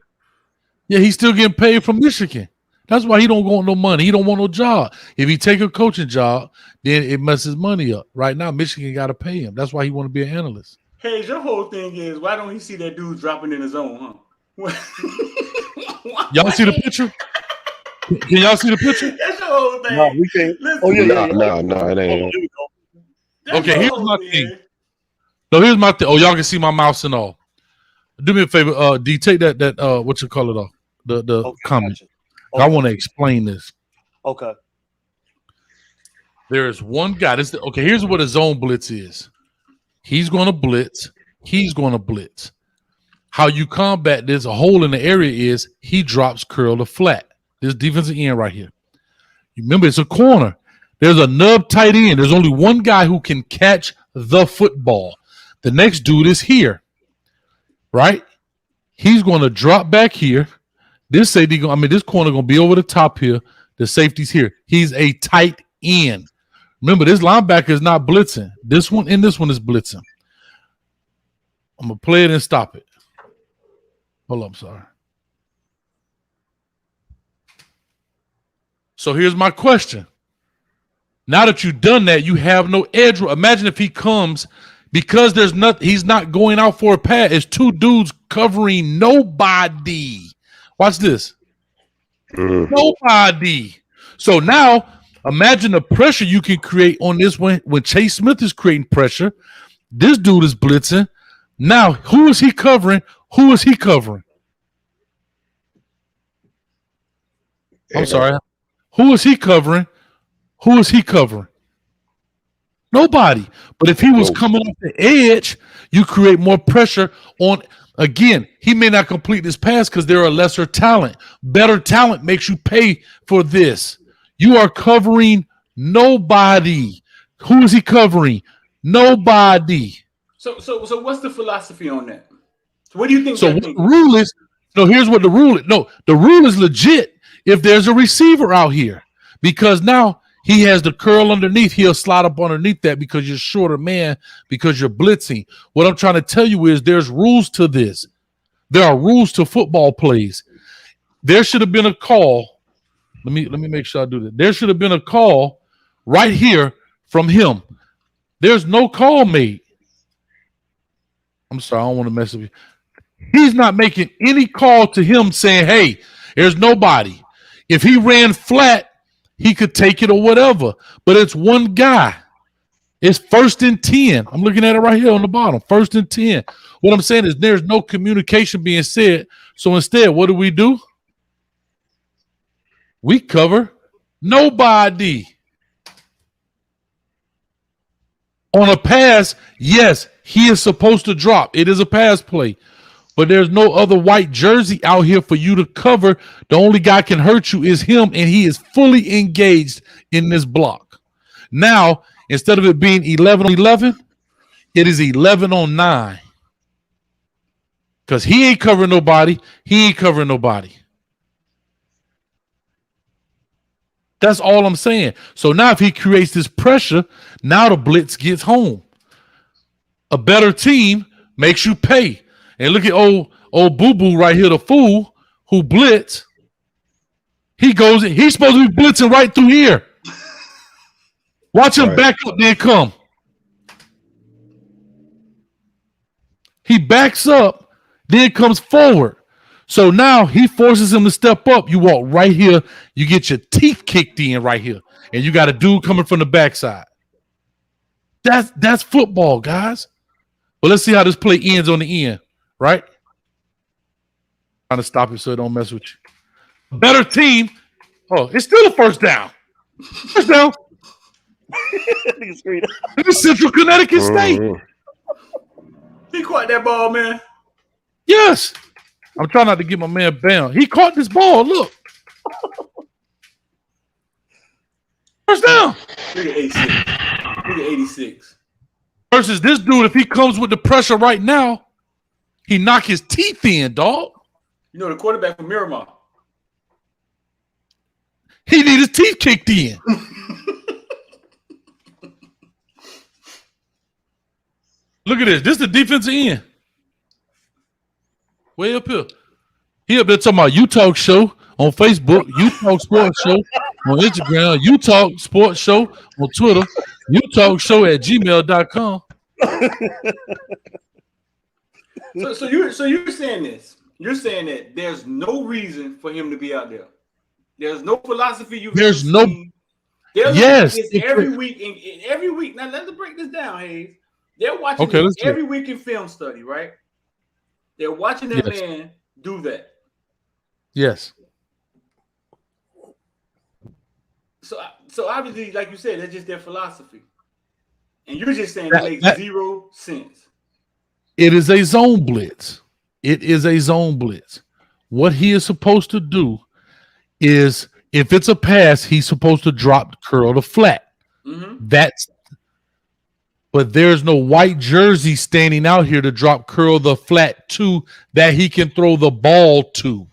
Yeah, he's still getting paid from Michigan. That's why he don't want no money. He don't want no job. If he take a coaching job, then it messes money up. Right now, Michigan got to pay him. That's why he want to be an analyst. Hey, your whole thing is, why don't he see that dude dropping in his own, huh? Y'all see the picture? Can y'all see the picture? That's your whole thing. No, we can't. Listen, Oh, yeah. No, it ain't. Okay, here's my thing. No, here's my thing. Oh, y'all can see my mouse and all. Do me a favor, D, take that what you call it off. The comment. Okay. I want to explain this. Okay. There is one guy. Okay, here's what a zone blitz is. He's going to blitz. He's going to blitz. How you combat this, a hole in the area is he drops curl to flat. This defensive end right here. You remember, it's a corner. There's a nub tight end. There's only one guy who can catch the football. The next dude is here, right? He's going to drop back here. This safety, this corner going to be over the top here. The safety's here. He's a tight end. Remember, this linebacker is not blitzing. This one and this one is blitzing. I'm going to play it and stop it. Hold up, sorry. So here's my question. Now that you've done that, you have no edge. Imagine if he comes, because there's nothing, he's not going out for a pass. It's two dudes covering nobody. Watch this. Nobody. So now imagine the pressure you can create on this one when Chase Smith is creating pressure. This dude is blitzing. Now, who is he covering? Who is he covering? I'm sorry. Who is he covering? Who is he covering? Nobody. But if he was coming off the edge, you create more pressure on. Again, he may not complete this pass because they're a lesser talent. Better talent makes you pay for this. You are covering nobody. Who is he covering? Nobody. So what's the philosophy on that? So what do you think? So what the rule is? No, here's what the rule is. No, the rule is legit if there's a receiver out here, because now he has the curl underneath. He'll slide up underneath that because you're shorter man, because you're blitzing. What I'm trying to tell you is there's rules to this. There are rules to football plays. There should have been a call. Let me make sure I do that. There should have been a call right here from him. There's no call made. I'm sorry, I don't want to mess with you. He's not making any call to him saying, hey, there's nobody. If he ran flat, he could take it or whatever. But it's one guy. It's 1st and 10. I'm looking at it right here on the bottom. 1st and 10. What I'm saying is there's no communication being said. So instead, what do? We cover nobody. On a pass, yes, he is supposed to drop. It is a pass play. But there's no other white jersey out here for you to cover. The only guy can hurt you is him, and he is fully engaged in this block. Now, instead of it being 11-on-11, it is 11-on-9. Because he ain't covering nobody. He ain't covering nobody. That's all I'm saying. So now if he creates this pressure, now the blitz gets home. A better team makes you pay. And look at old boo-boo right here, the fool who blitz. He goes in. He's supposed to be blitzing right through here. Watch him back up, then come. He backs up then comes forward. So now he forces him to step up. You walk right here. You get your teeth kicked in right here. And you got a dude coming from the backside. That's football, guys. Well, let's see how this play ends on the end, right? Trying to stop it so it don't mess with you. Better team. Oh, it's still a first down. First down. It's Central Connecticut State. He caught that ball, man. Yes. I'm trying not to get my man bound. He caught this ball. Look. First down. Look at 86. Look at 86. Versus this dude, if he comes with the pressure right now, he knock his teeth in, dog. You know the quarterback from Miramar. He need his teeth kicked in. Look at this. This is the defensive end. Way up here. He up there talking about You Talk Show on Facebook, You Talk Sports Show on Instagram, You Talk Sports Show on Twitter, You Talk Show at gmail.com. So you're saying this. You're saying that there's no reason for him to be out there. There's no philosophy you've ever seen. Yes. Every week. And every week. Now let's break this down, Hayes. They're watching this every week in film study, right? They're watching that man do that. Yes. So obviously, like you said, that's just their philosophy. And you're just saying it makes zero sense. It is a zone blitz. It is a zone blitz. What he is supposed to do is, if it's a pass, he's supposed to drop, curl to flat. Mm-hmm. But there's no white jersey standing out here to drop, curl the flat to that he can throw the ball to.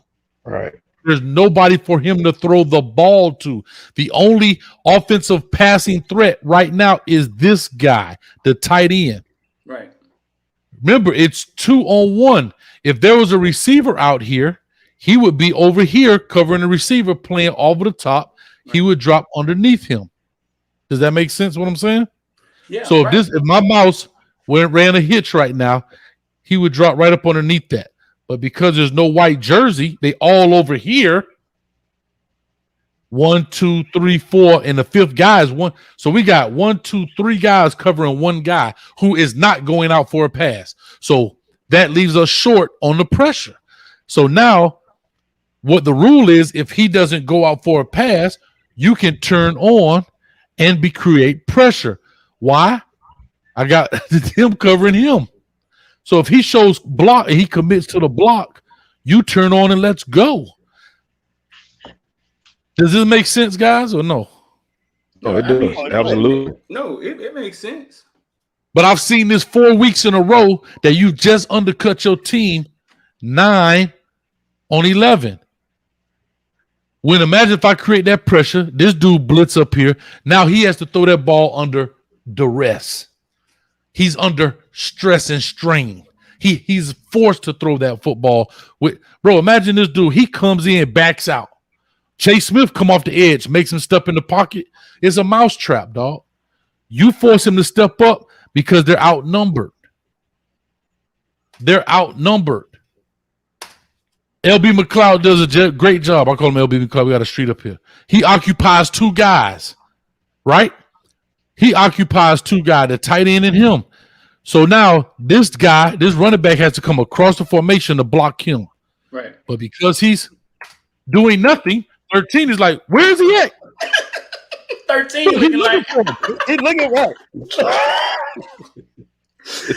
Right. There's nobody for him to throw the ball to. The only offensive passing threat right now is this guy, the tight end. Right. Remember, it's 2-on-1. If there was a receiver out here, he would be over here covering the receiver, playing over the top. Right. He would drop underneath him. Does that make sense what I'm saying? Yeah. So if my mouse ran a hitch right now, he would drop right up underneath that. But because there's no white jersey, they all over here. 1, 2, 3, 4, and the fifth guy is one. So we got 1, 2, 3 guys covering one guy who is not going out for a pass. So that leaves us short on the pressure. So now what the rule is, if he doesn't go out for a pass, you can turn on and create pressure. Why? I got him covering him. So if he shows block and he commits to the block, you turn on and let's go. Does this make sense, guys, or no? Oh, it does. Absolutely. No, it makes sense. But I've seen this 4 weeks in a row that you just undercut your team 9 on 11. When imagine if I create that pressure, this dude blitz up here. Now he has to throw that ball under duress. He's under stress and strain. He's forced to throw that football. Bro, imagine this dude. He comes in, backs out. Chase Smith come off the edge, makes him step in the pocket. It's a mousetrap, dog. You force him to step up because they're outnumbered. They're outnumbered. LB McLeod does a great job. I call him LB McLeod. We got a street up here. He occupies 2 guys, right? He occupies 2 guys, the tight end and him. So now this running back has to come across the formation to block him. Right. But because he's doing nothing, 13 is like, where is he at? 13 looking like he's looking right.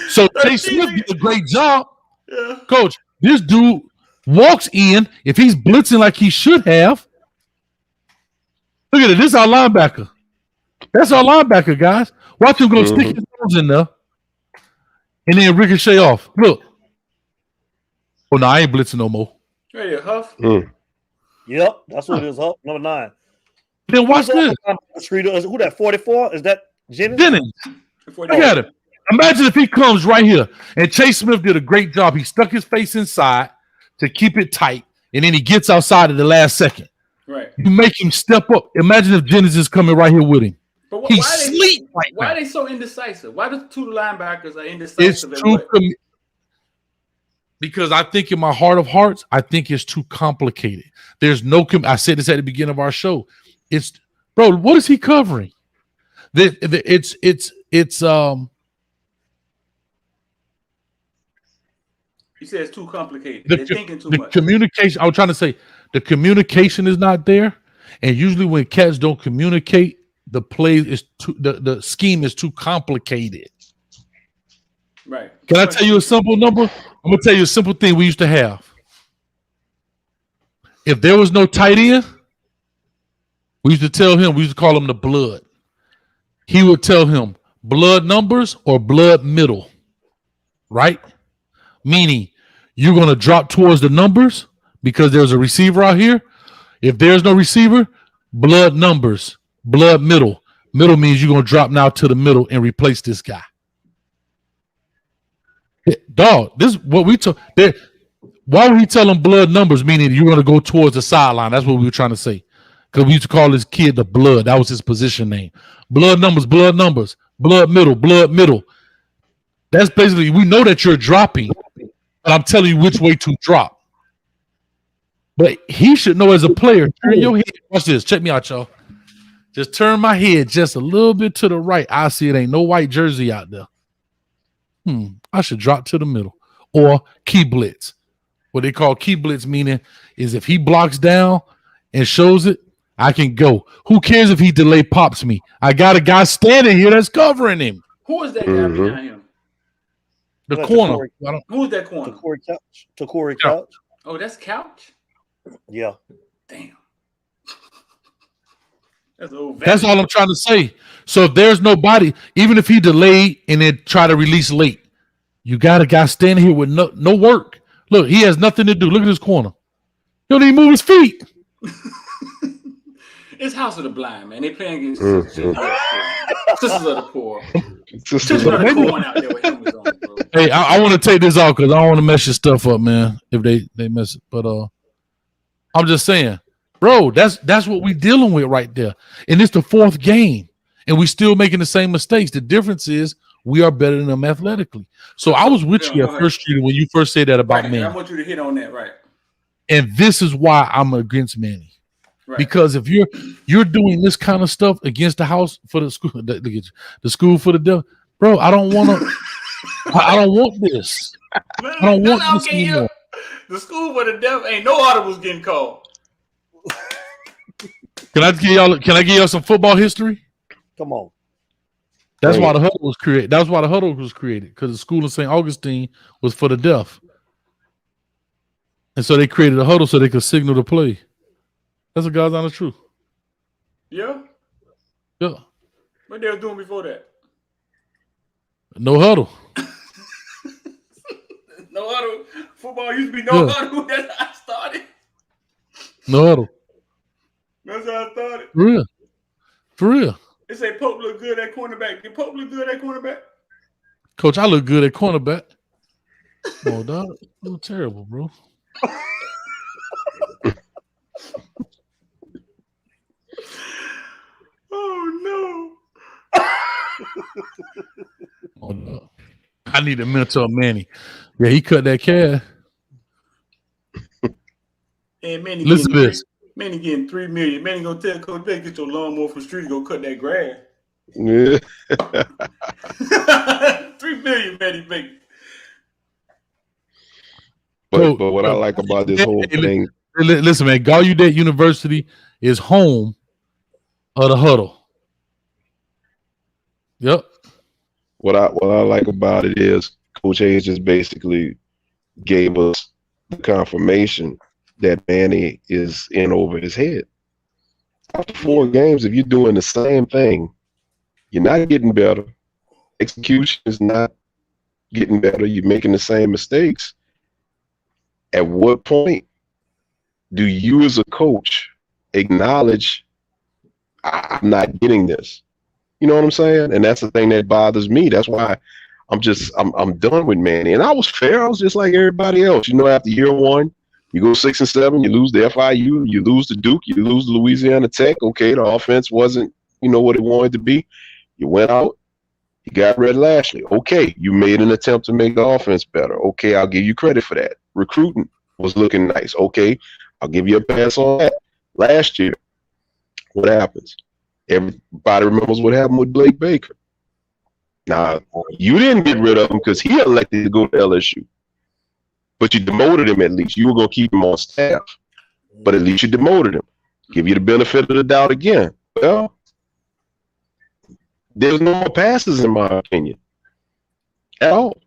So Chase Smith did a great job. Yeah. Coach, this dude walks in. If he's blitzing like he should have, look at it. This is our linebacker. That's our linebacker, guys. Watch him go stick his nose in there and then ricochet off. Look. Oh, no, I ain't blitzing no more. Right here, Huff. Yep, that's what it is, Huff. Number 9. Then watch this. Who that, 44? Is that Jennings? Jennings. Look at him. Imagine if he comes right here. And Chase Smith did a great job. He stuck his face inside to keep it tight, and then he gets outside at the last second. Right. You make him step up. Imagine if Jennings is coming right here with him. But He's asleep right now. Why are they so indecisive? Why the 2 linebackers are indecisive? Because I think in my heart of hearts, I think it's too complicated. There's no, I said this at the beginning of our show. It's, bro, what is he covering? It's He says too complicated. They're thinking too much. Communication. I was trying to say the communication is not there, and usually when cats don't communicate, the play is too the scheme is too complicated. Right. Can I tell you a simple number? I'm gonna tell you a simple thing we used to have. If there was no tight end, we used to tell him. We used to call him the blood. He would tell him blood numbers or blood middle, right? Meaning you're going to drop towards the numbers because there's a receiver out here. If there's no receiver, blood numbers, blood middle. Middle means you're going to drop now to the middle and replace this guy. Dog, this is what we told. Why would he tell them blood numbers, meaning you're going to go towards the sideline? That's what we were trying to say. Because we used to call this kid the blood. That was his position name. Blood numbers, blood middle, blood middle. That's basically, we know that you're dropping, but I'm telling you which way to drop. But he should know as a player, turn your head. Watch this. Check me out, y'all. Just turn my head just a little bit to the right. I see it ain't no white jersey out there. I should drop to the middle. Or key blitz. What they call key blitz meaning is if he blocks down and shows it, I can go. Who cares if he delay pops me? I got a guy standing here that's covering him. Who is that guy behind him? The corner. Who's that corner? Corey Couch. Oh, that's Couch? Yeah. Damn. That's old. That's all I'm trying to say. So if there's nobody, even if he delayed and then try to release late, you got a guy standing here with no work. Look, he has nothing to do. Look at this corner. He don't even move his feet. It's House of the Blind, man. They playing against Sisters of the Poor. Sisters of the Poor out there with helmets on, bro. Hey, I want to take this out because I don't want to mess your stuff up, man. If they mess it, but I'm just saying, bro, that's what we dealing with right there, and it's the fourth game, and we still making the same mistakes. The difference is we are better than them athletically. So I was with you at First Street when you first said that about Manny. I want you to hit on that, right? And this is why I'm against Manny. Right. Because if you're doing this kind of stuff against the house for the school, the school for the devil, bro, I don't want to. I don't want this. Man, I don't want this anymore. The school for the devil ain't no audibles getting called. Can I give y'all some football history? Come on. That's why the huddle was created. That's why the huddle was created, because the school in St. Augustine was for the deaf, and so they created a huddle so they could signal the play. That's a God's honest truth. Yeah. Yeah. What they were doing before that? No huddle. No huddle. Football used to be no huddle. That's how I started. No huddle. That's how I started. For real. For real. They say Pope look good at cornerback. Did Pope look good at cornerback? Coach, I look good at cornerback. Oh, dog. You look terrible, bro. Oh no. I need a mentor, Manny. Yeah, he cut that calf. And Manny, listen to this. Manny getting $3 million. Manny gonna tell Coach Beck, get your lawnmower from the street, go cut that grass. Yeah. $3 million, Manny baby. But what I like about this whole thing. Listen, man, Gallaudet University is home of the huddle. Yep. What I like about it is Coach Hayes just basically gave us the confirmation that Manny is in over his head. After 4 games, if you're doing the same thing, you're not getting better. Execution is not getting better. You're making the same mistakes. At what point do you as a coach acknowledge I'm not getting this? You know what I'm saying? And that's the thing that bothers me. That's why I'm done with Manny. And I was fair. I was just like everybody else. You know, after year 1, you go 6-7, you lose to FIU, you lose to Duke, you lose to Louisiana Tech. Okay, the offense wasn't, what it wanted to be. You went out, You got rid of Lashley. Okay, you made an attempt to make the offense better. Okay, I'll give you credit for that. Recruiting was looking nice. Okay, I'll give you a pass on that. Last year, what happens? Everybody remembers what happened with Blake Baker. Now, you didn't get rid of him because he elected to go to LSU. But you demoted him at least. You were going to keep him on staff. But at least you demoted him. Give you the benefit of the doubt again. Well, there's no more passes, in my opinion, at all.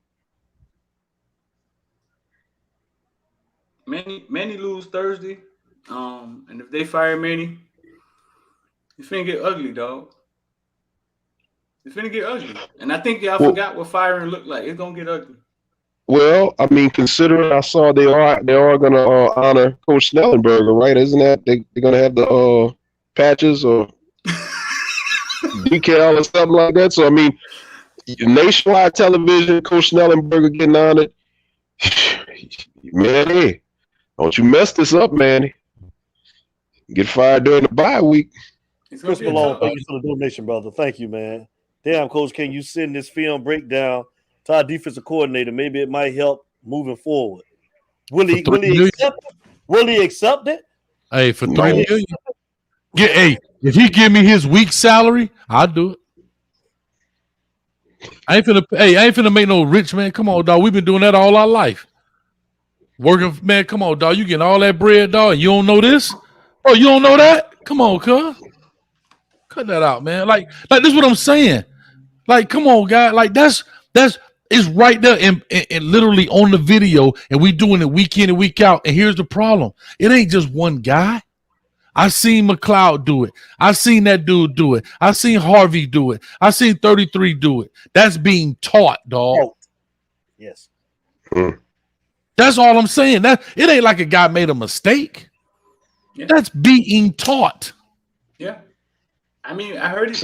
Manny lose Thursday. And if they fire Manny, it's finna get ugly, dog. It's finna get ugly. And I think y'all forgot what firing looked like. It's gonna get ugly. Well, I mean, considering I saw they are gonna honor Coach Snellenberger, right? Isn't that they're gonna have the patches or decal or something like that? So I mean, nationwide television, Coach Snellenberger getting honored. Man, hey, don't you mess this up, man. Get fired during the bye week. Chris Malone, thank you for the donation, brother. Thank you, man. Damn, Coach, can you send this film breakdown to our defensive coordinator? Maybe it might help moving forward. Will he accept it? Will he accept it? Hey, for $3 million. Hey, if he give me his week's salary, I'll do it. I ain't finna make no rich man. Come on, dog. We've been doing that all our life. Working, man. Come on, dog. You getting all that bread, dog, and you don't know this? Oh, you don't know that? Come on, cuz. Cut that out, man. Like this is what I'm saying. Like, come on, guy. Like that's it's right there and literally on the video, and we doing it week in and week out. And here's the problem: it ain't just one guy. I seen McLeod do it. I seen that dude do it. I seen Harvey do it. I seen 33 do it. That's being taught, dog. Oh. Yes. That's all I'm saying. That it ain't like a guy made a mistake. Yeah. That's being taught. Yeah. I mean, I heard it.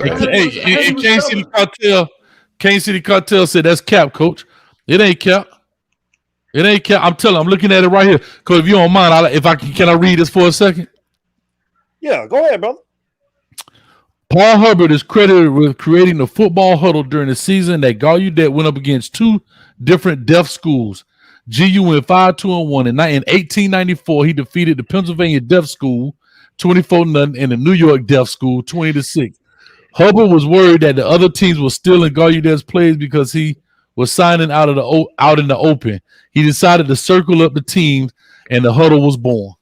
Kansas City Cartel said that's cap, coach. It ain't cap. It ain't cap. I'm telling you, I'm looking at it right here. Because if you don't mind, can I read this for a second? Yeah, go ahead, brother. Paul Hubbard is credited with creating the football huddle during the season that Gallaudet went up against two different deaf schools. GU went 5-2-1. In 1894, he defeated the Pennsylvania Deaf School 24-0 and the New York Deaf School 20-6. Hubbard was worried that the other teams were stealing Gallaudet's plays because he was signing out in the open. He decided to circle up the teams, and the huddle was born.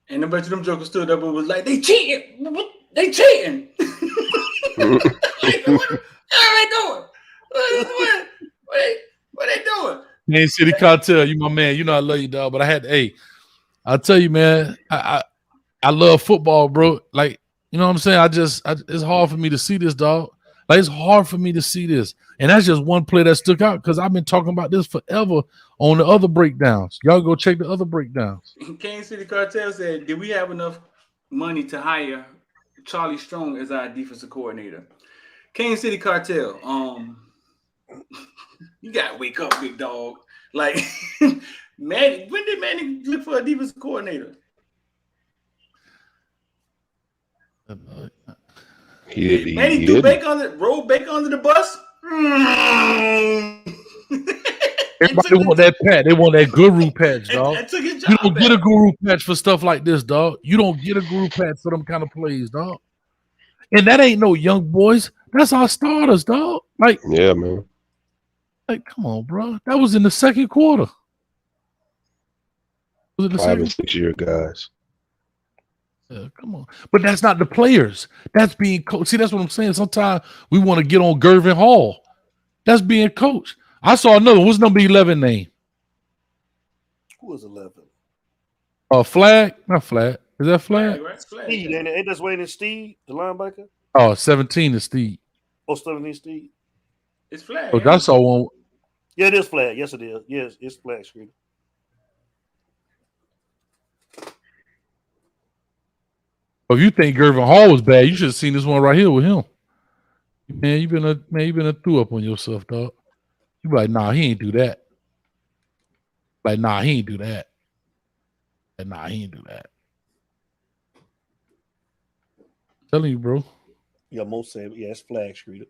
And a bunch of them jokers stood up and was like, "They cheating! They cheating! What are they doing? What are they doing?" Kansas City Cartel, you my man. You know I love you, dog. But I'll tell you, man. I love football, bro. Like, you know what I'm saying? It's hard for me to see this, dog. Like, it's hard for me to see this. And that's just one play that stuck out because I've been talking about this forever on the other breakdowns. Y'all go check the other breakdowns. Kansas City Cartel said, "Did we have enough money to hire Charlie Strong as our defensive coordinator?" Kansas City Cartel, you gotta wake up, big dog. Like, Manny, when did Manny look for a defensive coordinator? Manny threw rolled Baker under the bus. Everybody want that patch. They want that guru patch, dog. You don't get a guru patch for stuff like this, dog. You don't get a guru patch for them kind of plays, dog. And that ain't no young boys. That's our starters, dog. Like, yeah, man. Like, come on, bro. That was in the second quarter. Was it the 5 and 6 year guys? Yeah, come on. But that's not the players. That's being coached. See, that's what I'm saying. Sometimes we want to get on Gervin Hall. That's being coached. I saw another. What's number 11 name? Who was 11? Flag? Not Flag. Is that Flag? Steve. Ain't that Wayne and Steve, the linebacker? Oh, 17 is Steve. Oh, 17 Steve. It's Flag. Oh, that's all one. Yeah, it is Flag. Yes, it is. Yes, it's Flag screen. If you think Gervin Hall was bad, you should have seen this one right here with him. Man, you been a threw up on yourself, dog. You be like, nah, he ain't do that. Like, nah, he ain't do that. Like, nah, he ain't do that. I'm telling you, bro. Yeah, most say, yeah, it's Flag screen.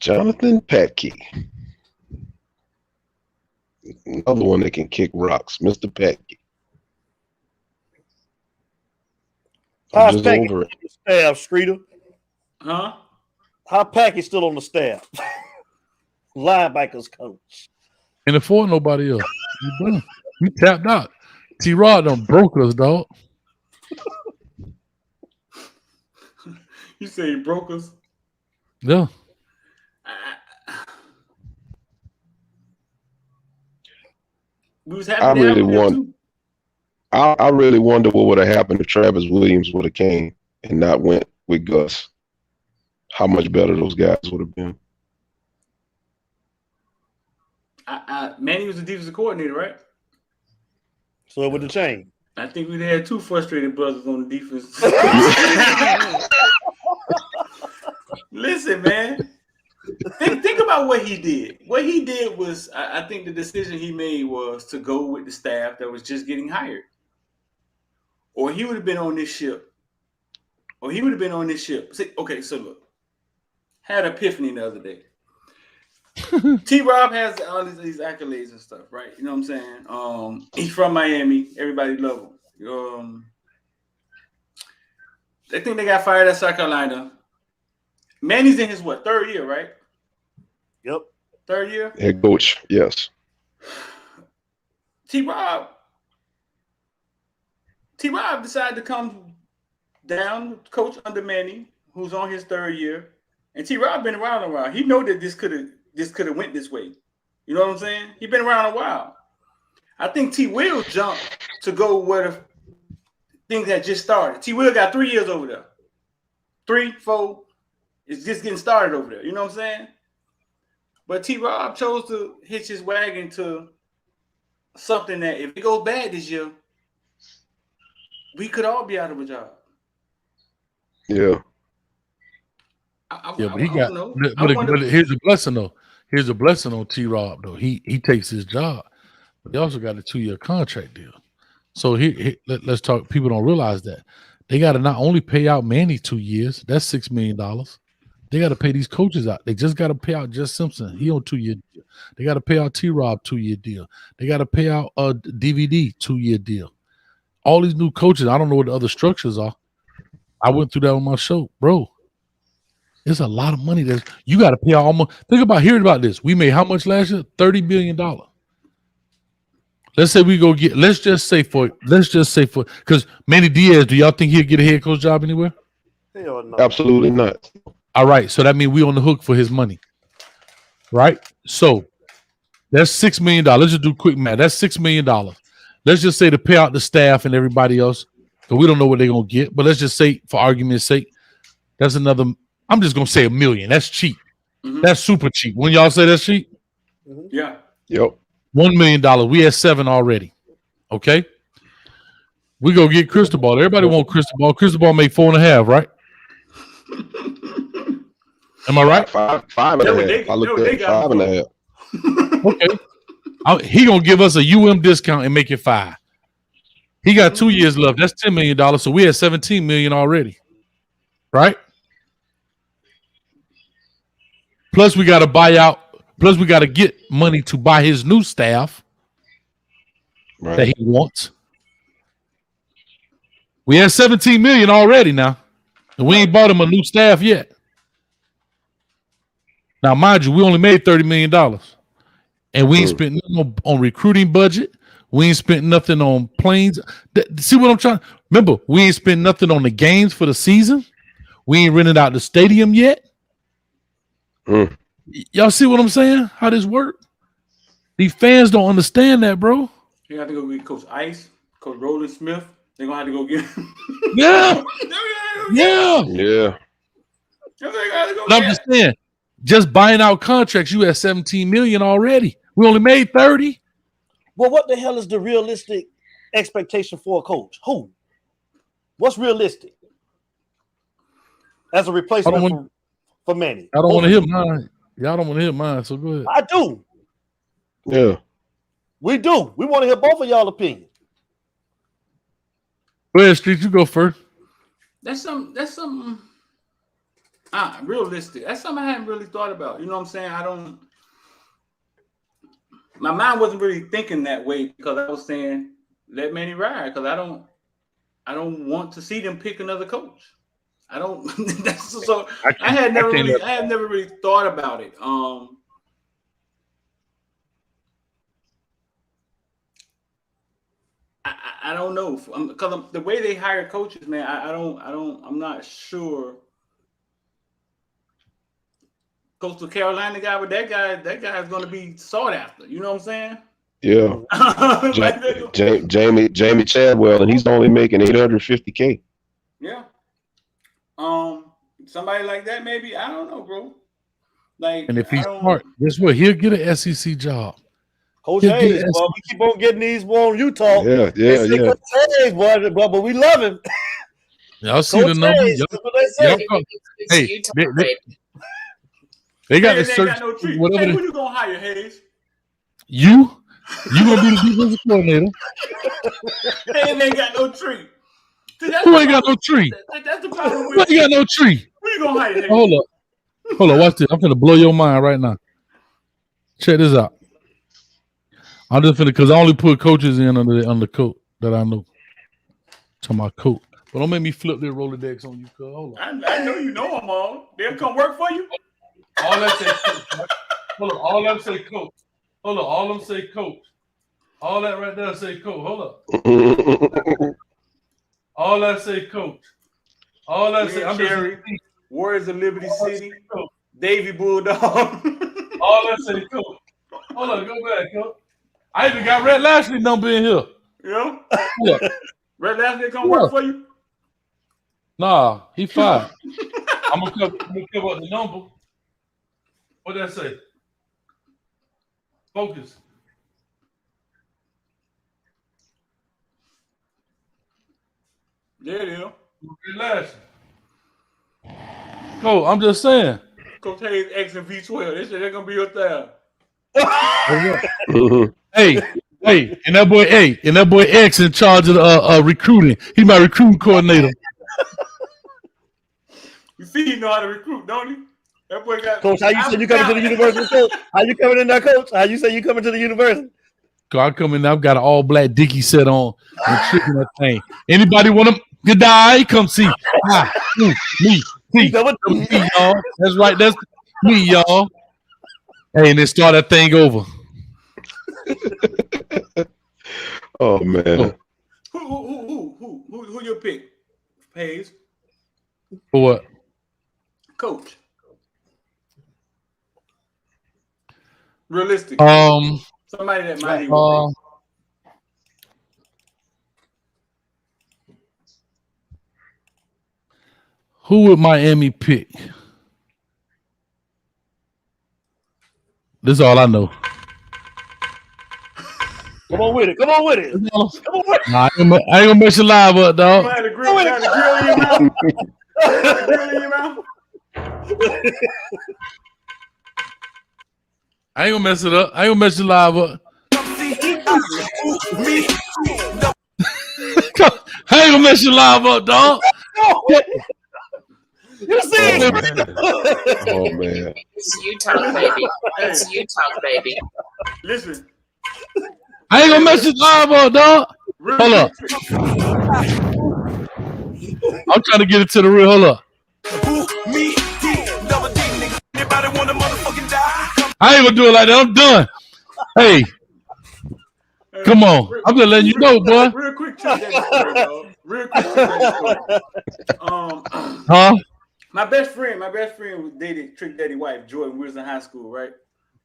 Jonathan Patke. Another one that can kick rocks, Mr. Patke. How's Packy on the staff, Streeter? Huh? How Packy still on the staff? Linebackers coach. And afford nobody else. You done. You tapped out. T-Rod done broke us, dog. You say he broke us? Yeah. We was happy I really wonder what would have happened if Travis Williams would have came and not went with Gus. How much better those guys would have been. Manny was the defensive coordinator, right? So it would have changed. I think we'd had two frustrated brothers on the defense. Listen, man. Think about what he did. What he did was, I think the decision he made was to go with the staff that was just getting hired. Or he would have been on this ship. See, okay, so look. Had an epiphany the other day. T-Rob has all these accolades and stuff, right? You know what I'm saying? He's from Miami. Everybody love him. They think they got fired at South Carolina. Manny's in his third year, right? Yep. Third year? Head coach, yes. T-Rob decided to come down, coach under Manny, who's on his third year. And T-Rob been around a while. He know that this could have went this way. You know what I'm saying? He been around a while. I think T-Will jumped to go where the things had just started. T-Will got 3 years over there. 3, 4. It's just getting started over there. You know what I'm saying? But T-Rob chose to hitch his wagon to something that if it goes bad this year, we could all be out of a job. Yeah. But here's a blessing though. Here's a blessing on T-Rob though. He takes his job, but they also got a 2-year contract deal. So let's talk. People don't realize that they got to not only pay out Manny 2 years. That's $6 million. They got to pay these coaches out. They just got to pay out Jess Simpson. He on 2-year deal. They got to pay out T-Rob 2-year deal. They got to pay out DVD 2-year deal. All these new coaches. I don't know what the other structures are. I went through that on my show, bro. It's a lot of money that you got to pay out. Almost. Think about hearing about this. We made how much last year? $30 billion. Let's say we go get. Let's just say for because Manny Diaz. Do y'all think he'll get a head coach job anywhere? Hell no. Absolutely not. All right, so that means we on the hook for his money, right? So that's $6 million. Let's just do quick math. That's $6 million. Let's just say to pay out the staff and everybody else, because we don't know what they're gonna get. But let's just say, for argument's sake, that's another. I'm just gonna say $1 million. That's cheap. Mm-hmm. That's super cheap. When y'all say that's cheap, yeah, yep. $1 million. We had 7 already. Okay, we go get Cristobal. Everybody want Cristobal. Cristobal made 4.5, right? Am I right? Five and a half. I looked at 5.5. Okay. He gonna give us a UM discount and make it 5. He got 2 years left. That's $10 million. So we had $17 million already, right? Plus we got to buy out. Plus we got to get money to buy his new staff that he wants. We had $17 million already now, and we ain't bought him a new staff yet. Now, mind you, we only made $30 million, and we ain't spent nothing on recruiting budget. We ain't spent nothing on planes. See what I'm trying? Remember, we ain't spent nothing on the games for the season. We ain't rented out the stadium yet. Y'all see what I'm saying? How this work? These fans don't understand that, bro. You have to go get Coach Ice, Coach Roland Smith. They're gonna have to go get him. Yeah. I'm just saying, just buying out contracts, you had $17 million already. We only made 30. Well, what the hell is the realistic expectation for a coach? Who? What's realistic as a replacement for Manny? I don't want to hear mine. Y'all don't want to hear mine, so go ahead. I do. Yeah. We do. We want to hear both of y'all opinions. Go ahead, Street. You go first. That's something. Realistic. That's something I hadn't really thought about. You know what I'm saying? My mind wasn't really thinking that way because I was saying let Manny ride because I don't want to see them pick another coach. I don't. I had never really thought about it. I don't know because the way they hire coaches, man. I'm not sure. Coastal Carolina guy, but that guy is going to be sought after. You know what I'm saying? Yeah. Jamie Chadwell, and he's only making $850K. Yeah. Somebody like that, maybe. I don't know, bro. Like, and if he's smart, guess what? He'll get an SEC job. Coach Hayes, boy, we keep on getting these on Utah. Yeah. Coach Hayes, boy, but we love him. Y'all see the numbers. Hey, they got to search. No whatever. Hey, who you gonna hire, Hayes? You gonna be the defensive coordinator? Hayes ain't got no tree. Who ain't got no tree? That's the problem. Who ain't got no tree? Who you gonna hire? Hayes? Hold up. Watch this. I'm gonna blow your mind right now. Check this out. I'm just finna because I only put coaches in on the coat that I know. To my coat. But don't make me flip their Rolodex on you, cuz. Hold on. I know you know them all. They'll come work for you. All that say coach. Hold up. All them say coach. Hold up. All them say coach. All that right there say coach. Hold up. All that say coach. All that say Cherry. Warriors of Liberty City. Davy Bulldog. All that say coach. Hold on. Go back, coach. I even got Red Lashley number in here. Yeah. Red Lashley come work for you? Nah, he fine. I'm gonna cover up the number. What did that say? Focus. There it is. Red Lashley. Coach, I'm just saying. Coach Hayes X and V12. They said they're gonna be your third. Hey, and that boy X in charge of recruiting. He my recruiting coordinator. You see, he know how to recruit, don't he? That boy got. Coach, how you say you coming to the university? Coach? How you coming in there, Coach? How you say you coming to the university? I come in there, I've got an all black Dickie set on and tricking that thing. Anybody want to good die? Come see. Me, y'all. That's right. That's me, y'all. Hey, and then start that thing over. Oh man. Who your pick? Hayes. For what? Coach. Realistic. Somebody that might even who would Miami pick? This is all I know. Come on with it. Nah, I ain't gonna mess your live up, dog. I ain't gonna mess it up. I ain't gonna mess your live up. I ain't gonna mess your live up, dog. You see it? Oh man. It's Utah, baby. It's Utah, baby. Listen. I ain't gonna mess your live up, dog. Hold up. I'm trying to get it to the real. Hold up. I ain't gonna do it like that. I'm done. Hey. Come on. I'm just letting you know, boy. Real quick, Trick Daddy story, dog. Real quick, Trick Daddy story. Huh? My best friend was dated Trick Daddy wife, Joy, when we was in high school, right?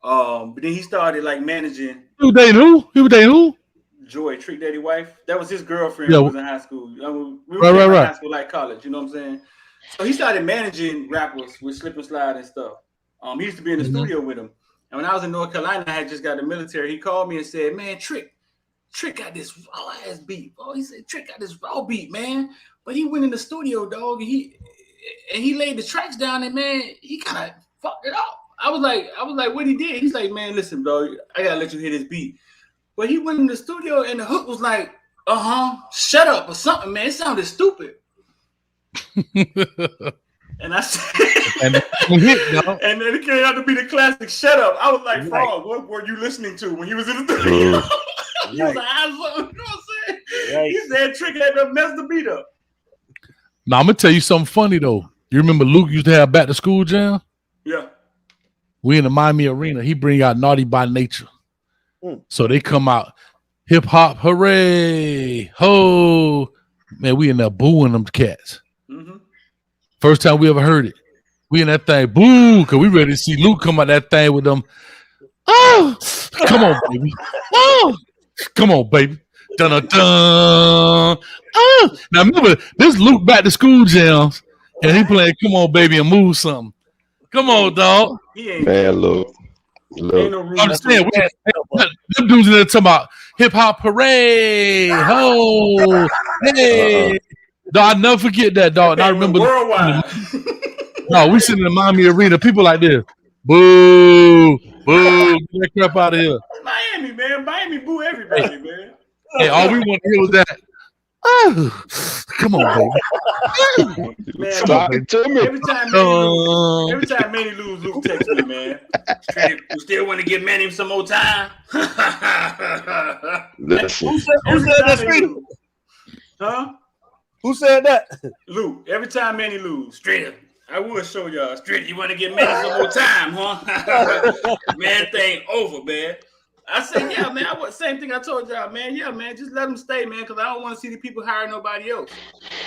But then he started like managing. He was dating who? Joy, Trick Daddy wife. That was his girlfriend when we was in high school. We were in high school like college, you know what I'm saying? So he started managing rappers with Slip and Slide and stuff. He used to be in the studio with him. And when I was in North Carolina, I had just got the military. He called me and said, "Man, Trick got this raw ass beat." Oh, he said, "Trick got this raw beat, man." But he went in the studio, dog, and he laid the tracks down, and man, he kind of fucked it up. I was like, what he did? He's like, "Man, listen, dog, I gotta let you hear this beat." But he went in the studio, and the hook was like, "Shut up" or something, man. It sounded stupid. And I said, and then it came out to be the classic "Shut Up." I was like, "Frog, what were you listening to when he was in the studio?" He was like, "I was," you know what I'm saying? He said, "Trick had to mess the beat up." Now I'm gonna tell you something funny though. You remember Luke used to have back to school jam? Yeah. We in the Miami Arena. He bring out Naughty by Nature. So they come out, hip hop, hooray, ho. Man, we in there booing them cats. First time we ever heard it. We in that thing, boo, because we ready to see Luke come out that thing with them. Oh, come on, baby. Oh, come on, baby. Dun dun dun. Oh. Now remember, this Luke back to school jams, and he playing "Come On, Baby" and move something. Come on, dog. Man, look. I'm saying, them dudes in there talking about hip hop, hooray, ho, hey. Dog, I never forget that, dog. And I remember worldwide. No, we sitting in the Miami Arena, people like this. Boo, boo, get that crap out of here. Miami, man. Miami boo everybody, man. Hey, all we want to hear was that. Oh, come on, baby. Man, Stop it to me. Every time Manny lose, Luke texts me, man. You still want to give Manny some more time? Listen. Who said that, Streeter? Huh? Who said that? Luke. Every time Manny lose, Streeter. I will show y'all. Streeter, you want to give Manny some more time, huh? Man, thing over, man. I said, yeah, man. Same thing I told y'all, man. Yeah, man. Just let them stay, man, because I don't want to see the people hire nobody else.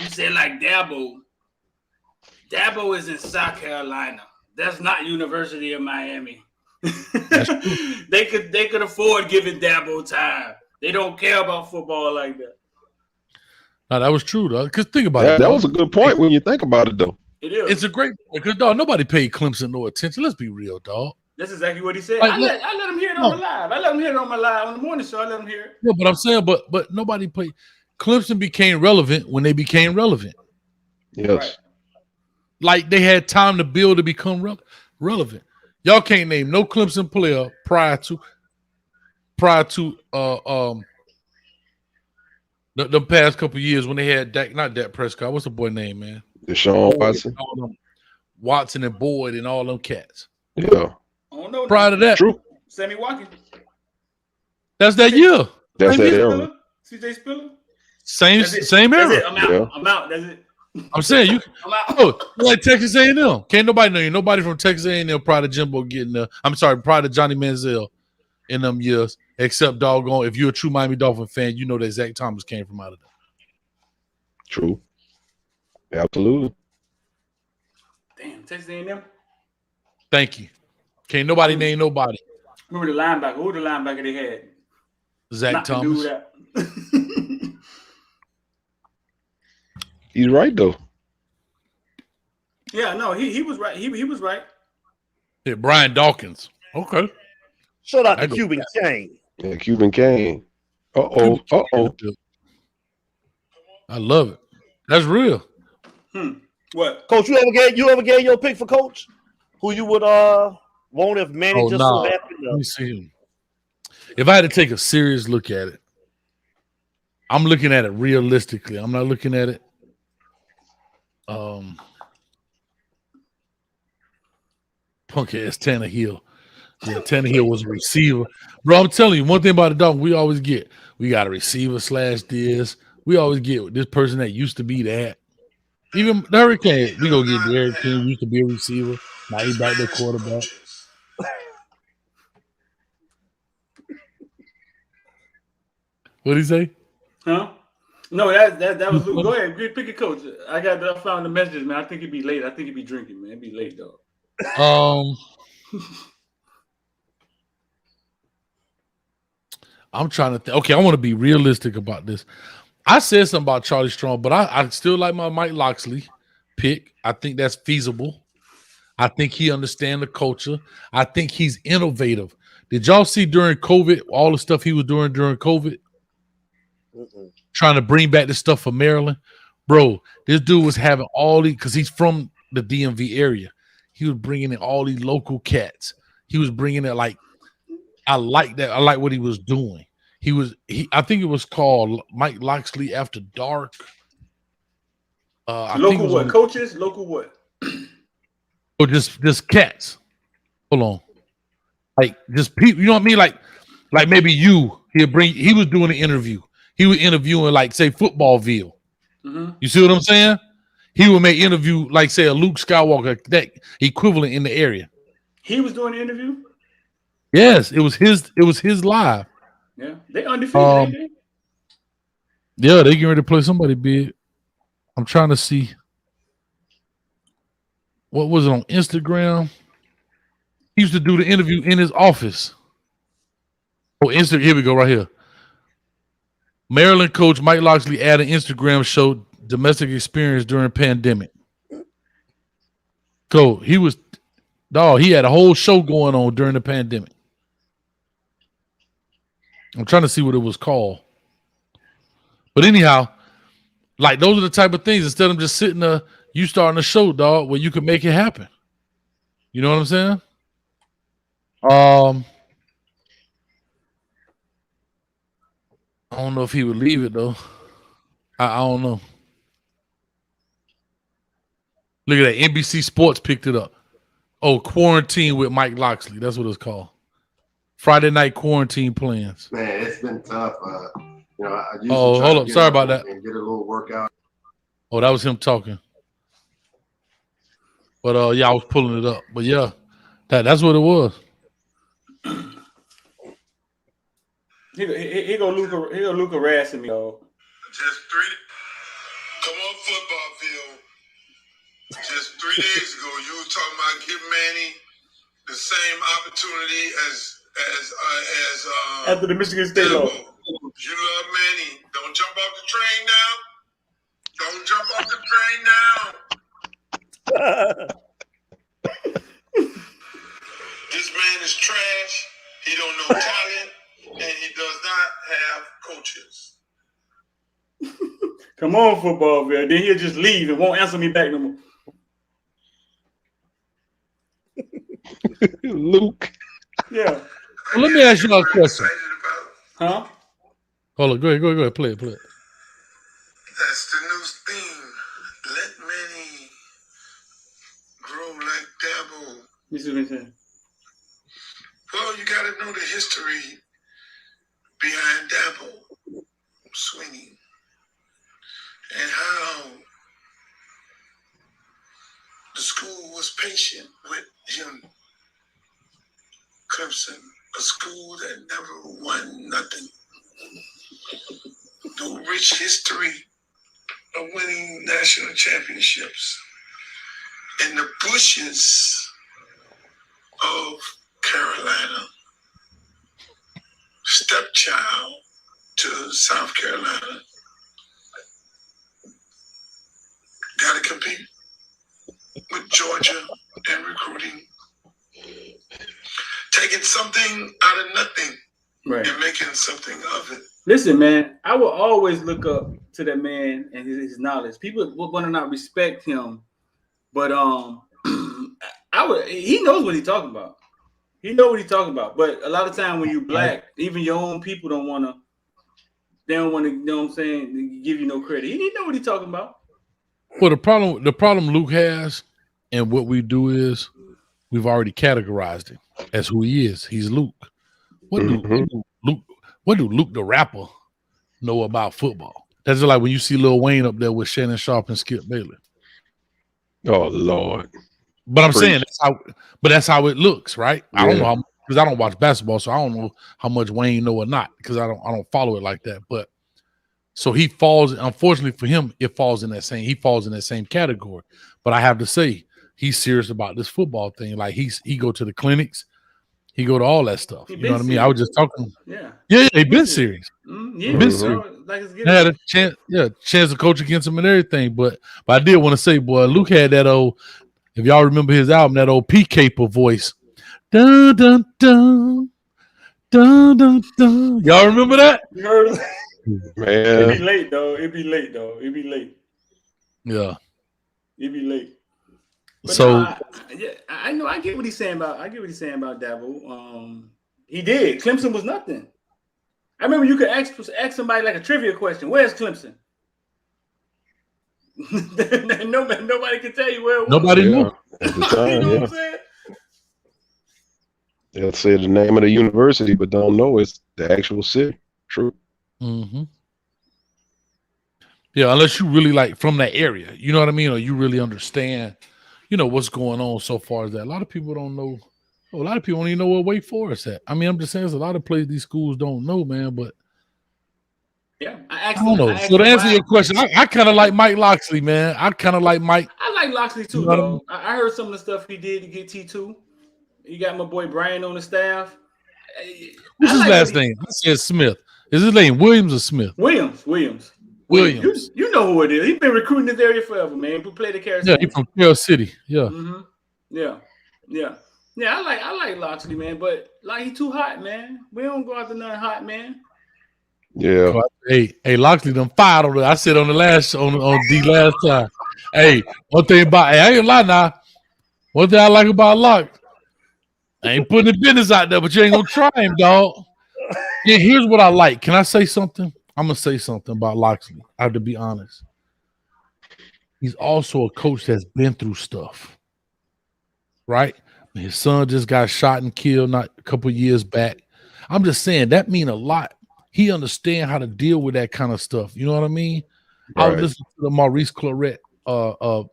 You said like Dabo. Dabo is in South Carolina. That's not University of Miami. They could afford giving Dabo time. They don't care about football like that. No, that was true, though. Because think about it. That was a good point when you think about it, though. It is. It's a great point. Because, dog, nobody paid Clemson no attention. Let's be real, dog. That's exactly what he said. Like, I let him hear it on the live. I let him hear it on my live on the morning show. I let him hear it. Yeah, but I'm saying, but nobody played. Clemson became relevant when they became relevant. Yes. Right. Like they had time to build to become relevant. Y'all can't name no Clemson player prior to the past couple of years when they had not Dak Prescott. What's the boy name, man? Deshaun Watson. Watson and Boyd and all them cats. Yeah. Oh no. Prior to that, true. Sammy Watkins. That's that year. That's that era. CJ Spiller. Same era. That's it. I'm out. Yeah. I'm out. That's it. I'm saying you. I'm out. Oh, like Texas A&M. Can't nobody know you. Nobody from Texas A&M prior to Jimbo getting there. I'm sorry, prior to Johnny Manziel in them years, except doggone. If you're a true Miami Dolphin fan, you know that Zach Thomas came from out of there. True. Absolutely. Damn, Texas A&M. Thank you. Can't nobody name nobody. Remember the linebacker? Who the linebacker they had? Zach Not Thomas. to do that. He's right though. Yeah, no, he was right. He was right. Yeah, Brian Dawkins. Okay. Shout out to Cuban Kane. Yeah, Cuban Kane. Uh-oh. I love it. That's real. What? Coach, you ever gave your pick for Coach? Who you would want if Manny just so happened to? Let me see him. If I had to take a serious look at it, I'm looking at it realistically. I'm not looking at it. Punk ass Tannehill. Yeah, Tannehill was a receiver. Bro, I'm telling you, one thing about the Dolphins, we always get. We got a receiver / this. We always get this person that used to be that. Even the Hurricane, we go get Derrick King, used to be a receiver. Now he's back there quarterback. What'd he say? Huh? No, that was Luke. Go ahead, pick a coach. I found the messages, man. I think he'd be late. I think he'd be drinking, man. It'd be late, dog. I'm trying to think. Okay, I want to be realistic about this. I said something about Charlie Strong, but I still like my Mike Locksley pick. I think that's feasible. I think he understands the culture. I think he's innovative. Did y'all see during COVID all the stuff he was doing during COVID? Trying to bring back the stuff for Maryland. Bro, this dude was having all these, because he's from the DMV area. He was bringing in all these local cats. He was bringing it like, I like that. I like what he was doing. I think it was called Mike Locksley After Dark. Local what? Coaches? Local what? Or just cats. Hold on. Like just people, you know what I mean? Like maybe he was doing an interview. He was interviewing like say Footballville. Mm-hmm. You see what I'm saying? He would make interview like say a Luke Skywalker, that equivalent in the area. He was doing the interview? Yes, it was his live. Yeah, they undefeated, ain't they? Yeah, they getting ready to play somebody big. I'm trying to see. What was it on Instagram? He used to do the interview in his office. Oh, Instagram. Here we go, right here. Maryland coach Mike Locksley added Instagram showed domestic experience during pandemic. So he had a whole show going on during the pandemic. I'm trying to see what it was called. But anyhow, like those are the type of things, instead of just sitting there, you starting a show, dog, where you can make it happen. You know what I'm saying? I don't know if he would leave it though. I don't know. Look at that. NBC Sports picked it up. Oh, Quarantine with Mike Locksley. That's what it's called. Friday night quarantine plans. Man, it's been tough. I usually hold up. Sorry about that. And get a little workout. Oh, that was him talking. But yeah, I was pulling it up. But yeah, that's what it was. He go Luke harassing me, though. Come on, football field. Just 3 days ago, you were talking about give Manny the same opportunity as after the Michigan State law. You love Manny. Don't jump off the train now. Don't jump off the train now. This man is trash. He don't know talent, and he does not have coaches. Come on, football field. Then he'll just leave and won't answer me back no more. Luke. Yeah. Well, let me ask you a question. Huh? Hold on. Go ahead. Play it. That's the new theme. Let Manny grow like Dabo. You see what I'm saying? Well, you got to know the history behind Dabo swinging and how the school was patient with him. Clemson, a school that never won nothing. No rich history of winning national championships. In the bushes of Carolina, stepchild to South Carolina. Got to compete with Georgia in recruiting. Taking something out of nothing, right, and making something of it. Listen, man, I will always look up to that man and his knowledge. People will want to not respect him, but he knows what he's talking about. He knows what he's talking about. But a lot of time when you're black, even your own people don't want to, you know what I'm saying, give you no credit. He know what he's talking about. Well, the problem Luke has, and what we do is we've already categorized him as who he is. He's Luke. What do Luke the rapper know about football? That's just like when you see Lil Wayne up there with Shannon Sharp and Skip Bayless. Oh Lord! But I'm saying that's how it looks, right? Yeah. I don't know because I don't watch basketball, so I don't know how much Wayne know or not because I don't follow it like that. But so he falls. Unfortunately for him, he falls in that same category. But I have to say, he's serious about this football thing. Like he go to the clinics, he go to all that stuff. You know what I mean? I was just talking. Yeah, he been serious. Yeah, been serious. Like I had a chance to coach against him and everything. But I did want to say, boy, Luke had that old. If y'all remember his album, that old P Caper voice. Dun dun dun dun dun dun. Y'all remember that? You heard it? Man. It'd be late though. Yeah. It'd be late. But so I know I get what he's saying about Dabo. He did. Clemson was nothing. I remember you could ask somebody like a trivia question. Where's Clemson? Nobody can tell you where it was. Nobody knew at the time. You know what Yeah, I'm saying? they'll say the name of the university, but don't know it's the actual city. True. Mm-hmm. Yeah, unless you really like from that area, you know what I mean, or you really understand, you know, what's going on so far as that. A lot of people don't know. A lot of people don't even know where Wake Forest at. I mean, I'm just saying, there's a lot of places these schools don't know, man. But Yeah, I don't know. So to answer your question, I kind of like Mike Locksley, man. I kind of like Mike. I like Locksley too, though. I heard some of the stuff he did to get T2. You got my boy Brian on the staff. What's his last name? I said Smith. Is his name Williams or Smith? Williams. You know who it is. He's been recruiting this area forever, man. We played the Carroll City. Yeah, he's from Carroll City. Yeah. Mm-hmm. Yeah. I like Locksley, man, but like he too hot, man. We don't go after nothing hot, man. Yeah. Hey, Locksley done fired on it. I said on the last on D last time. Hey, one thing about I ain't gonna lie now. One thing I like about Lock, I ain't putting the business out there, but you ain't gonna try him, dog. Yeah, here's what I like. Can I say something? I'm gonna say something about Locksley. I have to be honest. He's also a coach that's been through stuff, right? His son just got shot and killed not a couple years back. I'm just saying that mean a lot. He understands how to deal with that kind of stuff. You know what I mean? Right. I was listening to the Maurice Clarett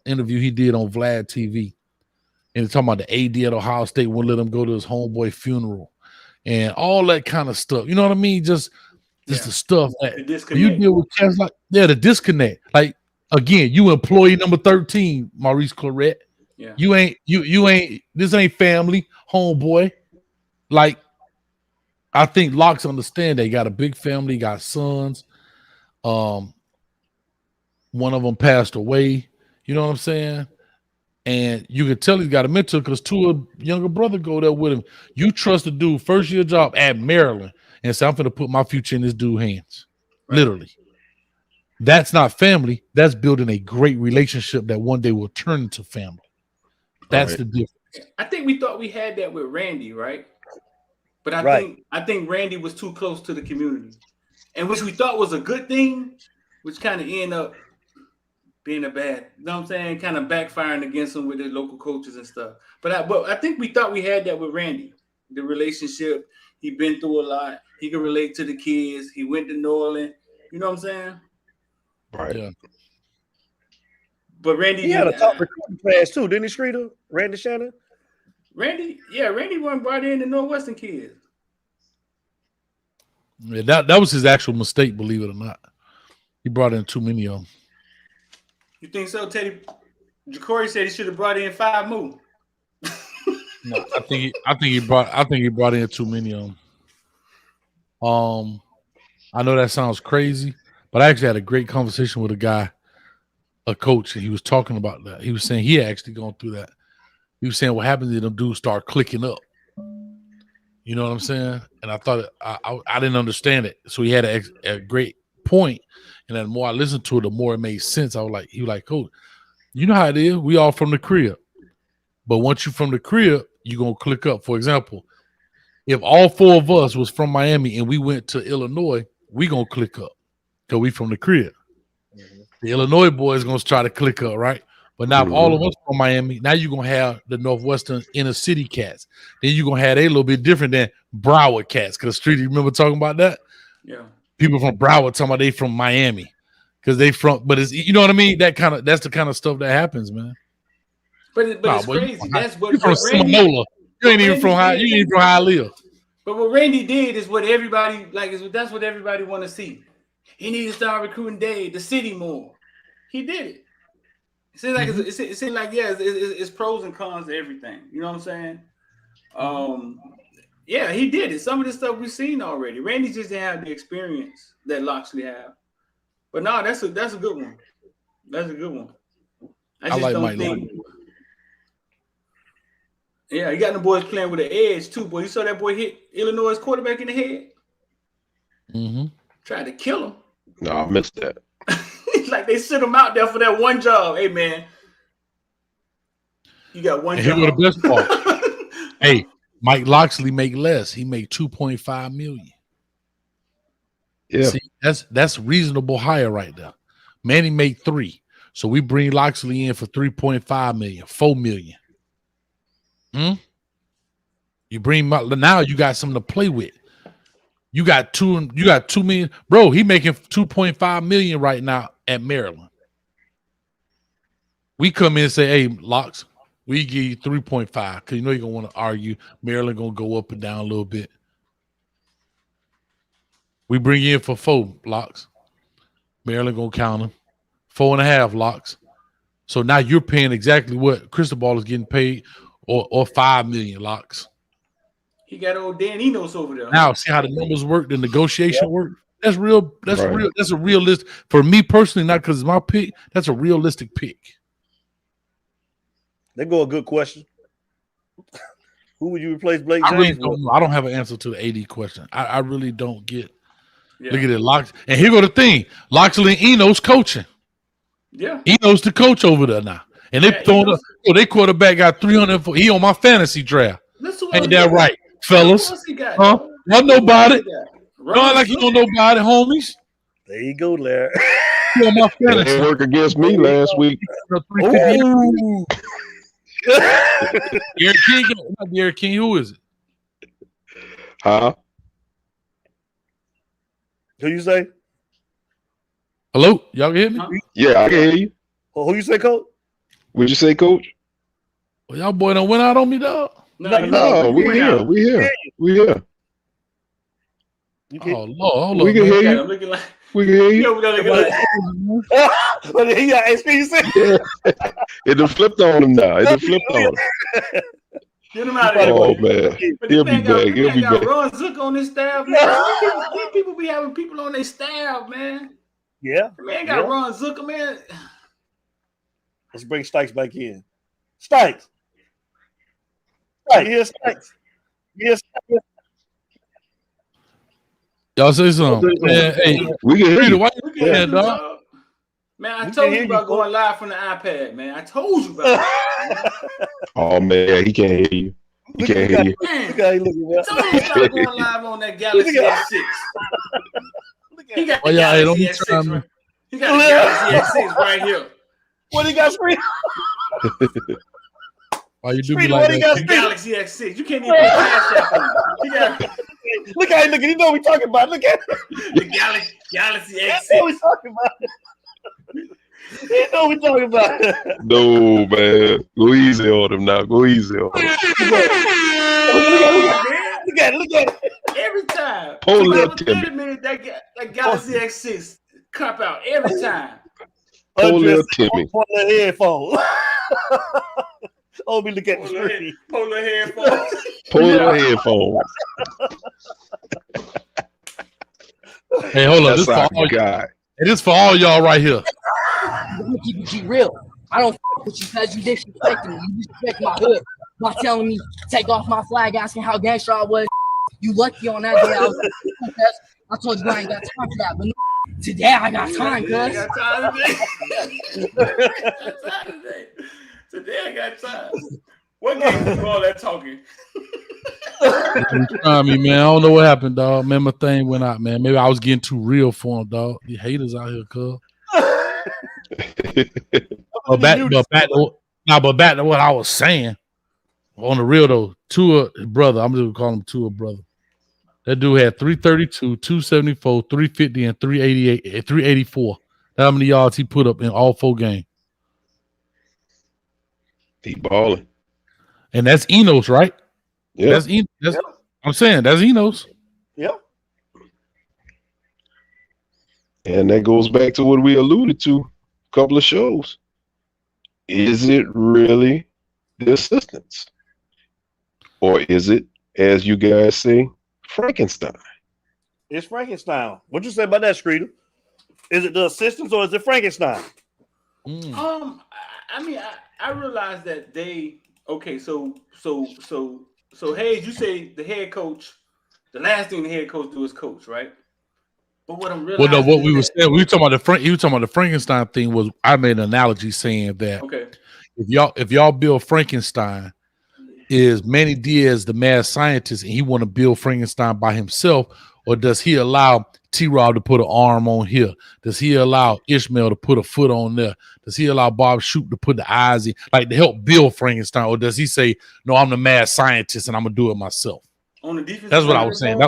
interview he did on Vlad TV, and he's talking about the AD at Ohio State wouldn't let him go to his homeboy funeral and all that kind of stuff. You know what I mean? Just the stuff that you deal with cats like the disconnect. Like again, you employee number 13, Maurice Clarett. Yeah. You ain't this ain't family, homeboy. Like I think Locks understand they got a big family, got sons. One of them passed away. You know what I'm saying? And you can tell he's got a mentor because two of younger brother go there with him. You trust the dude, first year job at Maryland, and say, I'm going to put my future in this dude's hands. Right. Literally. That's not family. That's building a great relationship that one day will turn into family. That's the difference. I think we thought we had that with Randy, right? But I think Randy was too close to the community, and which we thought was a good thing, which kind of ended up being a bad, you know what I'm saying, kind of backfiring against him with his local coaches and stuff. But I think we thought we had that with Randy, the relationship. He been through a lot. He can relate to the kids. He went to New Orleans. You know what I'm saying? Right. Yeah. But Randy, he had a top recruiting class too, didn't he, Streeter? Randy Shannon. Randy wasn't brought in the Northwestern kids. Yeah, that was his actual mistake, believe it or not. He brought in too many of them. You think so, Teddy? Jacory said he should have brought in 5 more. No, I think he brought in too many of them. I know that sounds crazy, but I actually had a great conversation with a coach, and he was talking about that. He was saying he actually gone through that. He was saying what happens if them dudes start clicking up. You know what I'm saying? And I thought I didn't understand it. So he had a great point. And then the more I listened to it, the more it made sense. He was like, Coach, you know how it is. We all from the crib. But once you're from the crib, you're going to click up. For example, if all 4 of us was from Miami and we went to Illinois, we going to click up because we from the crib. Mm-hmm. The Illinois boys going to try to click up, right? But now if all of us from Miami, now you're going to have the Northwestern inner city cats. Then you're going to have a little bit different than Broward cats. Because Street, you remember talking about that? Yeah. People from Broward talking about they from Miami. Because they from, but it's, you know what I mean? That's the kind of stuff that happens, man. But it's crazy. That's what you're from Seminole. You ain't even from Hialeah. But what Randy did is what everybody that's what everybody want to see. He needs to start recruiting Dave, the city more. He did it. It seems like it's pros and cons to everything. You know what I'm saying? Yeah, he did it. Some of this stuff we've seen already. Randy just didn't have the experience that Locksley have. But no, that's a good one. That's a good one. I just don't think. Yeah, you got the boys playing with the edge too, boy. You saw that boy hit Illinois' quarterback in the head. Mm-hmm. Tried to kill him. No, I missed that. Like they sent him out there for that one job. Hey man, you got one job. Here go the best part. Hey, Mike Locksley make less. He made $2.5 million. Yeah, see, that's reasonable hire right there. Manny made $3 million. So we bring Loxley in for 3.5 million, 4 million. You bring now you got something to play with. You got 2 million. Bro, he making 2.5 million right now at Maryland. We come in and say, hey, Locks, we give you 3.5 because you know you're gonna want to argue. Maryland gonna go up and down a little bit. We bring you in for 4 Locks. Maryland gonna count them. 4.5 Locks. So now you're paying exactly what Cristobal is getting paid, or 5 million Locks. He got old Dan Enos over there. Now see how the numbers work, the negotiation work. That's real. That's real. That's a realistic for me personally, not because it's my pick. That's a realistic pick. They go a good question. Who would you replace Blake I James really with? don't know. I don't have an answer to the AD question. I really don't get. Yeah. Look at it, Locks. And here go the thing: Loxley and Enos coaching. Yeah, Enos the coach over there now, and they throwing up. So they quarterback got 300. He on my fantasy draft. Ain't that right, fellas? Huh? Not nobody. Not like you don't nobody, homies. There you go, Larry. On my fantasy. They work against me last week. Derek King, not Derek King. Who is it? Huh? Who you say? Hello, y'all can hear me? Yeah, I can hear you. Who you say, Coach? What'd you say, Coach? Well, y'all boy don't went out on me, dog. No, we here. We here. We here. Oh Lord, hold on. We can hear you. We can hear you. It done flipped on him now. It done flipped on him. Get him out of here. Oh man, he'll be back. He'll be back. Ron Zook on his staff, man. People be having people on their staff, man. Yeah, the man got Ron Zook, man. Let's bring Stikes back in. Stikes. Yes, Stikes. Yes. Y'all say something. Man, hey, we can hear you. Why you can, dog? Man, I told you about going live from the iPad, man. I told you about it. Oh man, he can't hear you. He can't hear you. Man, I told you about going live on that Galaxy S6. He got the Galaxy S6 right. He got the Galaxy S6 right here. What he got screen? Why you do me like that? The Galaxy S6. You can't even put cash app on it. Look at him looking. You know what we talking about. Look at him. The Galaxy S6. That's what we talking about. You know what we talking about. No, man. Go easy on him now. Go easy on him. Look at it. Every time. Hold up, Timmy. 30 minutes, that Galaxy S6 cop out every time. Hold up, Timmy. On the headphone. Oh, we look at the screen. Pull the headphones. Pull the headphones. Hey, hold on. That's This our for all guy. It is for all y'all right here. Keep it real. I don't with you because you disrespecting me. You disrespect my hood by telling me take off my flag, asking how gangster I was. You lucky on that day. I was like, I told you I ain't got time for that, but no, today I got time, Today I got time. What game you call that talking? Me, man. I don't know what happened, dog. Man, my thing went out, man. Maybe I was getting too real for him, dog. The haters out here, cuz. but back to what I was saying. On the real though, Tua brother, I'm just gonna call him Tua brother. That dude had 332, 274, 350, and 388, 384. How many yards he put up in all 4 games? He balling. And that's Enos, right? Yeah. I'm saying that's Enos. Yep. And that goes back to what we alluded to a couple of shows. Is it really the assistants? Or is it, as you guys say, Frankenstein? It's Frankenstein. What you say about that, Streeter? Is it the assistants or is it Frankenstein? I mean, I realize that they so Hayes, you say the head coach, the last thing the head coach do is coach, right? But what I'm realizing, well, no, what we were saying, we were talking about the Frankenstein thing was I made an analogy saying that if y'all build Frankenstein, is Manny Diaz the mad scientist and he want to build Frankenstein by himself, or does he allow T-Rob to put an arm on here? Does he allow Ishmael to put a foot on there? Does he allow Bob Shoop to put the eyes in, like to help build Frankenstein, or does he say, no, I'm the mad scientist and I'm gonna do it myself? On the defense, that's what I was saying.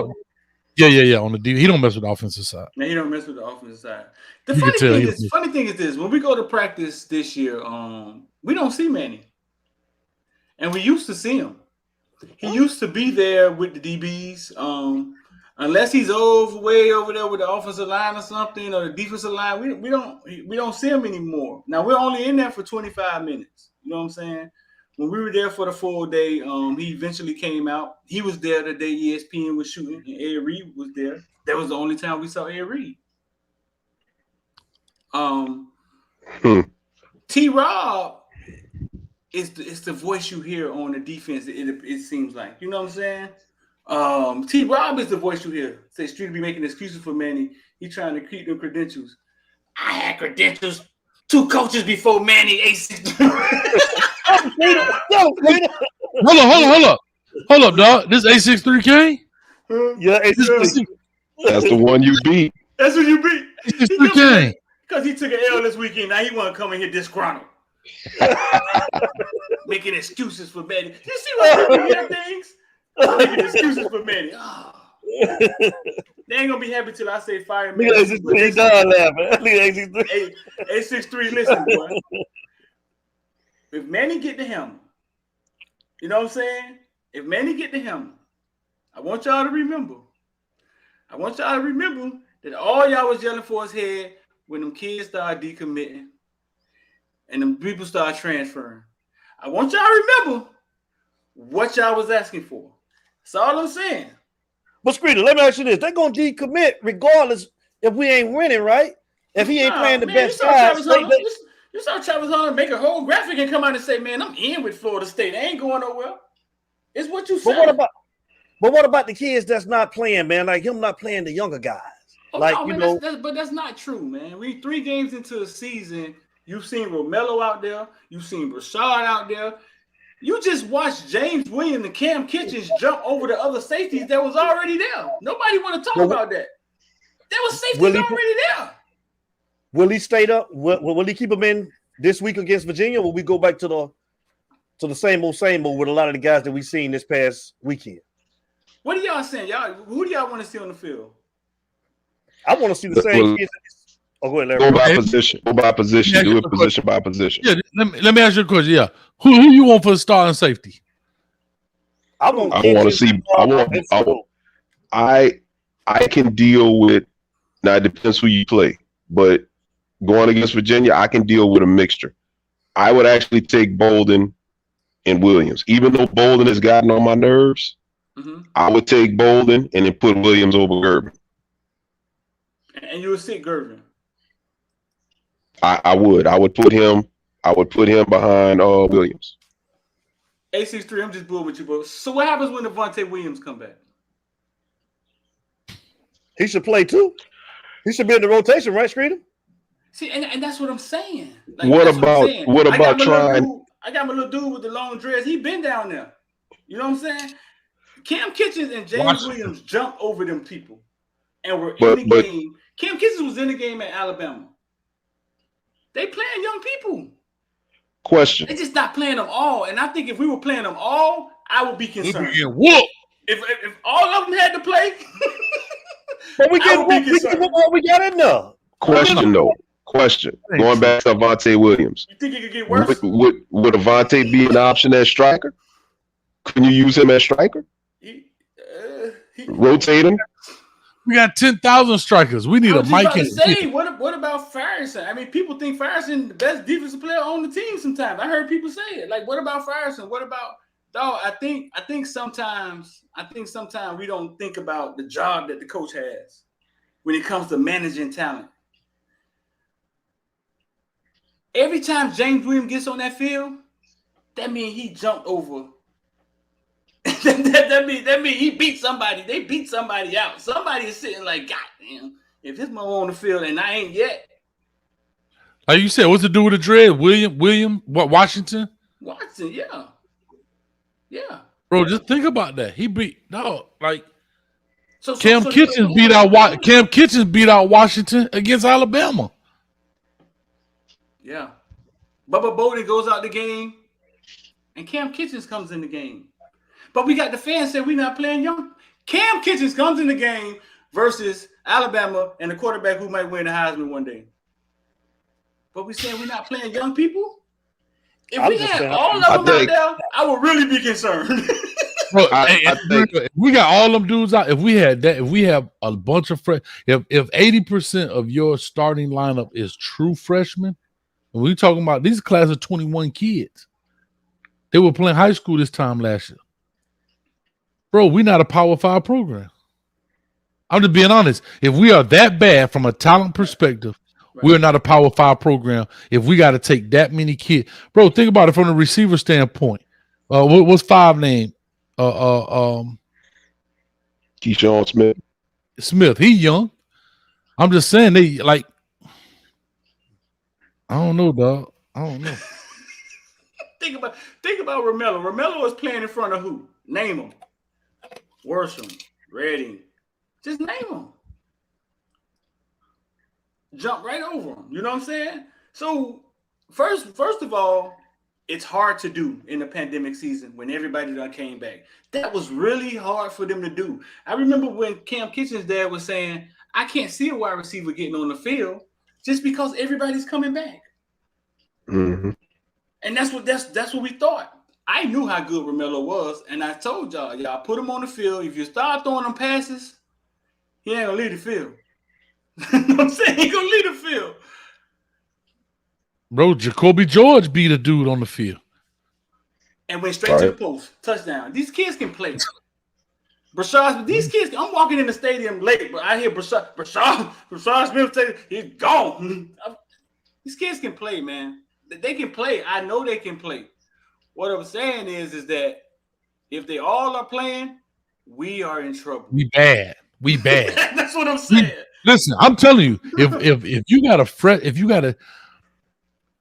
Yeah. On the defense, he don't mess with the offensive side. No, he don't mess with the offensive side. The funny thing is this: when we go to practice this year, we don't see Manny, and we used to see him. He used to be there with the DBs, unless he's way over there with the offensive line or something, or the defensive line. We don't see him anymore. Now we're only in there for 25 minutes. You know what I'm saying? When we were there for the full day, he eventually came out. He was there the day ESPN was shooting, and Ed Reed was there. That was the only time we saw Ed Reed. T-Rob is the voice you hear on the defense. It seems like, you know what I'm saying. T-Rob is the voice you hear. Say Street be making excuses for Manny. He trying to keep them credentials. I had credentials. 2 coaches before Manny. Hold up, dog. This A63K? Yeah, A63. That's the one you beat. That's who you beat. A63K. Because he took an L this weekend. Now he want to come in here disgruntled. Making excuses for Manny. You see what people hear things? Making excuses for Manny. Oh. They ain't gonna be happy till I say fire Manny. He done laughing. A63, listen, boy. If Manny get the helmet, you know what I'm saying? If Manny get the helmet, I want y'all to remember. That all y'all was yelling for his head when them kids started decommitting and them people started transferring. I want y'all to remember what y'all was asking for. That's all I'm saying. But Screeder, let me ask you this. They're going to decommit regardless if we ain't winning, right? If he ain't playing the best guys. You saw Travis Hunter make a whole graphic and come out and say, man, I'm in with Florida State. They ain't going nowhere. It's what you said. But what about the kids that's not playing, man? Like him not playing the younger guys. But that's not true, man. We 3 games into the season. You've seen Romello out there. You've seen Rashad out there. You just watched James Williams and Cam Kitchens jump over the other safeties that was already there. Nobody want to talk about that. There was safeties already there. Will he stay up? Will he keep him in this week against Virginia? Or will we go back to the same old with a lot of the guys that we seen this past weekend? What are y'all saying? Who do y'all want to see on the field? I want to see the same kids. Oh, go ahead, Larry. Go by position. Do it position by position. Yeah, let me ask you a question. Yeah, who you want for the starting safety? I can deal with. Now it depends who you play, but going against Virginia, I can deal with a mixture. I would actually take Bolden and Williams, even though Bolden has gotten on my nerves. Mm-hmm. I would take Bolden and then put Williams over Gervin. And you would sit Gervin. I would put him behind Williams. A63, I'm just bull with you, bro. So what happens when Devontae Williams come back? He should play too. He should be in the rotation, right, Screeder? See, and that's what I'm saying. Like, what about trying? I got my little dude with the long dreads. He been down there. You know what I'm saying? Cam Kitchens and James Williams jumped over them people and were in the game. Cam Kitchens was in the game at Alabama. They playing young people. Question. They just not playing them all. And I think if we were playing them all, I would be concerned. If all of them had to play, but we get what we got in there. Question. Going back to Avonte Williams. You think it could get worse? Would Avonte be an option as striker? Can you use him as striker? Rotate him? We got 10,000 strikers. We need a Mike. What about Farrison? I mean, people think Farrison the best defensive player on the team sometimes. I heard people say it. Like, what about Farrison? What about dog? I think sometimes we don't think about the job that the coach has when it comes to managing talent. Every time James Williams gets on that field, that means he jumped over. that mean he beat somebody. They beat somebody out. Somebody is sitting like, God damn, if this man on the field and I ain't yet. Like you said, what's to do with the dread? William, what, Washington? Washington, yeah. Yeah. Bro, just think about that. He beat Cam Kitchens beat out Washington against Alabama. Yeah. Bubba Bowden goes out the game, and Cam Kitchens comes in the game. But we got the fans saying we're not playing young. Cam Kitchens comes in the game versus Alabama and the quarterback who might win the Heisman one day. But we saying we're not playing young people? If we had all of them out there, I would really be concerned. Bro, if we got all them dudes out, if we have a bunch of if 80% of your starting lineup is true freshmen, and we're talking about these class of 21 kids, they were playing high school this time last year. Bro, we're not a Power 5 program. I'm just being honest. If we are that bad from a talent perspective, we're not a Power 5 program. If we got to take that many kids, bro, think about it from the receiver standpoint. What's 5 name? Keyshawn Smith. Smith, he young. I'm just saying they I don't know, dog. I don't know. Think about Romello. Romello is playing in front of who? Name them. Worsham, Redding. Just name them. Jump right over them. You know what I'm saying? So first of all, it's hard to do in the pandemic season when everybody done came back. That was really hard for them to do. I remember when Cam Kitchens' dad was saying, I can't see a wide receiver getting on the field just because everybody's coming back. Mm-hmm. And that's what we thought. I knew how good Romello was, and I told y'all put him on the field. If you start throwing him passes, he ain't gonna leave the field. You know what I'm saying? He gonna leave the field. Bro, Jacoby George beat a dude on the field. And went straight to the post. Touchdown. These kids can play. These kids, I'm walking in the stadium late, but I hear Brashad Smith say he's gone. These kids can play, man. They can play. I know they can play. What I'm saying is that if they all are playing, we are in trouble. We bad. That's what I'm saying. Listen, I'm telling you, if you got a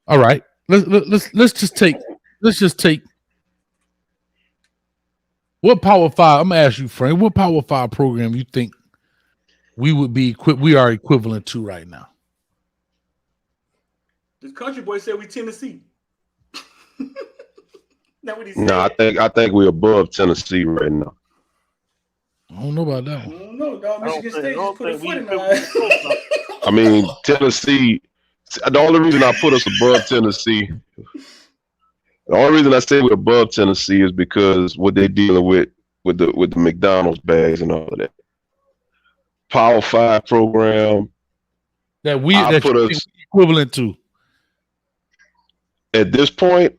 all right, let's just take what Power 5. I'm gonna ask you, Frank, what Power 5 program you think we are equivalent to right now? The country boy said we Tennessee. That what he said? No, I think we're above Tennessee right now. I don't know about that one. I don't know, dog. Michigan State just put a foot in there. I mean, Tennessee. The only reason I put us above Tennessee, the only reason I say we're above Tennessee is because what they're dealing with the McDonald's bags and all of that. Power 5 program that put us equivalent to. At this point,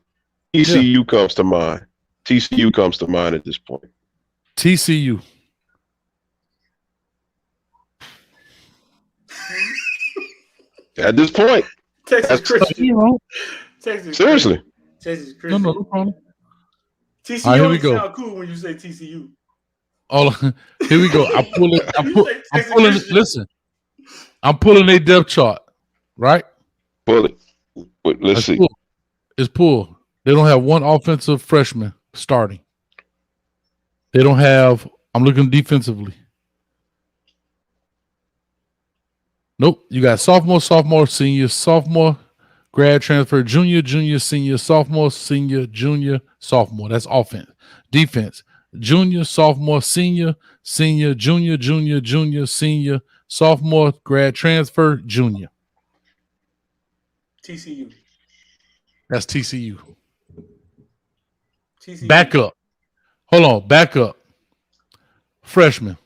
TCU comes to mind. TCU comes to mind at this point. TCU. At this point, Texas Christian. Seriously. Texas Christian. No problem. TCU right, here we go. Sound cool when you say TCU. Here we go. Listen. I'm pulling a depth chart, right? Pull it. Let's see. It's pulled. They don't have one offensive freshman starting. They don't have. I'm looking defensively. Nope. You got sophomore, senior, sophomore, grad transfer, junior, senior, sophomore, senior, junior, sophomore. That's offense. Defense. Junior, sophomore, senior, junior, senior, sophomore, grad transfer, junior. TCU. That's TCU. Back up. Hold on. Back up. Freshman.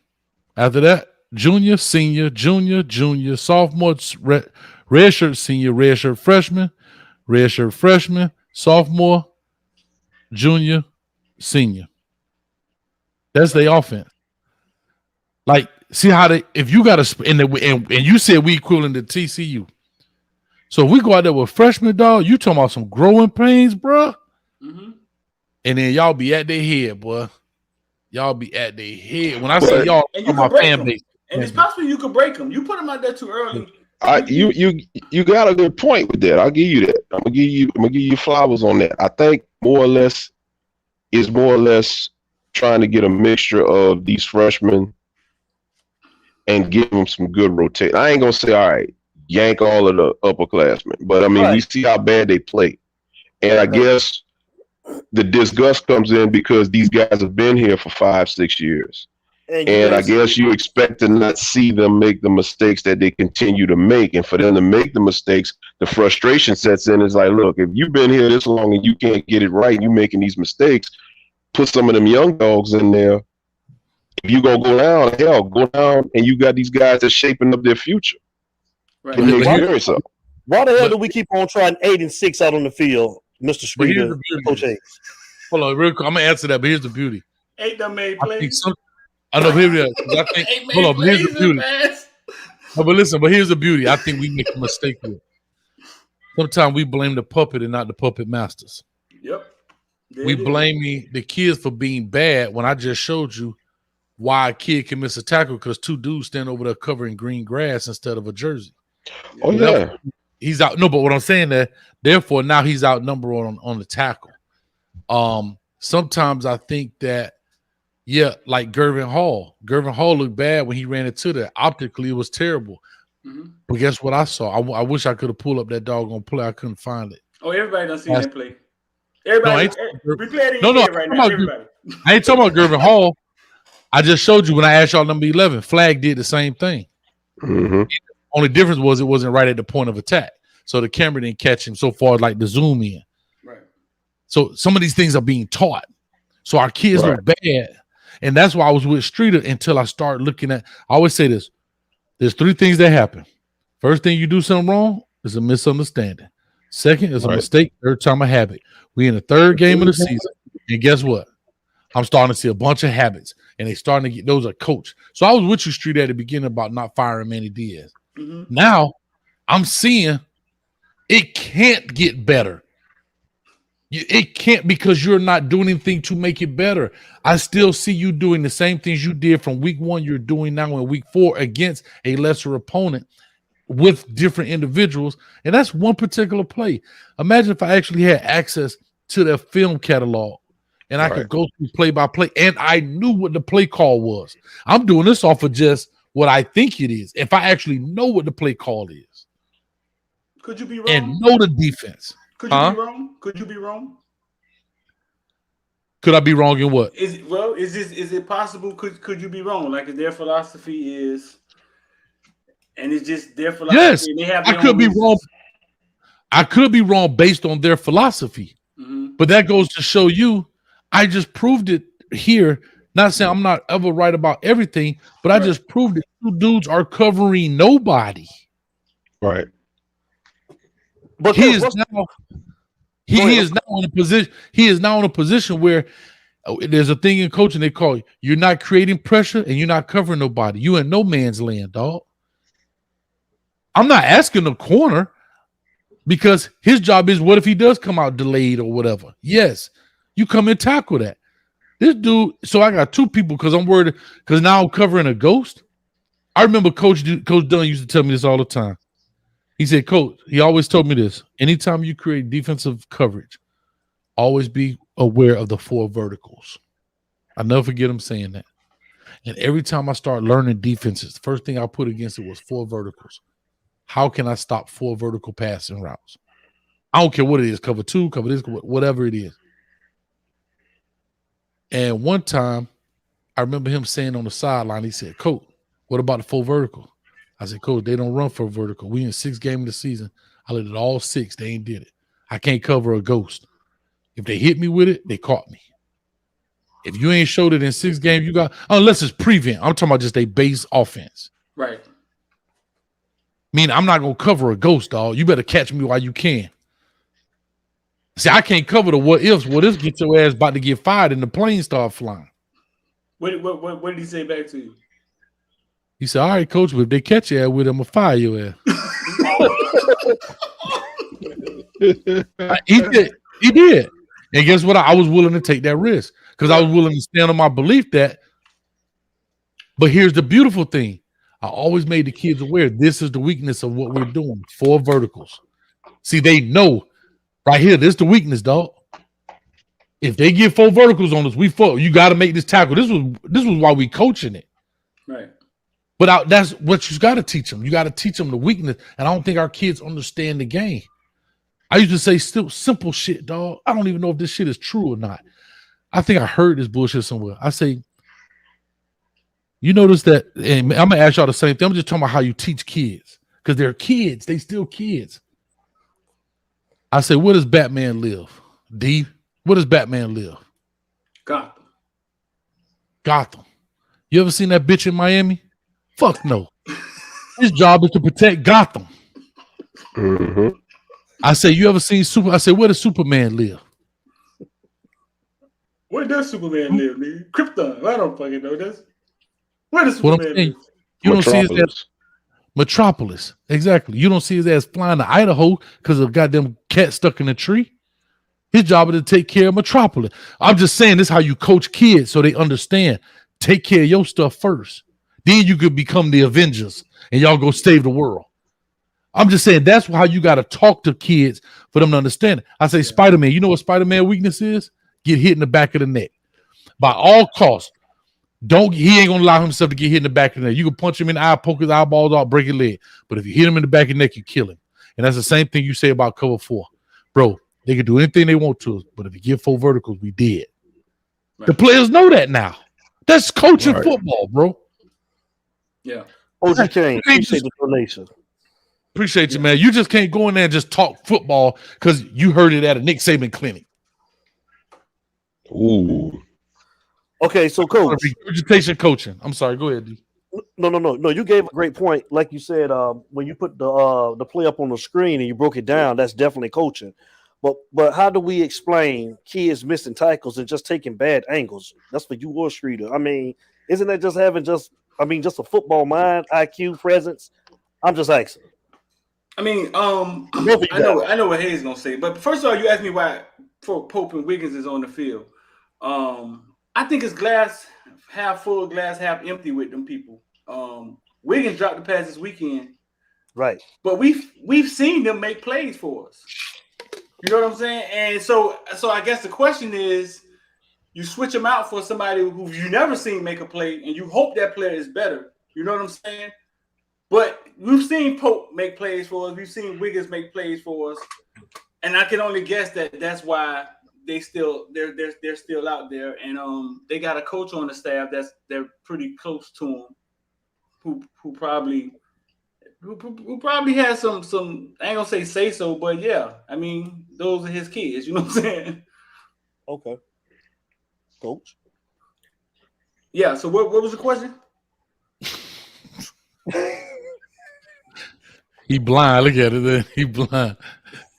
After that, junior, senior, junior, sophomore, redshirt senior, redshirt freshman, sophomore, junior, senior. That's the offense. Like, see how if you got to, and you said we equivalent to TCU. So if we go out there with freshman, dog, you talking about some growing pains, bro. Mm-hmm. And then y'all be at their head, boy. Y'all be at their head. When I say y'all, and my fan base. And especially you can break them. You put them out there too early. You got a good point with that. I'll give you that. I'm gonna give you flowers on that. I think more or less is more or less trying to get a mixture of these freshmen and give them some good rotation. I ain't gonna say, all right, yank all of the upperclassmen, but I mean, we see how bad they play. And I guess the disgust comes in because these guys have been here for 5-6 years. And I guess you expect to not see them make the mistakes that they continue to make. And for them to make the mistakes, the frustration sets in. It's like, look, if you've been here this long and you can't get it right, you're making these mistakes, put some of them young dogs in there. If you gonna go down, hell, go down, and you got these guys that's shaping up their future. Right. Why the hell do we keep on trying 8 and 6 out on the field, Mr. Streeter, Coach Hayes? Hold on, real quick. I'm gonna answer that, but here's the beauty. 8 done made plays. I know. Here it is. I think. Hold on, but here's the beauty. No, but listen, but here's the beauty. I think we make a mistake here. Sometimes we blame the puppet and not the puppet masters. Yep. We blame the kids for being bad when I just showed you why a kid can miss a tackle because 2 dudes stand over there covering green grass instead of a jersey. Oh, yeah. He's out. No, but what I'm saying that, therefore, now he's outnumbered on the tackle. Sometimes I think that, yeah, like Gervin Hall. Gervin Hall looked bad when he ran into that. Optically, it was terrible. Mm-hmm. But guess what I saw? I wish I could have pulled up that doggone play. I couldn't find it. Oh, everybody done seen that play. Everybody, we play it in no, right now. Everybody. I ain't talking about Gervin Hall. I just showed you when I asked y'all number 11. Flag did the same thing. Mm-hmm. Only difference was it wasn't right at the point of attack. So the camera didn't catch him so far like the zoom in. Right. So some of these things are being taught. So our kids look bad. And that's why I was with Streeter until I started looking at, I always say this. There's 3 things that happen. First thing you do something wrong is a misunderstanding. Second is a mistake. Third time a habit. We in the 3rd game of the season. And guess what? I'm starting to see a bunch of habits. And they starting to get, those are coached. So I was with you, Streeter, at the beginning about not firing Manny Diaz. Mm-hmm. Now I'm seeing it can't get better. It can't, because you're not doing anything to make it better. I still see you doing the same things you did from week 1 you're doing now in week 4 against a lesser opponent with different individuals. And that's one particular play. Imagine if I actually had access to their film catalog and I could go through play by play and I knew what the play call was. I'm doing this off of just what I think it is. If I actually know what the play call is. Could you be wrong? And know the defense. Could you be wrong? Could you be wrong? Could I be wrong in what? Is it possible? Could you be wrong? Like if their philosophy is, and it's just their philosophy. Yes, and they have I could be wrong. I could be wrong based on their philosophy, but that goes to show you. I just proved it here. Not saying I'm not ever right about everything, but I just proved it. 2 dudes are covering nobody. Right. But he is now in a position. He is now in a position where there's a thing in coaching they call you're not creating pressure and you're not covering nobody. You in no man's land, dog. I'm not asking the corner because his job is what if he does come out delayed or whatever. Yes, you come and tackle that. This dude. So I got 2 people because I'm worried because now I'm covering a ghost. I remember Coach Dunn used to tell me this all the time. He said, Coach, he always told me this. Anytime you create defensive coverage, always be aware of the 4 verticals. I'll never forget him saying that. And every time I start learning defenses, the first thing I put against it was 4 verticals. How can I stop 4 vertical passing routes? I don't care what it is, cover 2, cover this, whatever it is. And one time, I remember him saying on the sideline, he said, Coach, what about the 4 verticals? I said, Coach, they don't run for a vertical. We in 6th game of the season. I let it all 6. They ain't did it. I can't cover a ghost. If they hit me with it, they caught me. If you ain't showed it in 6 games, you got, unless it's prevent. I'm talking about just a base offense. Right. I mean, I'm not going to cover a ghost, dog. You better catch me while you can. See, I can't cover the what ifs. What ifs get your ass about to get fired and the plane start flying. What did he say back to you? He said, all right, Coach, but if they catch you with him, I'm going to fire your ass. He did. And guess what? I was willing to take that risk because I was willing to stand on my belief that. But here's the beautiful thing. I always made the kids aware this is the weakness of what we're doing. 4 verticals. See, they know right here, this is the weakness, dog. If they get 4 verticals on us, we fuck. You got to make this tackle. This was why we coaching it. Right. But that's what you got to teach them. You got to teach them the weakness. And I don't think our kids understand the game. I used to say still simple shit, dog. I don't even know if this shit is true or not. I think I heard this bullshit somewhere. I say, you notice that, and I'm going to ask y'all the same thing. I'm just talking about how you teach kids. Because they're kids. They still kids. I say, where does Batman live? D, where does Batman live? Gotham. You ever seen that bitch in Miami? Fuck no. His job is to protect Gotham. Mm-hmm. I say, you ever seen I say, where does Superman live? Where does Superman live, nigga? Krypton. I don't fucking know this. Where does Superman live? You don't see his ass. Metropolis. Exactly. You don't see his ass flying to Idaho because of goddamn cat stuck in a tree. His job is to take care of Metropolis. I'm just saying this is how you coach kids so they understand. Take care of your stuff first. Then you could become the Avengers and y'all go save the world. I'm just saying that's how you got to talk to kids for them to understand it. I say Spider-Man. You know what Spider-Man weakness is? Get hit in the back of the neck. By all costs. He ain't gonna allow himself to get hit in the back of the neck. You can punch him in the eye, poke his eyeballs out, break his leg. But if you hit him in the back of the neck, you kill him. And that's the same thing you say about cover 4. Bro, they can do anything they want to us, but if you get 4 verticals, we dead. Right. The players know that now. That's coaching football, bro. Yeah. OG King, appreciate the donation. Appreciate you, man. You just can't go in there and just talk football because you heard it at a Nick Saban clinic. Ooh. Okay, so coach. Regurgitation coaching. I'm sorry. Go ahead, D. No. You gave a great point. Like you said, when you put the play up on the screen and you broke it down, that's definitely coaching. But how do we explain kids missing tackles and just taking bad angles? That's for you or Streeter. I mean, isn't that just having just a football mind, IQ, presence? I'm just asking. I mean, I know what Hayes gonna say, but first of all, you asked me why Pope and Wiggins is on the field. I think it's glass half full, glass half empty with them people. Wiggins dropped the pass this weekend, right? But we've seen them make plays for us. You know what I'm saying? And so I guess the question is, you switch them out for somebody who you never seen make a play, and you hope that player is better. You know what I'm saying? But we've seen Pope make plays for us. We've seen Wiggins make plays for us, and I can only guess that's why they're still out there. And they got a coach on the staff they're pretty close to him, who probably has some I ain't gonna say so, but yeah, I mean those are his kids. You know what I'm saying? Okay, coach. Yeah. So what was the question? He blind. Look at it. There. He blind.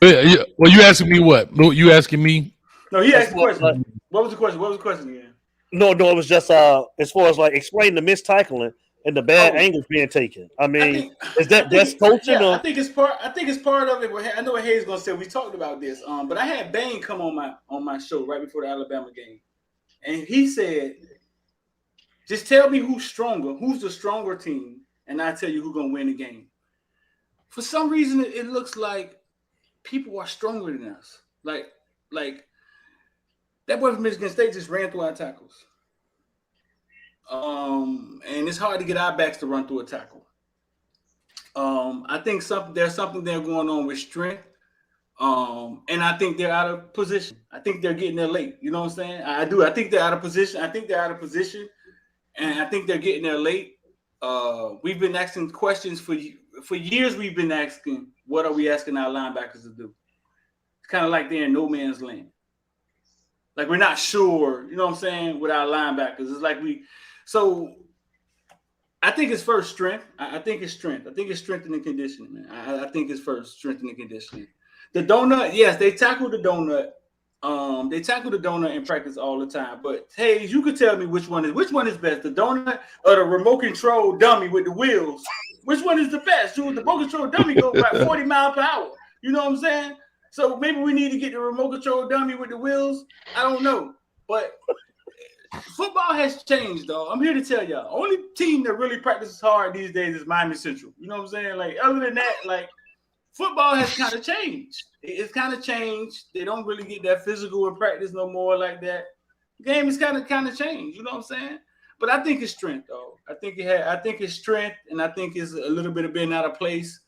Well, you asking me what? You asking me? No, he asked the question. What was the question? What was the question again? No, it was just as far as like explain the missed tackling and the bad angles being taken. I mean, that's coaching? Yeah, I think it's part of it. I know what Hayes gonna say. We talked about this. But I had Bain come on my show right before the Alabama game, and he said, "Just tell me who's stronger. Who's the stronger team, and I tell you who's gonna win the game." For some reason, it looks like people are stronger than us. Like that boy from Michigan State just ran through our tackles. And it's hard to get our backs to run through a tackle. I think there's something there going on with strength. And I think they're out of position. I think they're getting there late. You know what I'm saying? I do. I think they're out of position. And I think they're getting there late. We've been asking questions for years. We've been asking, what are we asking our linebackers to do? It's kind of like they're in no man's land. Like we're not sure, you know what I'm saying, with our linebackers. It's like so I think it's first strength. I think it's strength. I think it's strengthening conditioning, man. I think it's first strengthening conditioning. The donut, yes, they tackle the donut. They tackle the donut in practice all the time. But hey, you could tell me which one is best, the donut or the remote control dummy with the wheels. Which one is the best? Dude, the remote control dummy goes about 40 miles per hour. You know what I'm saying? So maybe we need to get the remote control dummy with the wheels. I don't know. But football has changed, though. I'm here to tell y'all. Only team that really practices hard these days is Miami Central. You know what I'm saying? Like, other than that, like, football has kind of changed. It's kind of changed. They don't really get that physical in practice no more like that. The game is kind of changed. You know what I'm saying? But I think it's strength, though. I think it's strength, and I think it's a little bit of being out of place.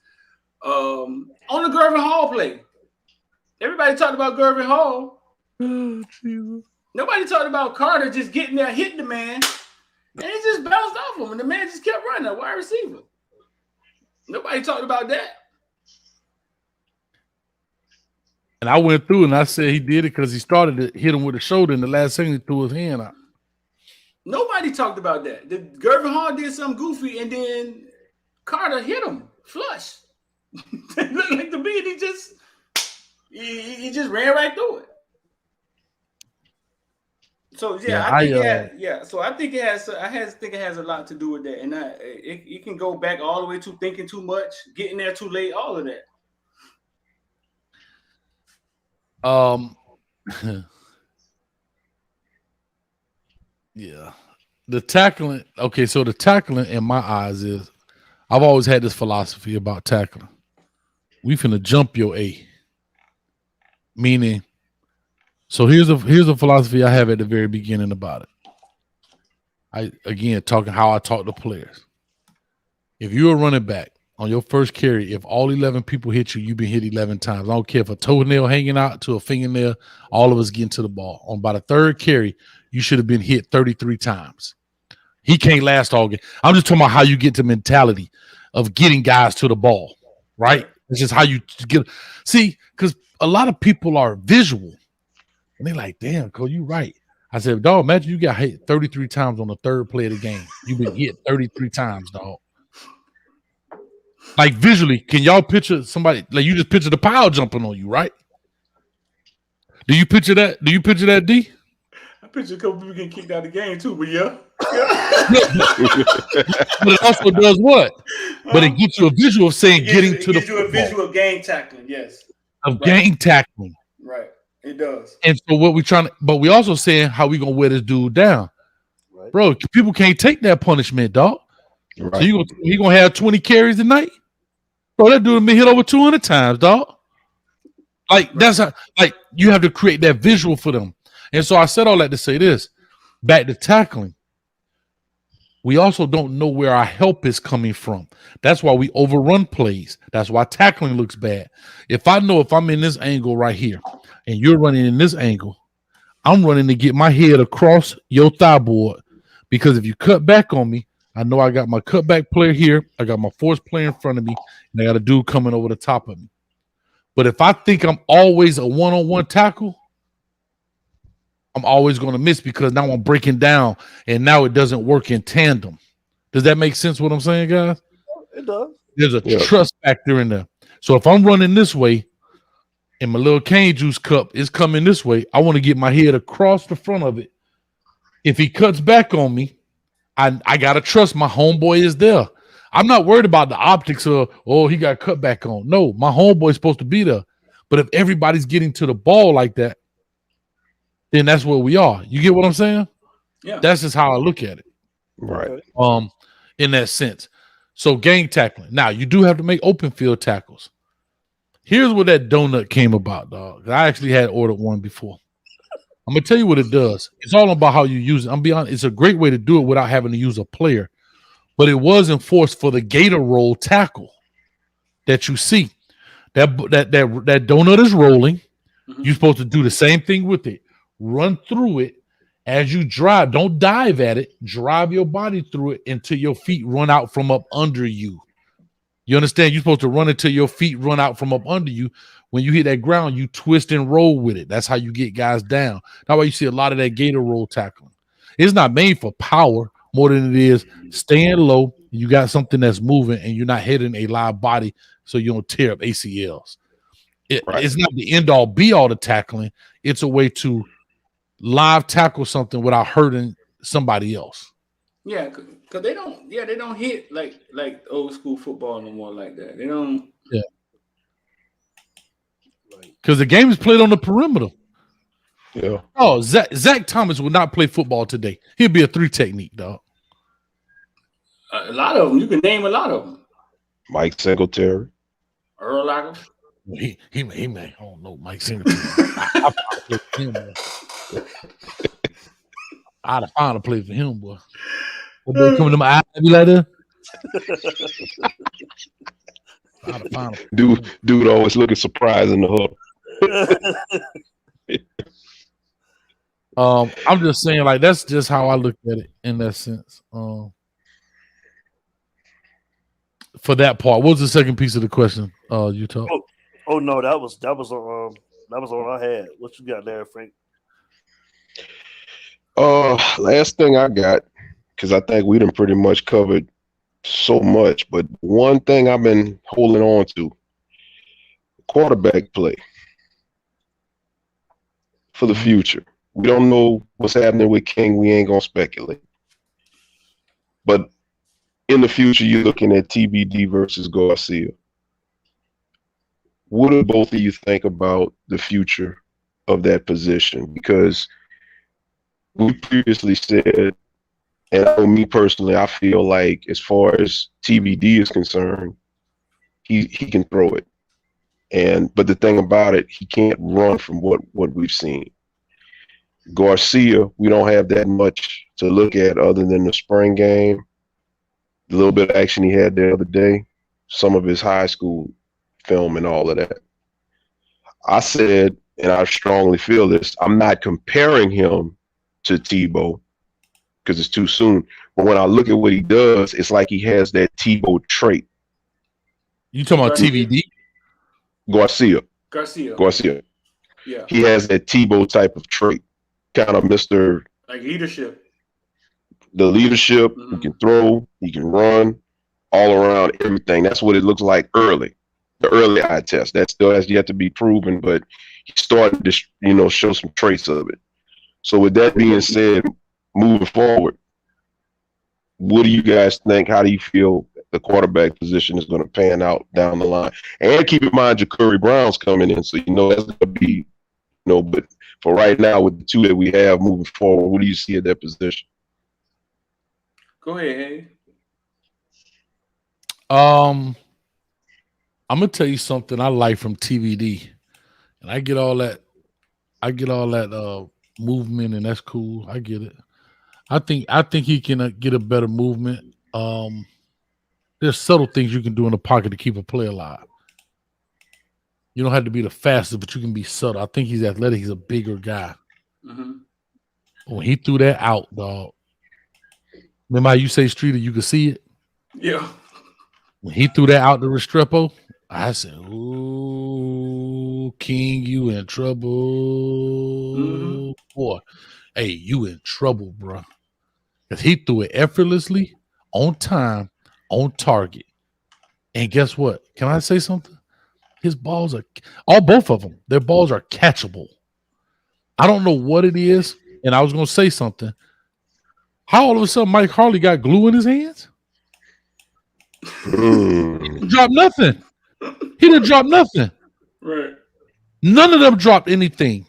On the Gervin Hall play, everybody talked about Gervin Hall. Nobody talked about Carter just getting there, hitting the man, and he just bounced off him, and the man just kept running, a wide receiver. Nobody talked about that. And I went through and I said he did it because he started to hit him with the shoulder, and the last thing he threw his hand out. Nobody talked about that. The Gervin Hall did something goofy, and then Carter hit him flush. It looked like the beat. He just ran right through it. So yeah, I think it has a lot to do with that, and it can go back all the way to thinking too much, getting there too late, all of that. Yeah. The tackling, okay, so the tackling in my eyes is, I've always had this philosophy about tackling. We finna jump your A. Meaning, so here's a philosophy I have at the very beginning about it. Talking how I talk to players. If you're a running back on your first carry, if all 11 people hit you, you've been hit 11 times. I don't care if a toenail hanging out to a fingernail, all of us getting to the ball. On by the third carry, you should have been hit 33 times. He can't last all game. I'm just talking about how you get the mentality of getting guys to the ball, right? It's just how you get. See, because a lot of people are visual, and they're like, damn, Cole, you right. I said, dog, imagine you got hit 33 times on the third play of the game. You've been hit 33 times, dog. Like visually, can y'all picture somebody, like you just picture the pile jumping on you, right? Do you picture that? Do you picture that, D? I picture a couple people getting kicked out of the game too, but yeah. But it also does what? But it gets you a visual of saying getting to the football. It gives you a visual of gang tackling, yes. Of gang tackling. Right. It does. And so what we trying to, but we also saying how we gonna wear this dude down. Right. Bro, people can't take that punishment, dog. Right. So he gonna have 20 carries tonight? Bro, that dude been hit over 200 times, dog. Like that's how, like you have to create that visual for them. And so I said all that to say this. Back to tackling. We also don't know where our help is coming from. That's why we overrun plays. That's why tackling looks bad. If I know if I'm in this angle right here and you're running in this angle, I'm running to get my head across your thigh board, because if you cut back on me, I know I got my cutback player here, I got my force player in front of me, and I got a dude coming over the top of me. But if I think I'm always a one-on-one tackle, I'm always going to miss, because now I'm breaking down and now it doesn't work in tandem. Does that make sense what I'm saying, guys? It does. There's a trust factor in there. So if I'm running this way and my little cane juice cup is coming this way, I want to get my head across the front of it. If he cuts back on me, I got to trust my homeboy is there. I'm not worried about the optics of, oh, he got cut back on. No, my homeboy's supposed to be there. But if everybody's getting to the ball like that, then that's where we are. You get what I'm saying? Yeah. That's just how I look at it. Right. In that sense. So gang tackling. Now, you do have to make open field tackles. Here's where that donut came about, dog. I actually had ordered one before. I'm going to tell you what it does. It's all about how you use it. I'm be honest, it's a great way to do it without having to use a player. But it was enforced for the gator roll tackle that you see. That donut is rolling. Mm-hmm. You're supposed to do the same thing with it. Run through it as you drive. Don't dive at it. Drive your body through it until your feet run out from up under you. You understand? You're supposed to run until your feet run out from up under you. When you hit that ground, you twist and roll with it. That's how you get guys down. That's why you see a lot of that gator roll tackling. It's not made for power more than it is staying low. You got something that's moving and you're not hitting a live body so you don't tear up ACLs. It's not the end all be all to tackling. It's a way to live tackle something without hurting somebody else. Yeah, because they don't hit like old school football no more like that. They don't. Yeah. Because the game is played on the perimeter. Yeah. Oh, Zach Thomas would not play football today. He'd be a 3 technique, dog. A lot of them. You can name a lot of them. Mike Singletary. Urlacher. He may. I don't know, Mike Singleton. I'd have found a place for him, boy. That boy coming to my eye be like that. Dude always looking surprised in the huddle. I'm just saying, like, that's just how I look at it in that sense. For that part, what was the second piece of the question? You talk. Oh no, that was all I had. What you got there, Frank? Last thing I got, because I think we done pretty much covered so much, but one thing I've been holding on to: quarterback play for the future. We don't know what's happening with King. We ain't gonna speculate, but in the future, you're looking at TBD versus Garcia. What do both of you think about the future of that position? Because we previously said, and I know me personally, I feel like as far as TBD is concerned, he can throw it. But the thing about it, he can't run from what we've seen. Garcia, we don't have that much to look at other than the spring game, the little bit of action he had the other day, some of his high school film and all of that. I said, and I strongly feel this, I'm not comparing him to Tebow because it's too soon. But when I look at what he does, it's like he has that Tebow trait. You talking about TVD? Garcia. Yeah. He has that Tebow type of trait, kind of Mr. Like leadership. The leadership, he can throw, he can run, all around everything. That's what it looks like early. The early eye test. That still has yet to be proven, but he started to, show some traits of it. So with that being said, moving forward, what do you guys think? How do you feel the quarterback position is going to pan out down the line? And keep in mind, Ja'Cory Brown's coming in, so that's going to be, but for right now, with the two that we have moving forward, what do you see at that position? Go ahead, Hey. I'm gonna tell you something I like from TVD, and I get all that movement, and that's cool. I get it. I think he can get a better movement. There's subtle things you can do in the pocket to keep a play alive. You don't have to be the fastest, but you can be subtle. I think he's athletic. He's a bigger guy. When he threw that out, dog. Remember how you say Streeter, you could see it? Yeah. When he threw that out to Restrepo, I said, ooh, King, you in trouble. Boy, hey, you in trouble, bro. Because he threw it effortlessly, on time, on target. And guess what? Can I say something? His balls are, both of them, their balls are catchable. I don't know what it is, and I was going to say something. How all of a sudden Mike Harley got glue in his hands? He didn't drop nothing. Right. None of them dropped anything.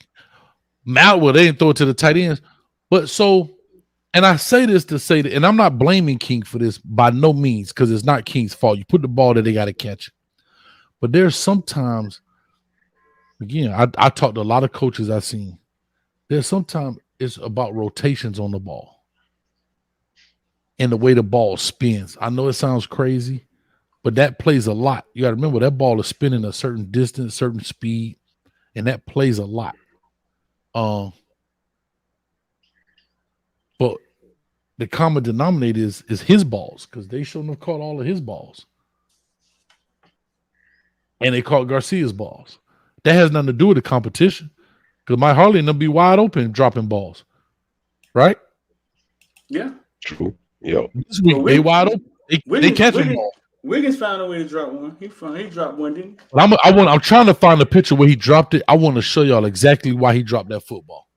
Well, they didn't throw it to the tight ends. But so, and I say this to say that, and I'm not blaming King for this by no means, because it's not King's fault. You put the ball there, they got to catch it. But there's sometimes, again, I talked to a lot of coaches I've seen. There's sometimes it's about rotations on the ball and the way the ball spins. I know it sounds crazy, but that plays a lot. You got to remember that ball is spinning a certain distance, certain speed, and that plays a lot. But the common denominator is his balls, because they shouldn't have caught all of his balls. And they caught Garcia's balls. That has nothing to do with the competition, because Mike Harley and them be wide open dropping balls. Right? Yeah. True. Yo. This week, they wide open. They catching balls. Wiggins found a way to drop one. He dropped one, didn't he? But I'm trying to find a picture where he dropped it. I want to show y'all exactly why he dropped that football.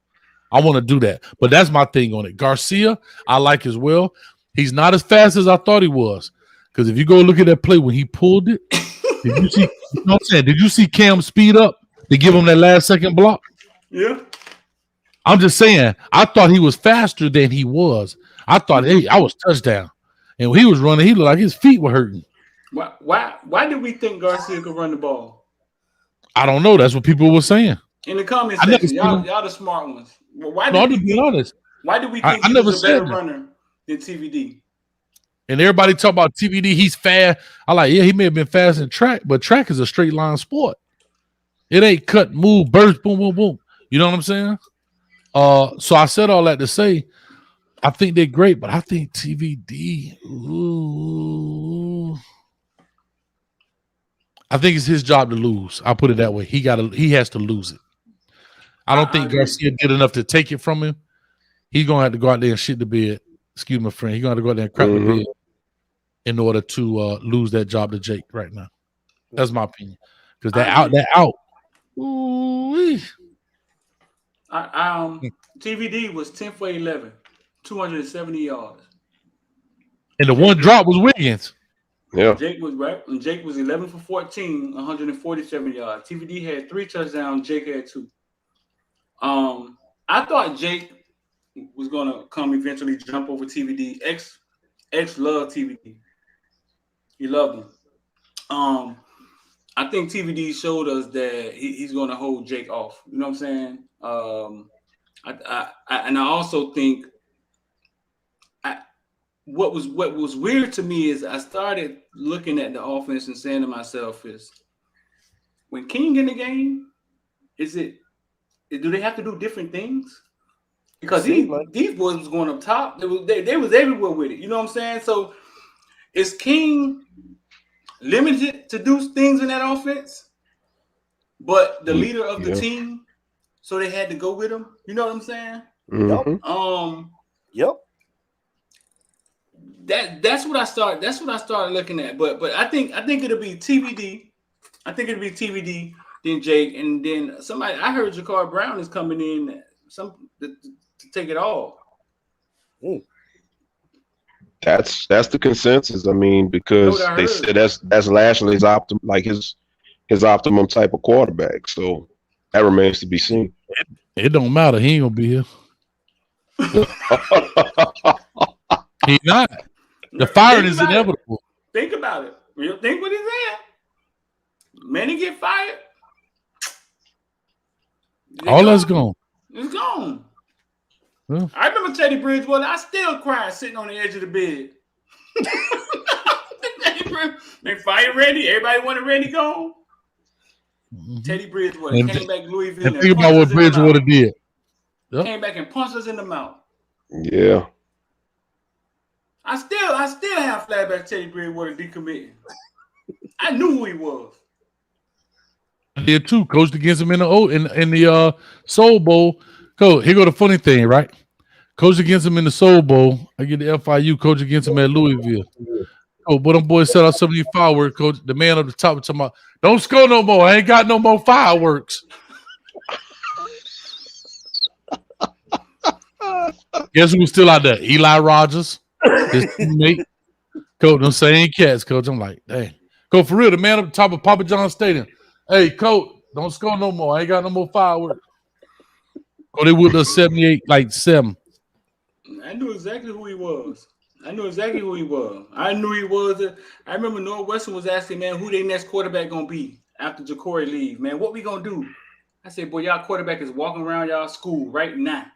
I want to do that. But that's my thing on it. Garcia, I like as well. He's not as fast as I thought he was. Because if you go look at that play when he pulled it, did you see? You know what I'm saying? Did you see Cam speed up to give him that last second block? Yeah. I'm just saying, I thought he was faster than he was. I thought, hey, I was touchdown. And when he was running, he looked like his feet were hurting. Why did we think Garcia could run the ball? I don't know. That's what people were saying In the comment section. Y'all the smart ones. Why did we think he was a better runner than TVD? And everybody talk about TVD, he's fast. I like, yeah, he may have been fast in track, but track is a straight line sport. It ain't cut, move, burst, boom, boom, boom. You know what I'm saying? So I said all that to say, I think they're great, but I think TVD, I think it's his job to lose. I'll put it that way. He has to lose it. I don't think Garcia did enough to take it from him. He's gonna have to go out there and shit the bed. Excuse my friend. He's gonna have to go out there and crap the bed in order to lose that job to Jake right now. That's my opinion. Because that out. TVD was 10 for 11, 270 yards. And the one drop was Wiggins. Yeah. Jake was right. And Jake was 11 for 14, 147 yards. TVD had 3 touchdowns. Jake had 2. I thought Jake was gonna come eventually jump over TVD. X loved TVD. He loved him. I think TVD showed us that he's gonna hold Jake off. You know what I'm saying? I also think what was weird to me is I started looking at the offense and saying to myself is, when King in the game, do they have to do different things? Because these boys was going up top. They was everywhere with it. You know what I'm saying? So is King limited to do things in that offense, but the leader of the team, so they had to go with him? You know what I'm saying? Yep. That's what I started looking at. But I think it'll be TVD. I think it'll be TVD, then Jake, and then somebody. I heard Ja'Carr Brown is coming in to take it all. That's the consensus. I mean, because they said that's Lashley's his optimum type of quarterback. So that remains to be seen. It don't matter. He ain't gonna be here. He's not. The firing is inevitable. Think about it. You think what he's at? Manny get fired. All that's gone. It's gone. Yeah. I remember Teddy Bridgewater. I still cried sitting on the edge of the bed. They fired Randy. Everybody wanted Randy gone. Teddy Bridgewater came back to Louisville. And think about what Bridgewater did. Yep. Came back and punched us in the mouth. Yeah. I still have flashbacks. Teddy Bridgewater decommitting. I knew who he was. I did too. Coached against him in the Soul Bowl. Here go the funny thing, right? Coach against him in the Soul Bowl. I get the FIU. Coach against him at Louisville. But them boys set out some of these fireworks. Coach, the man up the top was talking about, don't score no more. I ain't got no more fireworks. Guess who was still out there? Eli Rogers, his teammate. Coach, them same cats, Coach. I'm like, dang. Coach, for real, the man up the top of Papa John's Stadium. Hey, Coach, don't score no more. I ain't got no more fireworks. Oh, they with us 78-7. I knew exactly who he was. I knew he was. I remember Northwestern was asking, man, who their next quarterback gonna be after Ja'Cory leave? Man, what we gonna do? I said, boy, y'all quarterback is walking around y'all school right now.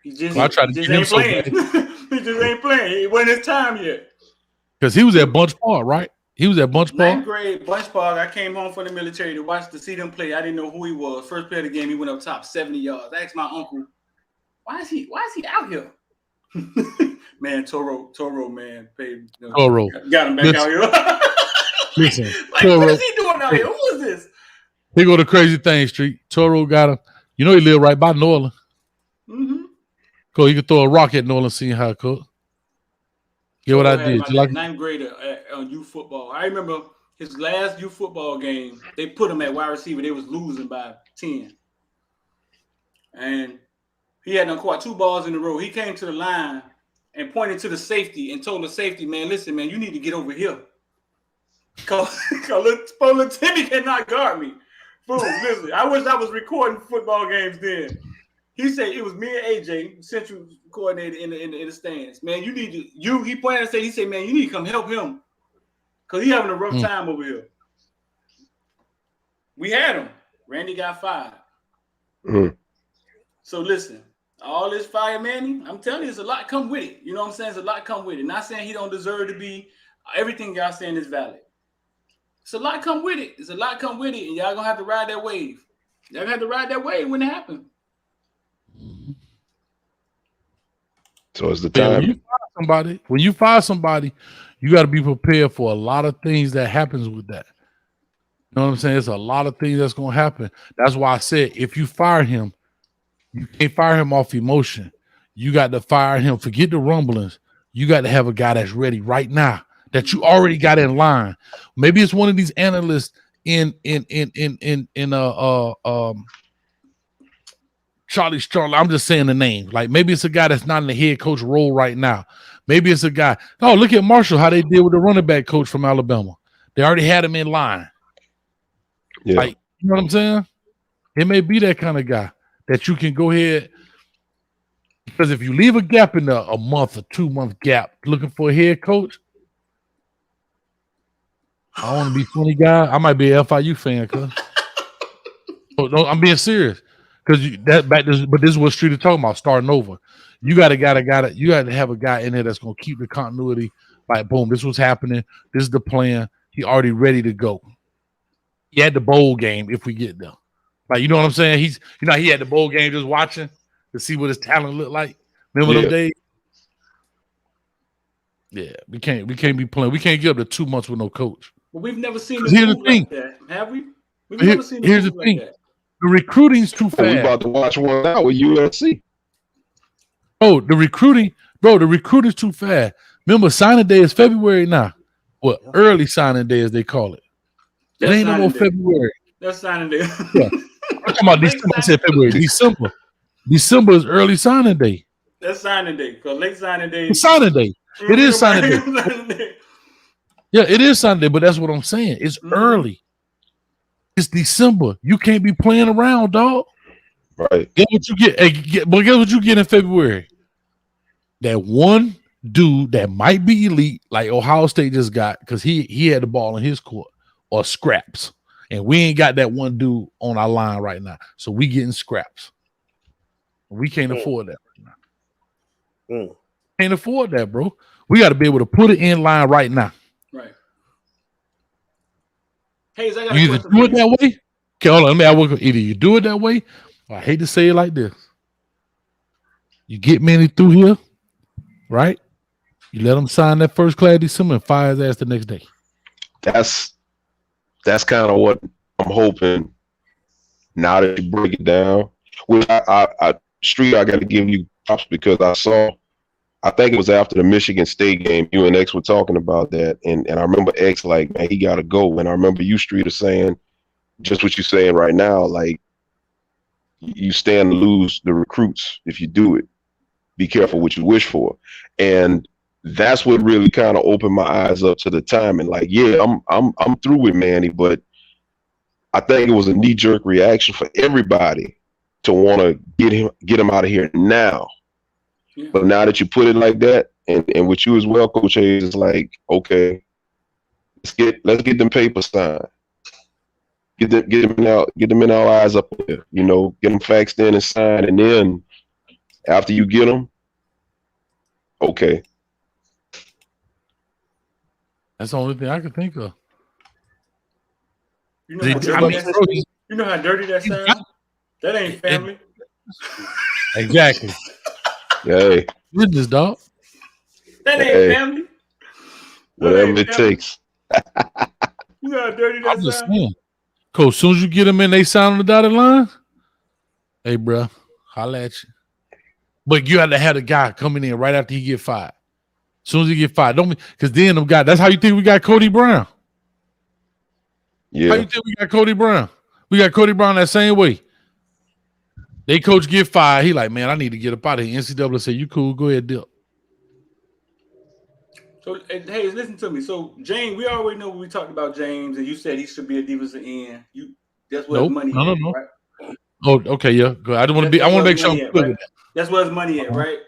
He just ain't playing. He just ain't playing. It wasn't his time yet. Because he was at Bunch Park, right? He was at Bunch Park. 9th grade, Bunch Park. I came home from the military to see them play. I didn't know who he was. First play of the game, he went up top 70 yards. I asked my uncle, why is he out here? Man, Toro, man, paid. Toro got him back out here. Listen, like, what is he doing out here? Who is this? He go to Crazy Thing Street. Toro got him. You know he live right by Norland. Mm-hmm. Cool, you can throw a rock at Norland, see how it goes. Get what I did. You like 9th grader on youth football. I remember his last youth football game. They put him at wide receiver. They was losing by 10, and he had caught 2 balls in a row. He came to the line and pointed to the safety and told the safety, man, listen, man, you need to get over here. Because little Timmy cannot guard me. Fool, listen, I wish I was recording football games then. He said it was me and AJ, central coordinator in the stands. Man, he pointed and said, man, you need to come help him because he having a rough time over here. We had him. Randy got fired. So listen, all this fire Manny, I'm telling you, there's a lot come with it. You know what I'm saying? There's a lot come with it. Not saying he don't deserve to be. Everything y'all saying is valid. It's a lot come with it. It's a lot come with it, and y'all gonna have to ride that wave. Y'all gonna have to ride that wave when it happens. So it's the time. When you fire somebody, you got to be prepared for a lot of things that happens with that. You know what I'm saying? It's a lot of things that's gonna happen. That's why I said if you fire him, you can't fire him off emotion. You got to fire him. Forget the rumblings. You got to have a guy that's ready right now, that you already got in line. Maybe it's one of these analysts in Charlie Strong. I'm just saying the name. Like maybe it's a guy that's not in the head coach role right now. Maybe it's a guy. Oh, look at Marshall, how they did with the running back coach from Alabama. They already had him in line. Yeah. Like, you know what I'm saying? It may be that kind of guy that you can go ahead, because if you leave a gap in a month or 2 month gap looking for a head coach, I don't want to be funny guy. I might be an FIU fan, cuz. No, I'm being serious. Because but this is what Street is talking about, starting over. You got to have a guy in there that's gonna keep the continuity. Like, boom, this was happening. This is the plan. He already ready to go. He had the bowl game if we get there. Like, you know what I'm saying? He had the bowl game just watching to see what his talent looked like. Remember those days? Yeah, we can't be playing. We can't get up to 2 months with no coach. But we've never seen him move like that, have we? We've never seen him move like that. The recruiting's too fast. We about to watch one out with USC. Oh, the recruiting's too fast. Remember, signing day is February now. Well, early signing day as they call it. It ain't no more February. That's signing day. Yeah. I'm talking about December. I said February. December. December is early signing day. That's signing day. Because late signing day. It's signing day. It is signing day. Yeah, it is signing day, but that's what I'm saying. It's early. It's December. You can't be playing around, dog. Right. Get what you get. But guess what you get in February? That one dude that might be elite, like Ohio State just got, because he had the ball in his court, or scraps. And we ain't got that one dude on our line right now. So we getting scraps. We can't afford that right now. Can't afford that, bro. We got to be able to put it in line right now. Right. Hayes, I got you either do it that way. Okay, hold on. Let me. Either you do it that way, or I hate to say it like this. You get Manny through here, right? You let him sign that first class December and fire his ass the next day. That's kind of what I'm hoping. Now that you break it down, which I Street, I got to give you props because I think it was after the Michigan State game, you and X were talking about that, and I remember X like, man, he got to go, and I remember you, Street, are saying just what you're saying right now, like you stand to lose the recruits if you do it. Be careful what you wish for, and that's what really kind of opened my eyes up to the time. And like, yeah, I'm through with Manny, but I think it was a knee-jerk reaction for everybody to want to get him out of here now. Yeah. But now that you put it like that, and with you as well, Coach Hayes, it's like, okay, let's get them papers signed. Get them in our eyes up there, you know, get them faxed in and signed, and then after you get them, okay. That's the only thing I can think of. You know how dirty that sounds? That ain't family. Exactly. Hey. Goodness, dog. That ain't family. Whatever it takes. You know how dirty that sounds? Saying. Coach, as soon as you get them in, they sign on the dotted line. Hey, bro, holla at you. But you had to have a guy coming in right after he get fired. As soon as he get fired, because then them guys. That's how you think we got Cody Brown. Yeah. How you think we got Cody Brown? We got Cody Brown that same way. They coach get fired. He like, man, I need to get up out of here. NCAA say, you cool, go ahead, dip. So, hey, listen to me. So, James, we already know we talked about James, and you said he should be a defensive end. That's where his money is, right? Oh, okay, yeah. Good. I want to make sure I'm clear with that. That's where his money at, right?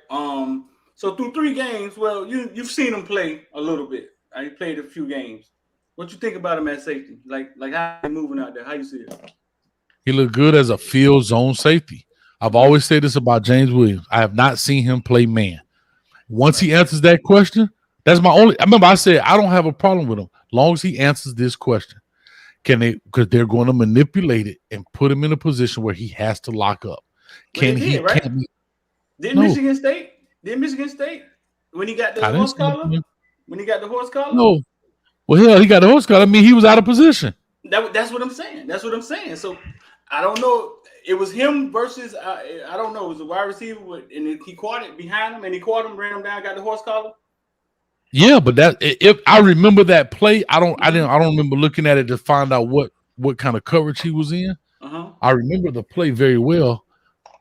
So through 3 games, well, you've seen him play a little bit. He played a few games. What you think about him at safety? Like how he moving out there? How you see it? He looked good as a field zone safety. I've always said this about James Williams. I have not seen him play man. Once he answers that question, that's my only. I remember I said I don't have a problem with him, long as he answers this question. Can they? Because they're going to manipulate it and put him in a position where he has to lock up. Can he? Right? Can he? Didn't Michigan State? Didn't Michigan State when he got the horse collar? When he got the horse collar? No. Well, hell, he got the horse collar. I mean, he was out of position. That's what I'm saying. That's what I'm saying. So I don't know. It was him versus I don't know. It was a wide receiver, and he caught it behind him, and he caught him, ran him down, got the horse collar. Yeah, but that if I remember that play, I don't remember looking at it to find out what kind of coverage he was in. I remember the play very well.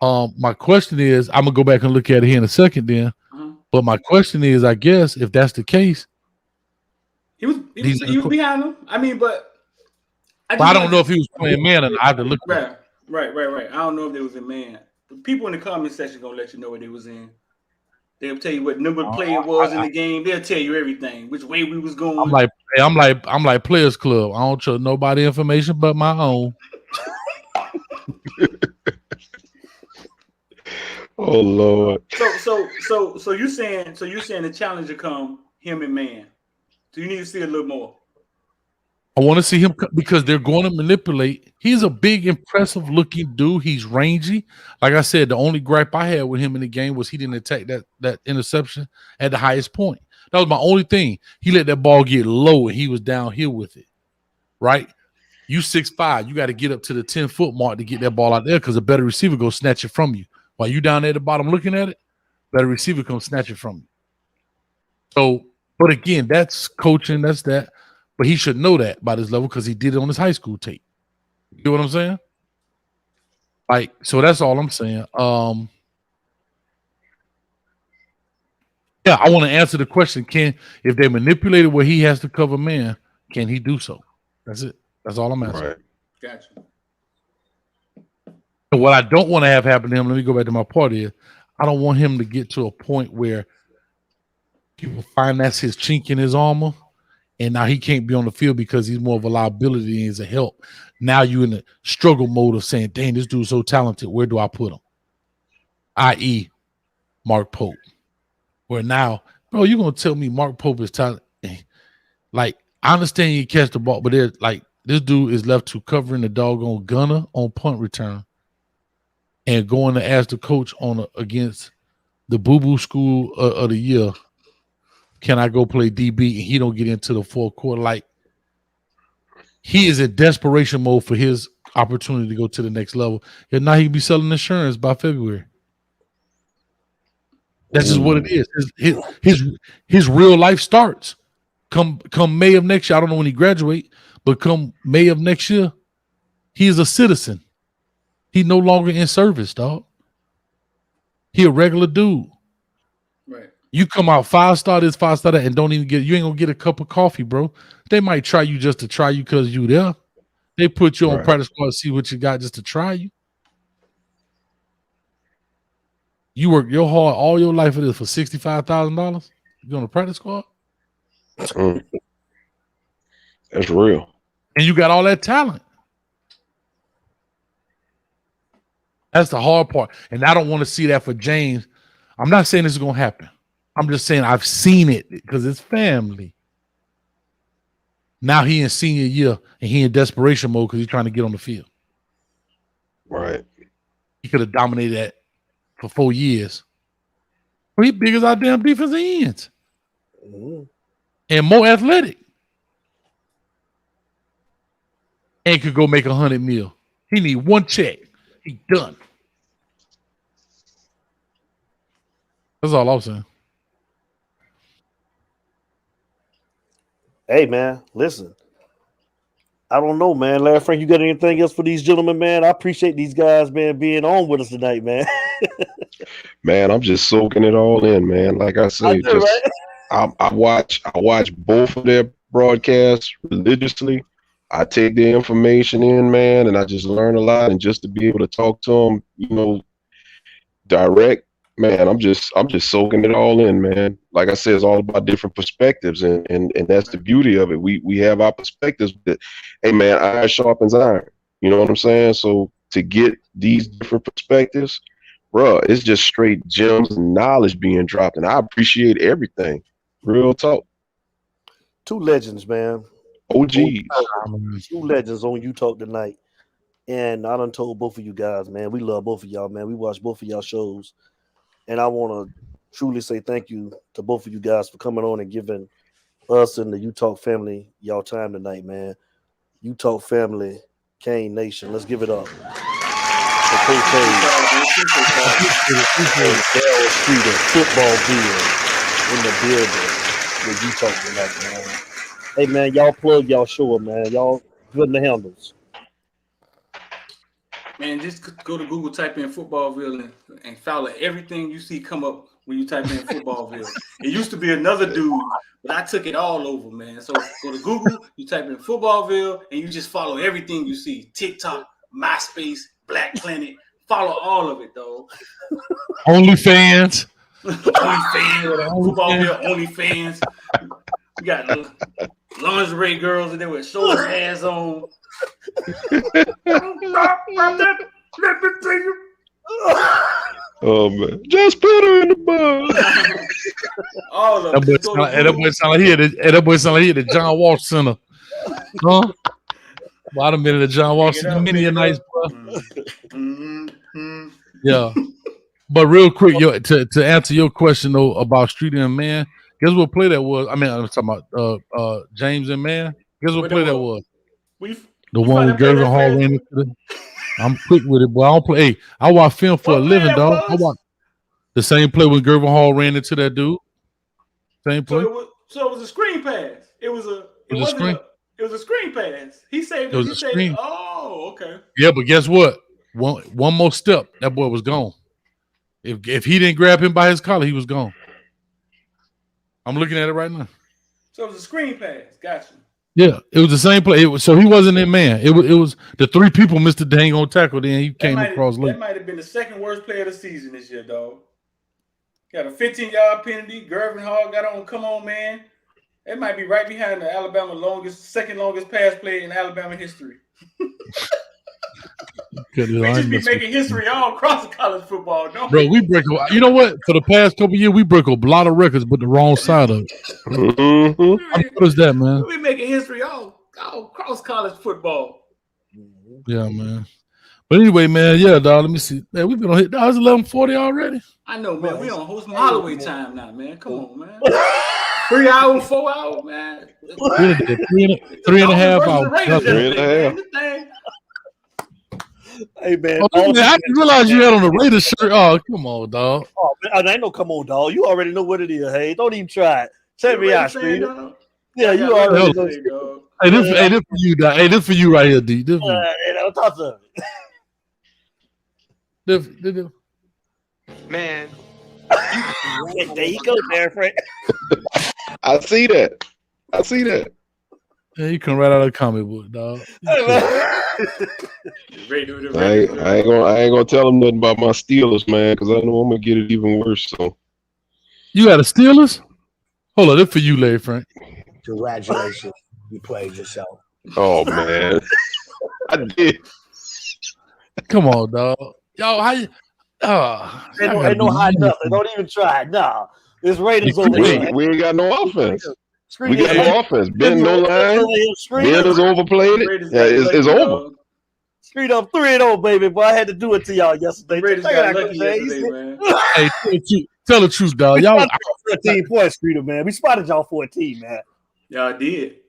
My question is, I'm gonna go back and look at it here in a second, then. But my question is, I guess if that's the case, he was behind him. I mean, but I don't know if he was playing man, and I have to look. Right. I don't know if they was in man. The people in the comment section gonna let you know what they was in. They'll tell you what number of play it was in the game. They'll tell you everything, which way we was going. I'm like Players Club. I don't trust nobody information but my own. Oh Lord. So you're saying the challenge will come him and man. So you need to see a little more. I want to see him because they're going to manipulate. He's a big, impressive looking dude. He's rangy. Like I said, the only gripe I had with him in the game was he didn't attack that interception at the highest point. That was my only thing. He let that ball get low and he was downhill with it. Right? You 6'5", you got to get up to the 10-foot mark to get that ball out there because a better receiver go snatch it from you. While you down there at the bottom looking at it, better receiver come snatch it from you. So, but again, that's coaching, that's that. But he should know that by this level because he did it on his high school tape. You know what I'm saying? Like, so that's all I'm saying. Yeah, I want to answer the question. If they manipulated where he has to cover man, can he do so? That's it. That's all I'm asking. Right. Gotcha. And what I don't want to have happen to him, let me go back to my part here. I don't want him to get to a point where people find that's his chink in his armor, and now he can't be on the field because he's more of a liability than he's a help. Now you're in the struggle mode of saying, dang, this dude's so talented. Where do I put him? I.e., Mark Pope. Where now, bro, you're going to tell me Mark Pope is talented. Like, I understand you catch the ball, but there's like, this dude is left to covering the doggone gunner on punt return and going to ask the coach against the boo-boo school of the year, can I go play DB? And he don't get into the fourth quarter. Like, he is in desperation mode for his opportunity to go to the next level. And now he'll be selling insurance by February. That's just what it is. His real life starts. Come May of next year. I don't know when he graduate, but come May of next year, he is a citizen. He's no longer in service, dog. He a regular dude. Right. You come out 5-star this, 5-star that, and don't even you ain't gonna get a cup of coffee, bro. They might try you just to try you because you there. They put you on practice squad to see what you got just to try you. You work your hard all your life for this for $65,000. You on the practice squad? That's real. And you got all that talent. That's the hard part. And I don't want to see that for James. I'm not saying this is going to happen. I'm just saying I've seen it because it's family. Now he in senior year and he in desperation mode because he's trying to get on the field. Right. He could have dominated that for 4 years. Well, he big as our damn defensive ends. And more athletic. And could go make $100 million. He need one check. He done. That's all I'm saying. Hey, man, listen. I don't know, man. Larry Frank, you got anything else for these gentlemen, man? I appreciate these guys, man, being on with us tonight, man. Man, I'm just soaking it all in, man. Like I said, I watch both of their broadcasts religiously. I take the information in, man, and I just learn a lot. And just to be able to talk to them, direct, man, I'm just soaking it all in, man. Like I said, it's all about different perspectives, and that's the beauty of it. We have our perspectives, but hey, man, iron sharpens iron. You know what I'm saying? So to get these different perspectives, bro, it's just straight gems and knowledge being dropped, and I appreciate everything. Real talk. Two legends, man. OGs. Two legends on You Talk tonight. And I done told both of you guys, man, we love both of y'all, man. We watch both of y'all shows. And I want to truly say thank you to both of you guys for coming on and giving us and the You Talk family y'all time tonight, man. You Talk family, Kane Nation. Let's give it up. Footballville in the building with You Talk tonight, man. Hey, man, y'all plug y'all show, man. Y'all good in the handles. Man, just go to Google, type in Footballville, and follow everything you see come up when you type in Footballville. It used to be another dude, but I took it all over, man. So go to Google, you type in Footballville, and you just follow everything you see. TikTok, MySpace, Black Planet. Follow all of it, though. OnlyFans. Footballville, OnlyFans. We got lingerie girls and they with short hands on. Oh man, just put her in the bus. All of that boy sound like he at the John Walsh Center. Huh? Well, I done been at the John Walsh Center many a nights, bro. Yeah. But real quick, to answer your question though about Street and Man, guess what play that was? I mean, I'm talking about James and Man. Guess what play that was? The one with Gervin Hall ran into the. I'm quick with it, boy. I don't play. Hey, I watch film for a living, dog. I watch the same play when Gervin Hall ran into that dude. Same play. So it was a screen pass. It was a screen pass. He saved it. Was a screen. Oh, okay. Yeah, but guess what? One more step, that boy was gone. If he didn't grab him by his collar, he was gone. I'm looking at it right now. So it was a screen pass. Gotcha. Yeah, it was the same play. So he wasn't in man. It was the three people missed the dang on tackle. Then he came across late. That might have been the second worst play of the season this year, dog. Got a 15-yard penalty. Gervin Hall got on. Come on, man. That might be right behind the Alabama second longest pass play in Alabama history. We just be making history all across college football, don't we? Bro, we break. You know what? For the past couple years, we break a lot of records, but the wrong side of it. What is that, man? We making history all across college football. Yeah, man. But anyway, man, yeah, dog. Let me see. Man, we've been on hit. It's 11:40 already. I know, man. We on Host Holloway time now, man. Come on, man. 3 hours, 4 hours, man. Three and a half hours. 3.5. Hey, man. Oh, man, I didn't realize you had on the Raiders shirt. Oh, come on, dog. Oh, man, I ain't no come on, dog. You already know what it is. Hey, don't even try it. Check me out, Street. Yeah, you already know. Hey, this for you, dog. Hey, this for you right here, D. This for you. Don't talk to This. Man. There you go, there, Frank. I see that. Yeah, you come right out of the comic book, dog. I ain't gonna tell them nothing about my Steelers, man, because I know I'm gonna get it even worse. So you got a Steelers? Hold on, this for you, Larry Frank. Congratulations, you played yourself. Oh man, I did. Come on, dog. Yo, how you? Ain't no high nothing. Don't even try. Nah, it's Raiders over here. We ain't got no offense. We got no offense. Ben no line. Ben is overplayed it. Yeah, it's over. Street up 3-0, baby. Boy, I had to do it to y'all yesterday. Raiders got lucky yesterday, man. Hey, tell the truth, dog. Y'all 14 points, Streeter, man. We spotted y'all 14, man. Y'all did.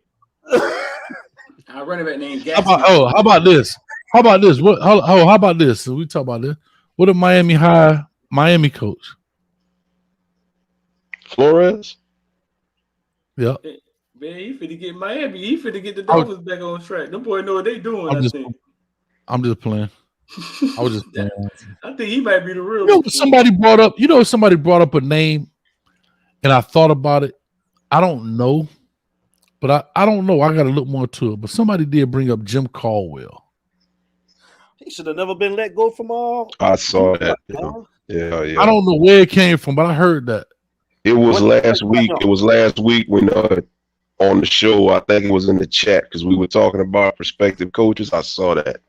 Our running back named Gatsby. How about this? How about this? So we talk about this. What a Miami coach? Flores? Yeah. Man, he finna get Miami. He finna get the Dolphins back on track. Them boys know what they doing, I'm just playing. I was just playing. I think he might be the real. Somebody brought up a name, and I thought about it. I don't know, but I don't know. I got to look more to it. But somebody did bring up Jim Caldwell. He should have never been let go from all. I saw that. Yeah, yeah. I don't know where it came from, but I heard that. It was last week. It was last week when on the show, I think it was in the chat because we were talking about prospective coaches. I saw that.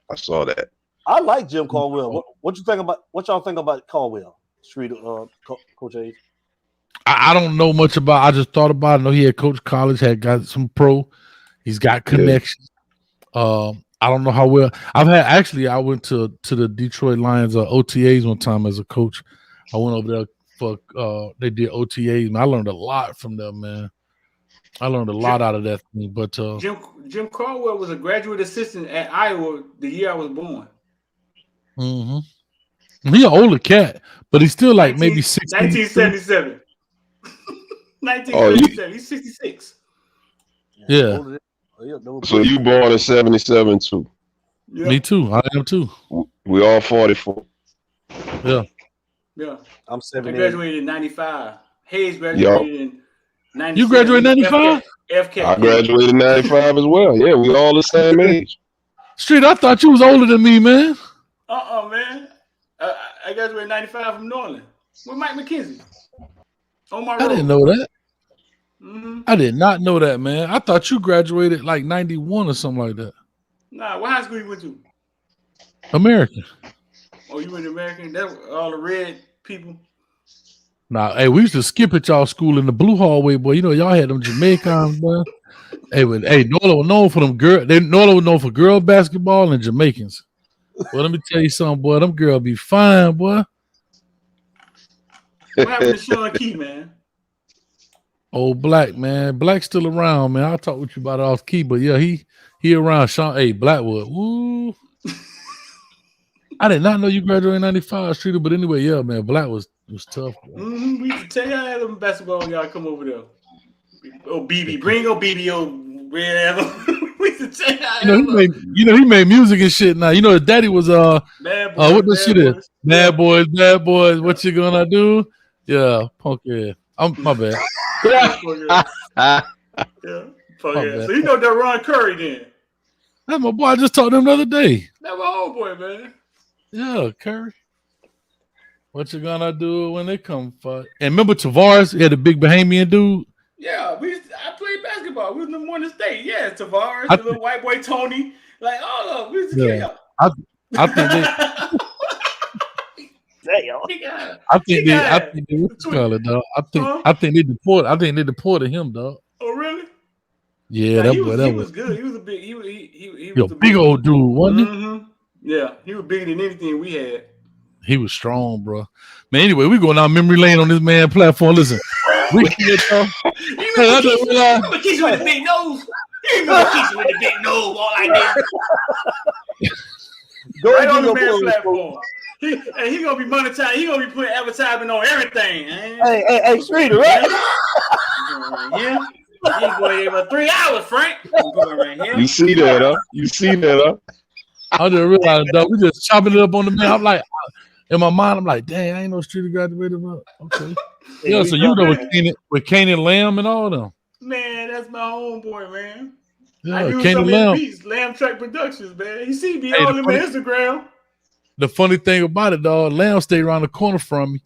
I like Jim Caldwell. What you think about? What y'all think about Caldwell? Street, Coach Hayes. I don't know much about. I just thought about it. I know he had coached college, had got some pro. He's got connections. I don't know how well. I went to the Detroit Lions OTAs one time as a coach. I went over there for they did OTAs, and I learned a lot from them, man. I learned a lot out of that thing. But Jim Caldwell was a graduate assistant at Iowa the year I was born. Mm-hmm. He's an older cat, but he's still like maybe 1977. 1977. He's 66. Yeah. So you born in 77 too? Yep. Me too. I am too. We all 44. Yeah. Yeah. I'm 78. I graduated in 95. Hayes graduated in 97. You graduated in 95? FK. I graduated in 95 as well. Yeah, we all the same age. Street, I thought you was older than me, man. Man. I graduated in 95 from Norland with Mike McKenzie. On my road. I didn't know that. Mm-hmm. I did not know that, man. I thought you graduated like 91 or something like that. Nah, what high school you went to? American. Oh, you went to American? That was all the red people. Nah, hey, we used to skip at y'all school in the blue hallway, boy. You know, y'all had them Jamaicans, boy. Hey, Nola was known for them girl. Nola was known for girl basketball and Jamaicans. Well, let me tell you something, boy. Them girls be fine, boy. What happened to Sean Key, man? Old Black, man. Black's still around, man. I'll talk with you about it off key, but yeah, he around. Sean, Blackwood. Woo. I did not know you graduated in 95, Streeter, but anyway, yeah, man. Black was tough. Mm-hmm. We used to tell y'all them basketball when y'all come over there. Oh, BB, bring BB, wherever. We used to tell y'all. He made music and shit now. You know, his daddy was Bad Boys, what the shit is? Bad Boys. What you gonna do? Yeah, punk yeah. My bad. Yeah. So you know that Ron Curry then. That's my boy. I just talked to him the other day. That's my old boy, man. Yeah, Curry. What you gonna do when they come for? And remember Tavares? He had a big Bahamian dude. Yeah, I played basketball. We was in the Morning State. Yeah, Tavares, the little white boy Tony, like all of them. We used to kill y'all. I think they. I think they what you call it, dog. I think they deported him, dog. Oh really? Yeah, he was good. He was a big he was a big old dude, wasn't he? Yeah, he was bigger than anything we had. He was strong, bro. Man, anyway, we going down memory lane on this man platform. Listen, we can remember Keisha with the big nose? You remember Keisha with the big nose all like that? Right on the man platform. He gonna be monetized. He gonna be putting advertisement on everything. Hey, Streeter, right? Yeah. He boy about 3 hours, Frank. You see that, huh? I just realized, dog, we just chopping it up on the man. I'm like, in my mind, I'm like, dang, I ain't no Streeter graduated. Okay. Yeah, so you know with Kanan Lamb and all them. Man, that's my homeboy, man. Yeah, I use some of his beats, Lamb Track Productions, man. You see me on my Instagram. The funny thing about it, dog, Lamb stayed around the corner from me,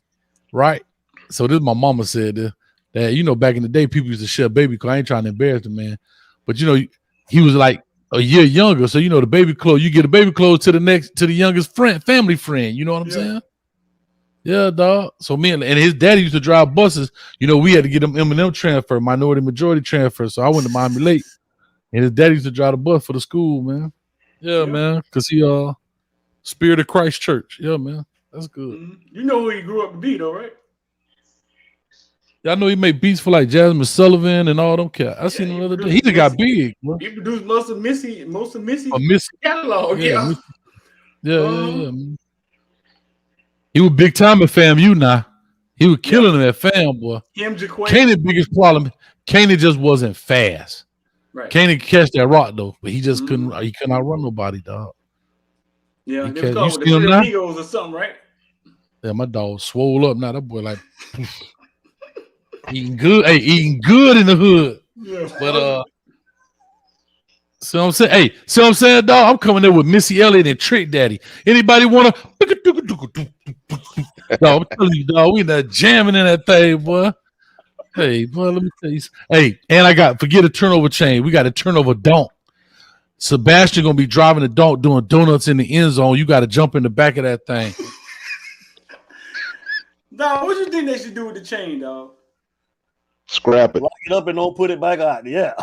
right? So this my mama said that, you know, back in the day, people used to share baby clothes. I ain't trying to embarrass the man. But, you know, he was like a year younger. So, you know, the baby clothes, you get a baby clothes to the youngest family friend. You know what I'm saying? Yeah, dog. So me and his daddy used to drive buses. You know, we had to get him M&M transfer, minority majority transfer. So I went to Miami Lake. And his daddy used to drive the bus for the school, man. Yeah, man. Because he Spirit of Christ Church. Yeah, man. That's good. Mm-hmm. You know who he grew up to be, though, right? Yeah, I know he made beats for like Jasmine Sullivan and all them cats. I seen him the other day. He just got big. Bro. He produced most of Missy catalog. Yeah. He was big time at FAMU now. He was killing him at FAM, boy. Kanan biggest problem, Kanan just wasn't fast. Right. Kanan could catch that rock though, but he just couldn't outrun nobody, dog. Yeah, they call it the Amigos or something, right? Yeah, my dog swole up now. That boy like eating good in the hood. Yeah. But So I'm saying, hey, see what I'm saying, dog? I'm coming there with Missy Elliott and Trick Daddy. Anybody want to? No, I'm telling you, dog, we not jamming in that thing, boy. Hey, boy, let me tell you. Hey, and forget a turnover chain. We got a turnover donk. Sebastian gonna be driving the donk, doing donuts in the end zone. You got to jump in the back of that thing. Dog, what you think they should do with the chain, dog? Scrap it. Lock it up and don't put it back out. Yeah.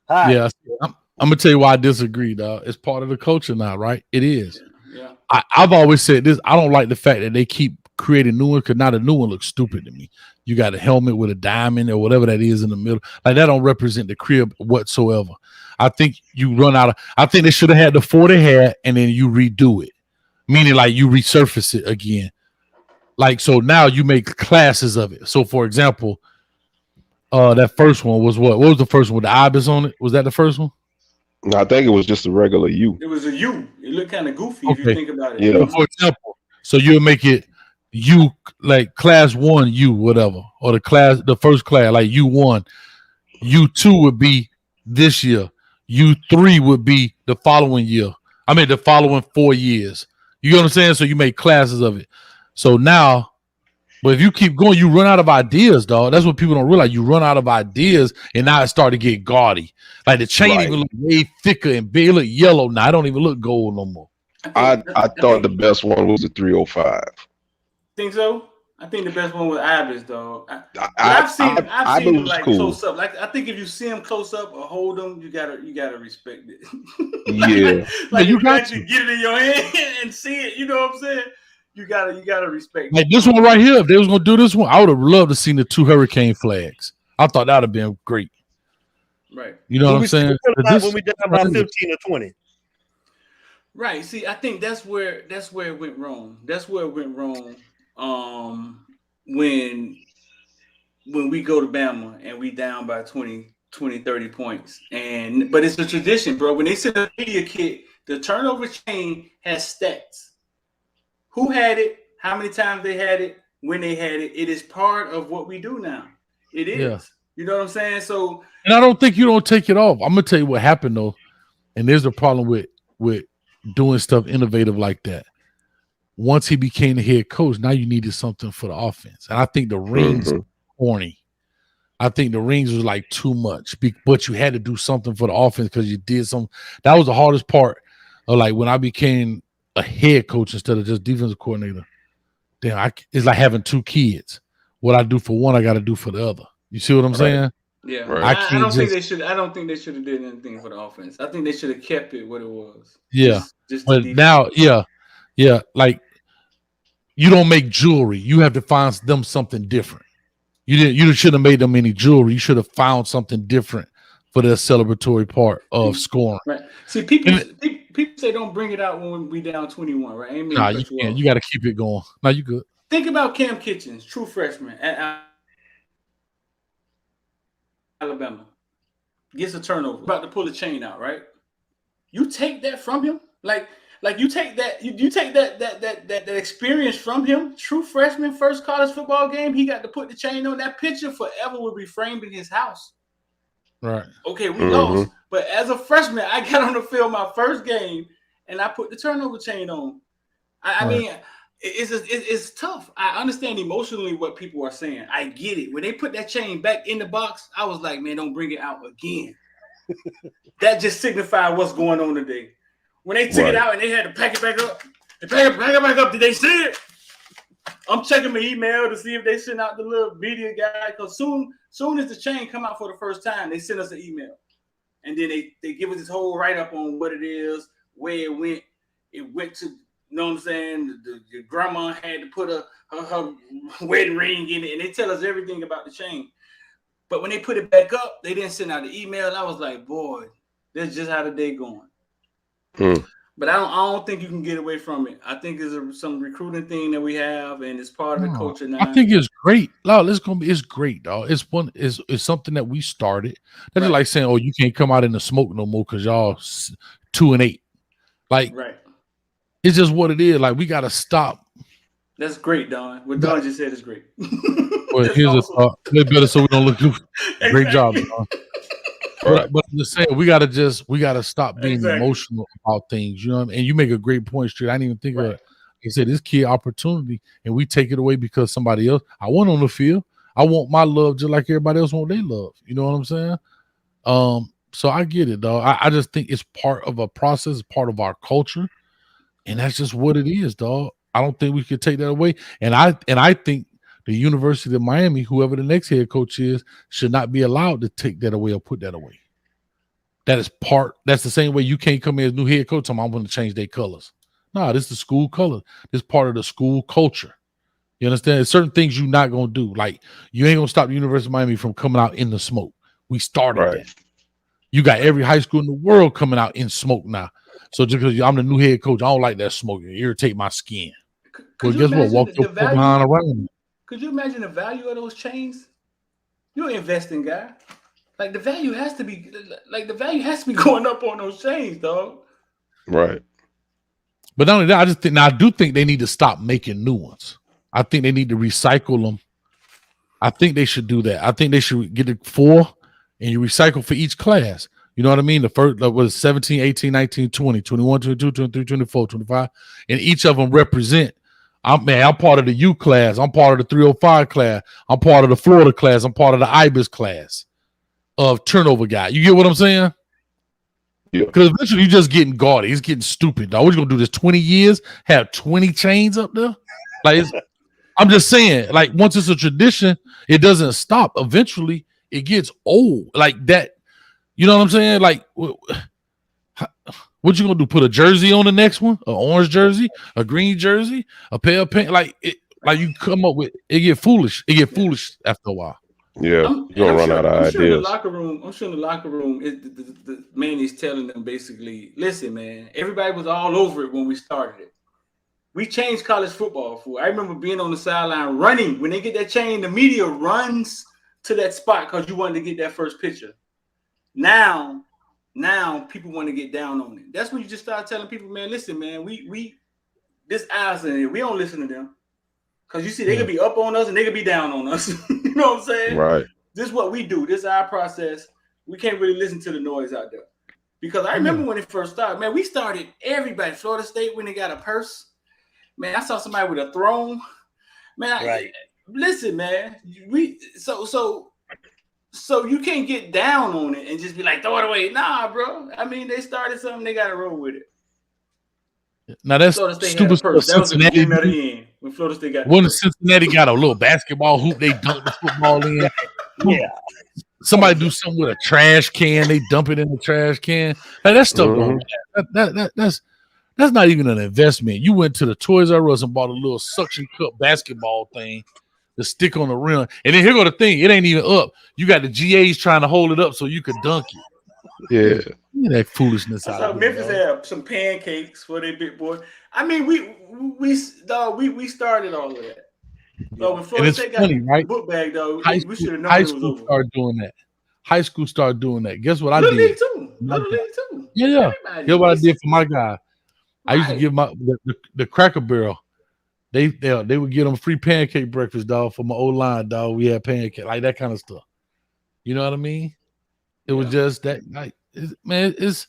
Yeah, I'm gonna tell you why I disagree, dog. It's part of the culture now, right? It is. Yeah. I've always said this. I don't like the fact that they keep creating new ones because now the new one looks stupid to me. You got a helmet with a diamond or whatever that is in the middle. Like that don't represent the crib whatsoever. I think you run out of. I think they should have had the 4 they had and then you redo it, meaning like you resurface it again. Like so now you make classes of it. So for example, that first one was what? What was the first one with the ibis on it? Was that the first one? No, I think it was just a regular U. It was a U. It looked kind of goofy if you think about it. Yeah. For example, so you'll make it U like class 1 U whatever, or the first class like U1. U2 would be this year. U3 would be the following year. I mean the following 4 years. You know what I'm saying? So you make classes of it. So now, but if you keep going, you run out of ideas, dog. That's what people don't realize. You run out of ideas, and now it started to get gaudy. Like the chain even look way thicker and big. It look yellow now. I don't even look gold no more. I thought the best one was the 305. Think so? I think the best one was Ibis, dog. I've seen them like cool. Close up. Like I think if you see them close up or hold them, you gotta respect it. Yeah, like you got to get it in your hand and see it. You know what I'm saying? You gotta respect like this one right here. If they was gonna do this one, I would have loved to see the 2 hurricane flags. I thought that'd have been great. Right. You know what I'm saying? When we did about 15 or 20. Right. See, I think that's where it went wrong. That's where it went wrong. When we go to Bama and we down by 20, 30 points. But it's a tradition, bro. When they send a media kit, the turnover chain has stats. Who had it? How many times they had it? When they had it? It is part of what we do now. It is. Yeah. You know what I'm saying? So, and I don't think you don't take it off. I'm gonna tell you what happened though, and there's a problem with doing stuff innovative like that. Once he became the head coach, now you needed something for the offense, and I think the rings are corny. I think the rings was like too much, but you had to do something for the offense because you did something. That was the hardest part of like when I became a head coach instead of just defensive coordinator. Damn, it's like having 2 kids. What I do for one, I got to do for the other. You see what I'm saying? Yeah. Right. I don't think they should have did anything for the offense. I think they should have kept it what it was. Yeah. But now, yeah, like you don't make jewelry. You have to find them something different. You shouldn't have made them any jewelry. You should have found something different for their celebratory part of scoring. Right. See, people say don't bring it out when we down 21, right? Nah, you can't. You got to keep it going. Nah, you good. Think about Cam Kitchens, true freshman at Alabama. Gets a turnover, about to pull the chain out, right? You take that from him, like you take that, you take that experience from him. True freshman, first college football game, he got to put the chain on. That picture forever will be framed in his house. Right. Okay, we lost, but as a freshman, I got on the field my first game, and I put the turnover chain on. I mean, it's tough. I understand emotionally what people are saying. I get it. When they put that chain back in the box, I was like, man, don't bring it out again. That just signified what's going on today. When they took it out and they had to pack it back up, they pack it back up. Did they see it? I'm checking my email to see if they sent out the little media guy. Because soon as the chain come out for the first time, they send us an email. And then they give us this whole write-up on what it is, where it went. It went to, you know what I'm saying? Your grandma had to put her wedding ring in it. And they tell us everything about the chain. But when they put it back up, they didn't send out the email. I was like, boy, that's just how the day going. But I don't think you can get away from it. I think it's some recruiting thing that we have, and it's part of the culture now. I think it's great. No, it's great, dog. It's something that we started. That's like saying, oh, you can't come out in the smoke no more because y'all 2-8. Like, it's just what it is. Like, we gotta stop. That's great, Don. What Don just said is great. Well, here's awesome. A thought. It's better so we don't look goofy. Great job, Don. But I'm just saying we gotta stop being emotional about things. You know what I mean? And you make a great point, Street. I didn't even think of it. You said this kid opportunity, and we take it away because somebody else. I want on the field. I want my love just like everybody else want their love. You know what I'm saying? So I get it, dog. I just think it's part of a process, part of our culture, and that's just what it is, dog. I don't think we could take that away. And I think the University of Miami, whoever the next head coach is, should not be allowed to take that away or put that away. That's the same way you can't come in as new head coach. I'm going to change their colors. No, this is the school color. This is part of the school culture. You understand? There's certain things you're not going to do. Like, you ain't going to stop the University of Miami from coming out in the smoke. We started that. You got every high school in the world coming out in smoke now. So just because I'm the new head coach, I don't like that smoke. It irritate my skin. Well, guess what? Walk your behind around. Could you imagine the value of those chains? You're an investing guy. Like, the value has to be going up on those chains, dog. Right. But not only that, I do think they need to stop making new ones. I think they need to recycle them. I think they should do that. I think they should get it 4 and you recycle for each class. You know what I mean? The first was 17, 18, 19, 20, 21, 22, 23, 24, 25. And each of them represent. I'm part of the U class. I'm part of the 305 class. I'm part of the Florida class. I'm part of the IBIS class of turnover guy. You get what I'm saying? Yeah. Because eventually you're just getting gaudy. It's getting stupid, dog. What you gonna do this 20 years? Have 20 chains up there? Like, I'm just saying, like, once it's a tradition, it doesn't stop. Eventually, it gets old. Like that. You know what I'm saying? Like, what you gonna do? Put a jersey on the next one? An orange jersey, a green jersey, a pair of pants? Like you come up with it. Get foolish. It get foolish after a while. Yeah, you're gonna run out of ideas. I'm sure in the locker room, the man is telling them basically, listen, man, everybody was all over it when we started it. We changed college football. I remember being on the sideline running. When they get that chain, the media runs to that spot because you wanted to get that first picture. Now people want to get down on it. That's when you just start telling people, man, listen, man, we this eyes in here. We don't listen to them. Because you see, they could be up on us and they could be down on us. You know what I'm saying? Right. This is what we do. This is our process. We can't really listen to the noise out there. Because I remember when it first started, man, we started everybody. Florida State, when they got a purse. Man, I saw somebody with a throne. Man, listen, man. So you can't get down on it and just be like, throw it away. Nah, bro. I mean, they started something, they got to roll with it. Now that's stupid stuff. Cincinnati, when Florida State got when Cincinnati got a little basketball hoop, they dunk the football in. Yeah. Somebody do something with a trash can, they dump it in the trash can. Like, that stuff don't matter. That's not even an investment. You went to the Toys R Us and bought a little suction cup basketball thing to stick on the rim. And then here go the thing, it ain't even up. You got the GAs trying to hold it up so you could dunk it. Yeah. That foolishness out of Memphis had some pancakes for their big boy. I mean, we started all of that. So when Florida State got the book bag, though, we should have known it was over. Started doing that. High school started doing that. Guess what I did? Little league too. Yeah. Guess what I did for my guy? I used to give the Cracker Barrel. They would get them free pancake breakfast, dog, for my old line, dog. We had pancake, like that kind of stuff. You know what I mean? It was just that, like, it's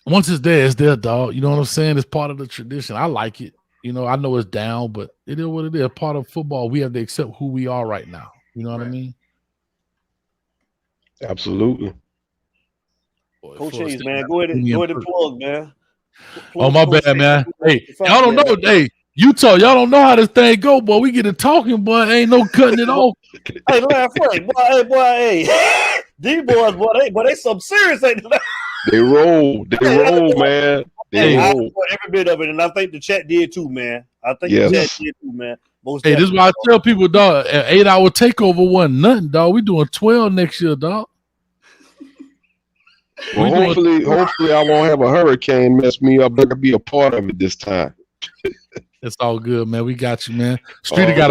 once it's there, dog. You know what I'm saying? It's part of the tradition. I like it. You know, I know it's down, but it is what it is. Part of football. We have to accept who we are right now. You know what I mean? Absolutely. Coach Hayes, man, go ahead and plug, man. Oh, my bad, man. Hey, y'all don't know. Hey, Utah, y'all don't know how this thing go, boy. We get to talking, boy. Ain't no cutting it off. Hey, laugh first, boy. These boys, boy, they some serious. They roll, man. Hey, I enjoyed every bit of it, and I think the chat did too, man. The chat did too, man. Hey, this is why I tell people, dog. An 8-hour takeover wasn't nothing, dog. We doing 12 next year, dog. Well, hopefully I won't have a hurricane mess me up. I could be a part of it this time. It's all good, man. We got you, man. Streeter got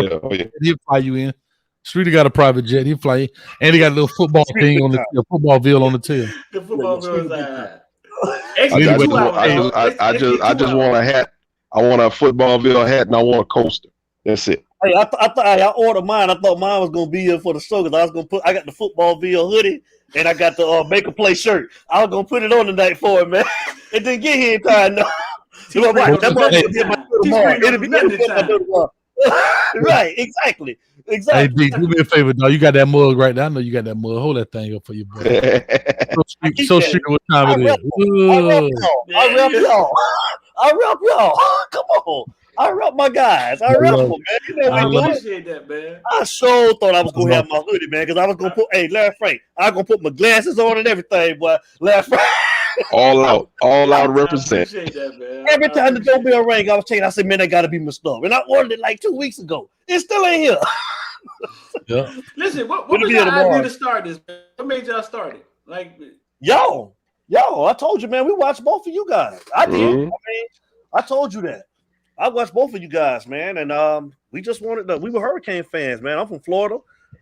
he'll fly you in. Streeter got a private jet. He'll fly you. And he got a little football thing on the football bill on the tail. The football bill I just want a hat. I want a football bill hat and I want a coaster. That's it. Hey, I ordered mine. I thought mine was gonna be here for the show because I got the Footballville hoodie and I got the Make a Play shirt. I was gonna put it on tonight for it, man. It didn't get here in time. No. Right, exactly. Hey, D, do me a favor, dog. You got that mug right there. I know you got that mug. Hold that thing up for your boy. So sure what time it is. I rep y'all. Come on. I rep my guys. I rep them, man. You know I appreciate that, man. I sure thought I was gonna have my hoodie, man, because I was gonna put Larry Frank. I was gonna put my glasses on and everything, boy. Larry Frank. all out represent. That, man. Every time the doorbell rang, I was checking. I said, man, that gotta be my stuff. And I ordered it like 2 weeks ago. It still ain't here. Yeah. Listen, what was your idea to start this? Man? What made y'all start it? Like, yo, I told you, man, we watched both of you guys. I did. I mean, I told you that. I watched both of you guys, man, and we just wanted to. We were Hurricane fans, man. I'm from Florida,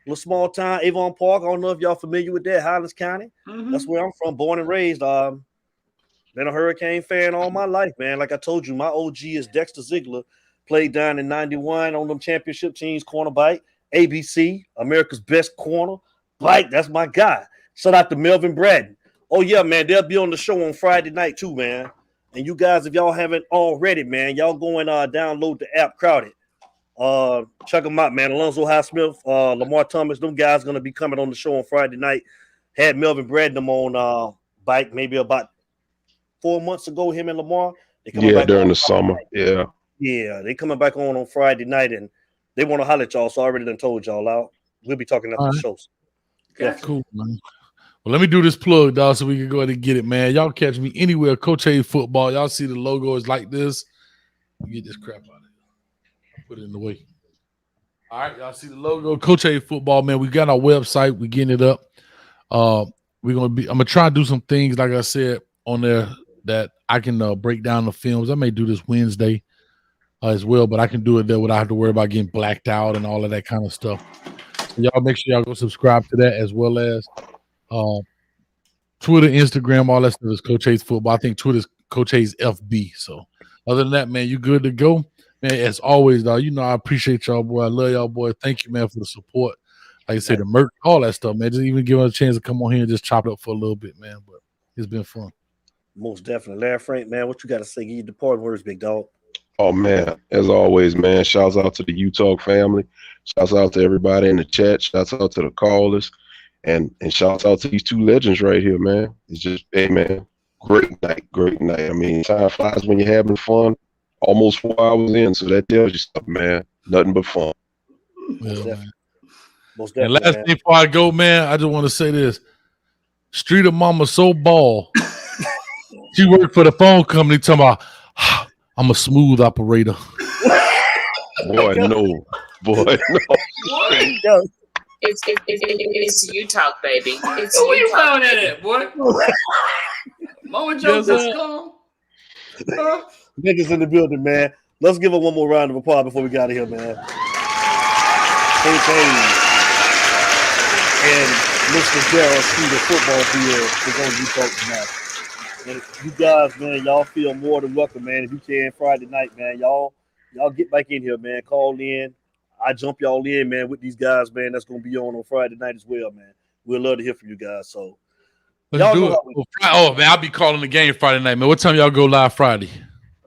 little small town, Avon Park. I don't know if y'all familiar with that, Highlands County. That's where I'm from, born and raised. Been a Hurricane fan all my life, man. Like I told you, my OG is Dexter Ziegler. Played down in '91 on them championship teams, cornerback, ABC, America's best corner. Bike, that's my guy. Shout out to Melvin Bradden. Oh yeah, man, they'll be on the show on Friday night too, man. And you guys, if y'all haven't already, man, y'all go and download the app Crowded. Check them out, man. Alonzo Highsmith, Lamar Thomas, them guys going to be coming on the show on Friday night. Had Melvin Bradden on bike maybe about 4 months ago, him and Lamar. Back during the summer. Yeah. Yeah, they coming back on Friday night, and they want to holler at y'all, so I already done told y'all out. We'll be talking after the shows. Yeah, cool, man. Well, let me do this plug, dog, so we can go ahead and get it, man. Y'all catch me anywhere, Coach A Football. Y'all see the logo is like this. Get this crap out of here. Put it in the way. All right, y'all see the logo, Coach A Football, man. We got our website. We getting it up. I'm gonna try to do some things, like I said, on there that I can break down the films. I may do this Wednesday as well, but I can do it there without having to worry about getting blacked out and all of that kind of stuff. So y'all make sure y'all go subscribe to that, as well as Twitter, Instagram, all that stuff is Coach A's Football. I think Twitter's Coach A's FB. So other than that, man, you good to go. Man, as always, dog, you know I appreciate y'all, boy. I love y'all, boy. Thank you, man, for the support. Like I say, the merch, all that stuff, man. Just even give us a chance to come on here and just chop it up for a little bit, man. But it's been fun. Most definitely. Larry Frank, man, what you got to say? Give your departing words, big dog. Oh, man, as always, man, shouts out to the U-Talk family. Shouts out to everybody in the chat. Shouts out to the callers. And shouts out to these two legends right here, man. It's just, hey, man, great night. I mean, time flies when you're having fun. Almost 4 hours in, so that tells you something, man. Nothing but fun. Yeah, Most definitely, and last thing before I go, man, I just want to say this. Streeter Mama so bald. She worked for the phone company talking about, I'm a smooth operator. Boy, no. It's you talk, baby. It's where you found that at, boy? Mama Joe just gone. Niggas in the building, man. Let's give her one more round of applause before we get out of here, man. Coach Hayes and Mr. Darryl Streeter football field is on U-Talk tonight. And if you guys, man, y'all feel more than welcome, man. If you can, Friday night, man, y'all get back in here, man. Call in. I jump y'all in, man, with these guys, man. That's gonna be on Friday night as well, man. We'd love to hear from you guys. So let's do it. Oh man, I'll be calling the game Friday night, man. What time y'all go live Friday?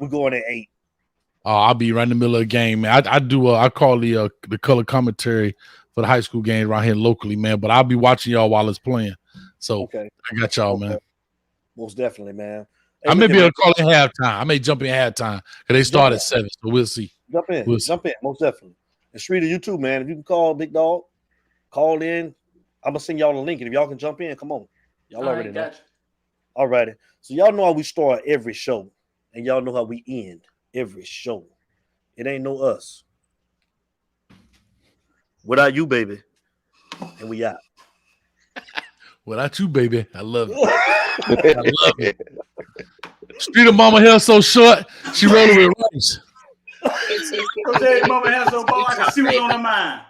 We're going at 8. Oh, I'll be right in the middle of the game, man. I call the color commentary for the high school games around here locally, man. But I'll be watching y'all while it's playing. So I got y'all, man. Most definitely, man. Hey, I may be able to call it halftime. I may jump in halftime because they start at 7, so we'll see. Jump in, most definitely. And Streeter, you too, man. If you can call Big Dog, call in. I'm gonna send y'all a link, and if y'all can jump in, come on. Y'all already know. All righty. So y'all know how we start every show, and y'all know how we end every show. It ain't no us without you, baby. And we out. Without you, baby. I love it. I love it. Streeter Mama hair so short, she rolling with rice. Mama hair so bald, I can see what's on her mind.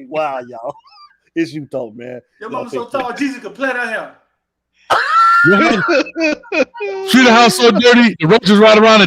Wow, y'all. It's you talk, man. Your mama so tall, Jesus could plait her hair. Streeter house so dirty, the roaches right around it.